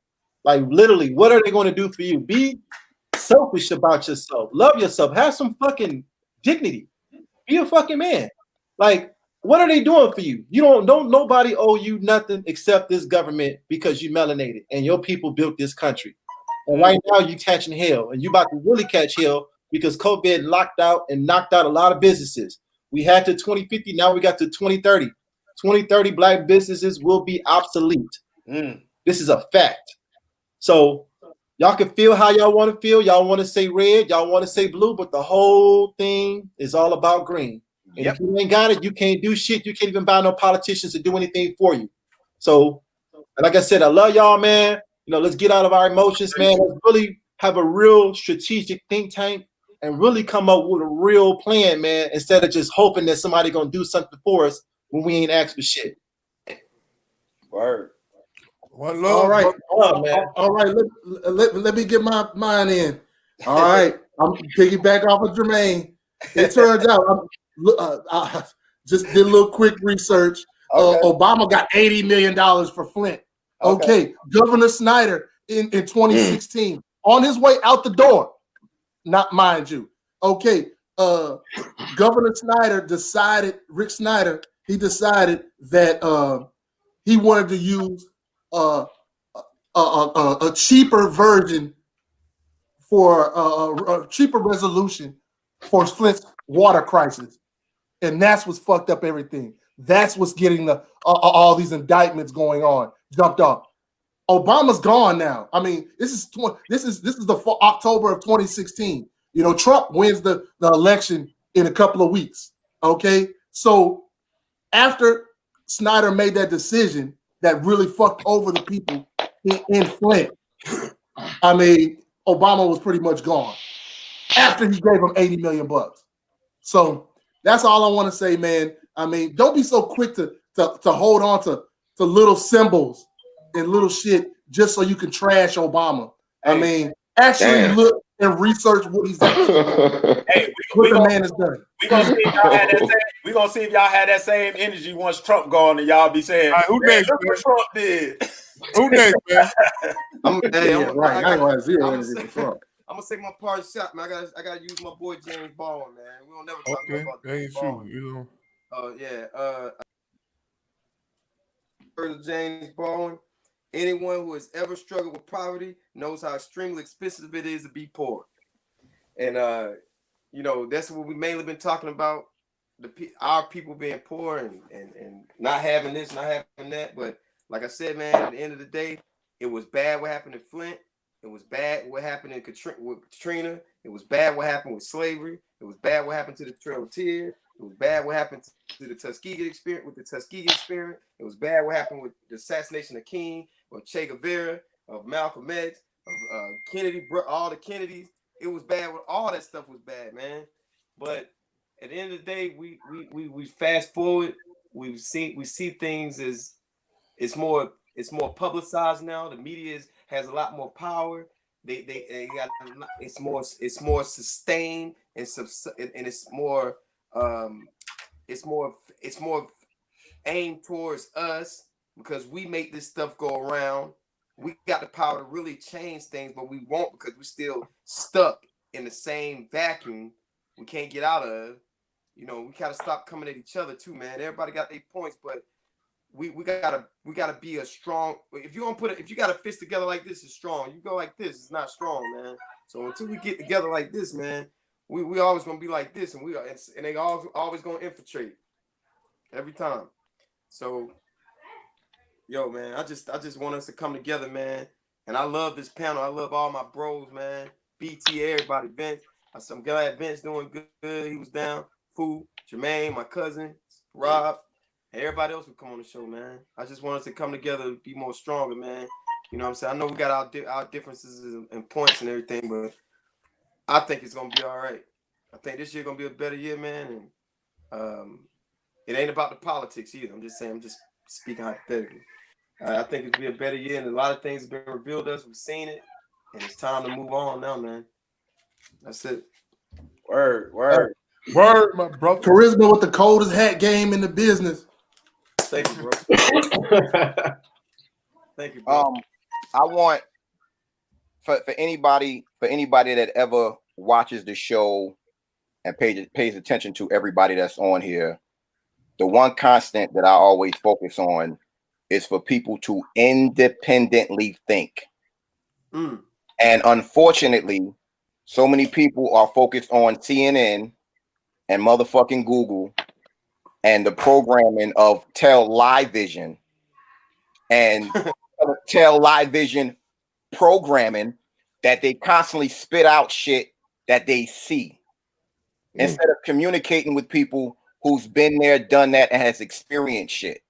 Like, literally, what are they going to do for you? Be selfish about yourself. Love yourself. Have some fucking dignity. Be a fucking man. Like, What are they doing for you? You don't nobody owe you nothing except this government because you melanated and your people built this country. And right now you catching hell, and you about to really catch hell because COVID locked out and knocked out a lot of businesses. We had to 2050, now we got to 2030. 2030 black businesses will be obsolete. This is a fact. So y'all can feel how y'all want to feel. Y'all want to say red, y'all want to say blue, but the whole thing is all about green. And if you ain't got it, you can't do shit. You can't even buy no politicians to do anything for you. So, and like I said, I love y'all, man. You know, let's get out of our emotions, man. Let's really have a real strategic think tank and really come up with a real plan, man, instead of just hoping that somebody gonna do something for us when we ain't asked for shit. Word. One love. All right. Man. All right. Let me get mine in. All right. I'm piggyback off of Jermaine. It turns out I just did a little quick research. Okay. Obama got $80 million for Flint. Okay. Governor Snyder in 2016 on his way out the door. Not mind you. Okay. Governor Snyder decided, Rick Snyder, he decided that he wanted to use a cheaper version for a cheaper resolution for Flint's water crisis, and that's what's fucked up everything. That's what's getting the all these indictments going on jumped off. Obama's gone now. I mean, this is the October of 2016. You know, Trump wins the election in a couple of weeks. Okay, so after Snyder made that decision that really fucked over the people in Flint, I mean, Obama was pretty much gone after he gave him $80 million. So that's all I want to say, man. I mean, don't be so quick to hold on to little symbols and little shit just so you can trash Obama. I mean, actually look and research what he's done. What the man has done. We're gonna see if y'all had that same, we gonna see if y'all had that same energy once Trump gone, and y'all be saying, right, who next, look what Trump did. Who next, man? I ain't gonna have zero energy for Trump. I'm gonna say my part shot, man. I gotta use my boy James Baldwin, man. We don't never talk about that ain't true, you know. James Baldwin. Anyone who has ever struggled with poverty knows how extremely expensive it is to be poor. And you know, that's what we mainly been talking about. Our people being poor and not having this, not having that. But like I said, man, at the end of the day, it was bad what happened in Flint. It was bad what happened with Katrina. It was bad what happened with slavery. It was bad what happened to the Trail of Tears. It was bad what happened to the Tuskegee experience with the Tuskegee experiment. It was bad what happened with the assassination of King, of Che Guevara, of Malcolm X, of Kennedy, all the Kennedys. It was bad. All that stuff was bad, man. But at the end of the day, we fast forward. We see things as it's more publicized now. The media has a lot more power. They got it's more sustained and it's more aimed towards us because we make this stuff go around. We got the power to really change things, but we won't because we're still stuck in the same vacuum we can't get out of. You know, we gotta stop coming at each other too, man. Everybody got their points, but we gotta be a strong. If you got a fist together like this, it's strong. You go like this, it's not strong, man. So until we get together like this, man, we always gonna be like this, and they always gonna infiltrate every time. So, yo, man, I just want us to come together, man. And I love this panel. I love all my bros, man. BT, everybody, Vince. I'm glad Vince doing good. He was down. Fu, Jermaine, my cousin, Rob, and everybody else would come on the show, man. I just want us to come together and be more stronger, man. You know what I'm saying? I know we got our differences and points and everything, but I think it's gonna be all right. I think this year gonna be a better year, man. And it ain't about the politics either. I'm just saying. I'm just speaking hypothetically. I think it'll be a better year, and a lot of things have been revealed to us. We've seen it, and it's time to move on now, man. That's it. Word, my brother. Charisma with the coldest hat game in the business. Thank you, bro. Thank you, bro. I want for anybody that ever watches the show and pays attention to everybody that's on here, the one constant that I always focus on is for people to independently think. And unfortunately, so many people are focused on CNN and motherfucking Google and the programming of Tell Live Vision and Tell Live Vision programming that they constantly spit out shit that they see instead of communicating with people who's been there, done that, and has experienced shit.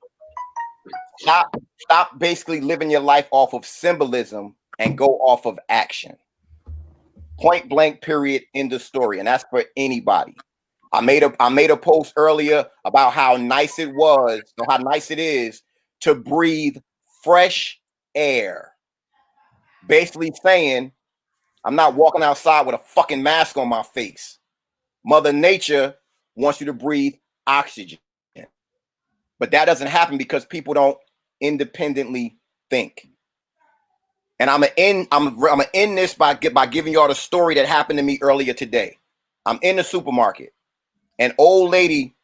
Stop basically living your life off of symbolism and go off of action. Point blank, period, in the story. And that's for anybody. I made a post earlier about how nice it was, or how nice it is to breathe fresh air. Basically saying, I'm not walking outside with a fucking mask on my face. Mother Nature wants you to breathe oxygen. But that doesn't happen because people don't independently think. And I'm gonna end this by giving y'all the story that happened to me earlier today. I'm in the supermarket. An old lady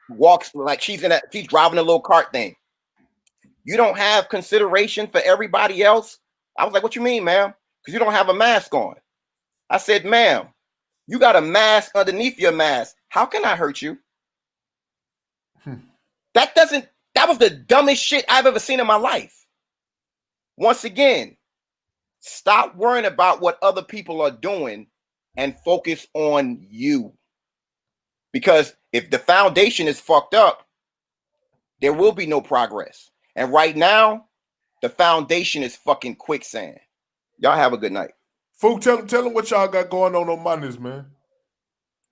walks like she's driving a little cart thing. You don't have consideration for everybody else? I was like, what you mean, ma'am? Because you don't have a mask on. I said, ma'am, you got a mask underneath your mask. How can I hurt you? That was the dumbest shit I've ever seen in my life. Once again, stop worrying about what other people are doing and focus on you. Because if the foundation is fucked up, there will be no progress. And right now, the foundation is fucking quicksand. Y'all have a good night. Fook, tell them what y'all got going on Mondays, man.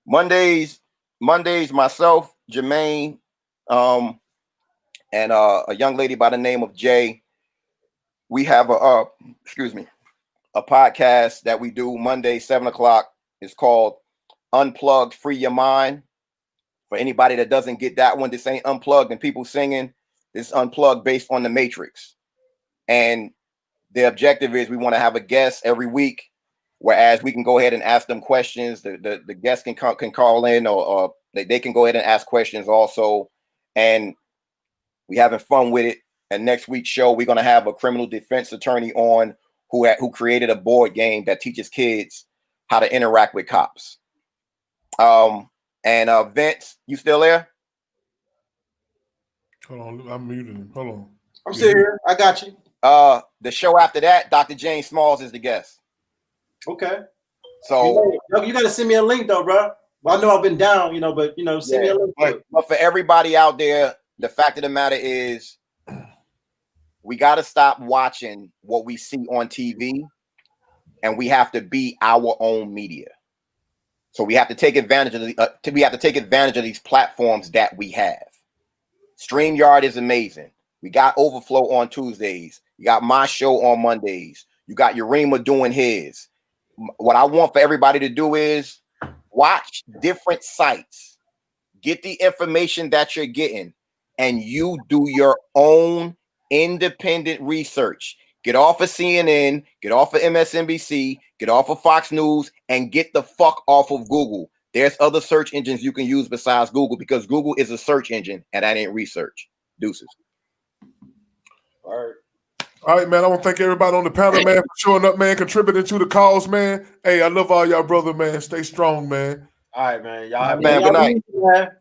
Mondays, myself, Jermaine, and a young lady by the name of Jay. We have a podcast that we do Monday, 7:00. It's called Unplugged, Free Your Mind. For anybody that doesn't get that one, this ain't unplugged and people singing. This is unplugged based on the Matrix. And the objective is we want to have a guest every week, whereas we can go ahead and ask them questions. The guests can call in or they can go ahead and ask questions also. And we having fun with it. And next week's show, we're going to have a criminal defense attorney on who created a board game that teaches kids how to interact with cops. And Vince, you still there? Hold on, I'm muting him. Hold on. I'm still here. I got you. The show after that, Dr. James Smalls is the guest. Okay. So you got to send me a link though, bro. Well, I know I've been down, but send me a link. But for everybody out there, the fact of the matter is, we got to stop watching what we see on TV, and we have to be our own media. So we have to take advantage of these platforms that we have. StreamYard is amazing. We got Overflow on Tuesdays. You got my show on Mondays. You got Urema doing his. What I want for everybody to do is watch different sites, get the information that you're getting, and you do your own independent research. Get off of CNN, get off of MSNBC, get off of Fox News, and get the fuck off of Google. There's other search engines you can use besides Google, because Google is a search engine and that ain't research. Deuces. All right, man. I want to thank everybody on the panel, man, for showing up, man, contributing to the cause, man. Hey, I love all y'all, brother, man. Stay strong, man. All right, man. Y'all have good night.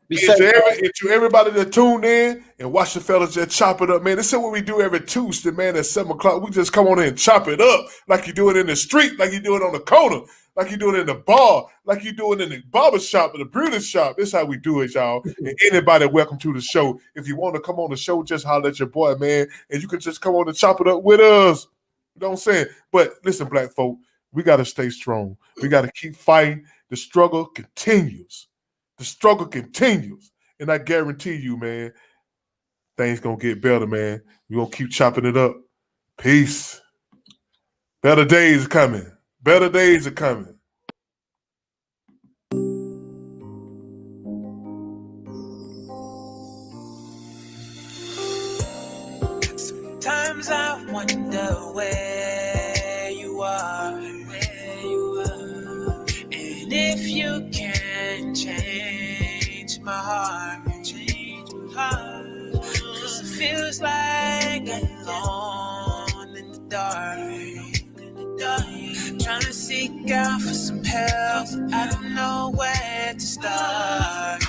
To everybody that tuned in and watch the fellas just chop it up, man. This is what we do every Tuesday, man, at 7:00. We just come on in and chop it up like you do it in the street, like you do it on the corner, like you do it in the bar, like you do it in the barber shop or the beauty shop. This is how we do it, y'all. And anybody, welcome to the show. If you want to come on the show, just holler at your boy, man, and you can just come on and chop it up with us. You know what I'm saying? But listen, black folk, we got to stay strong. We got to keep fighting. The struggle continues. The struggle continues. And I guarantee you, man, things going to get better, man. We're going to keep chopping it up. Peace. Better days are coming. Better days are coming. Sometimes I wonder where you are. And if you can change my heart, 'Cause it feels like I'm alone in the dark. Trying to seek out for some help. I don't know where to start.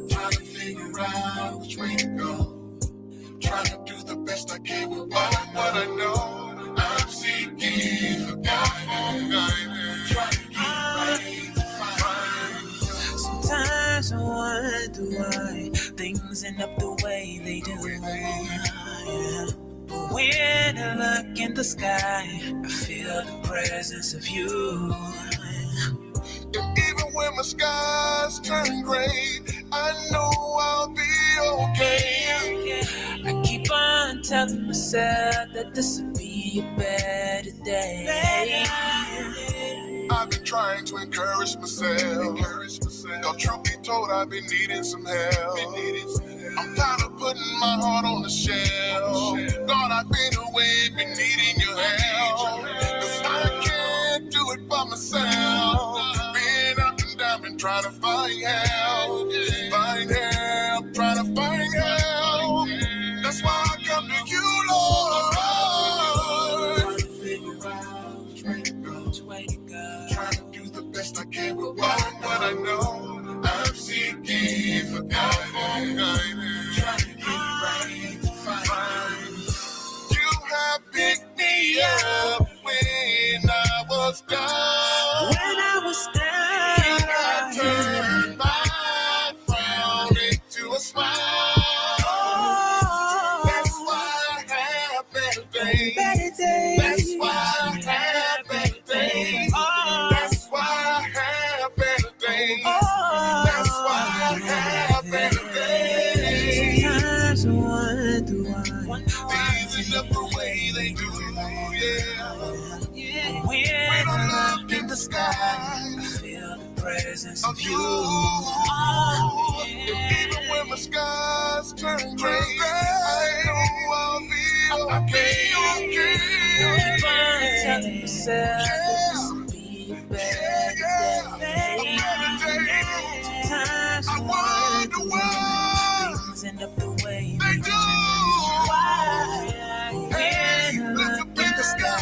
Trying to figure out which way to go. Trying to do the best I can with what I know. I'm seeking for guidance. Trying to get right to find. Sometimes I wonder why things end up the way they do. Yeah. But when I look in the sky, I feel the presence of you. And even when my skies turn gray, I know I'll be okay. I keep on telling myself that this will be a better day. I've been trying to encourage myself. Though truth be told, I've been needing some help. I'm tired of putting my heart on the shelf. God, I've been away, been needing your help. 'Cause I can't do it by myself. Been up and down, been trying to find help. Trying to find help. That's why I come to you, Lord. Trying to figure out which way to go. Trying to do the best I can with what I know. I'm seeking for guidance. Trying to get right to find. You have picked me up when I was down. When I was down, you have turned my frown into a smile. That's why I have better days. That's why I have better days. That's why I have better days. That's why I have better days. Sometimes I wonder why things end up the way they do. Yeah. when I look in the sky, I feel the presence of you. And even when my skies turn gray, I know I'll be okay. Keep on telling myself that this will be a better day. Sometimes I wonder why things end up the way they do. Hey, look up in the sky.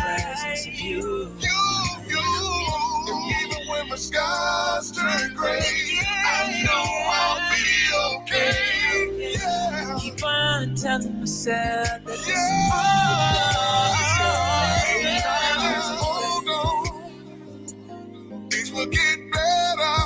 Presence of you. And even when my skies turn gray, I know I'll be okay. Yeah. Keep on telling myself that this will be a better day. Things will get better.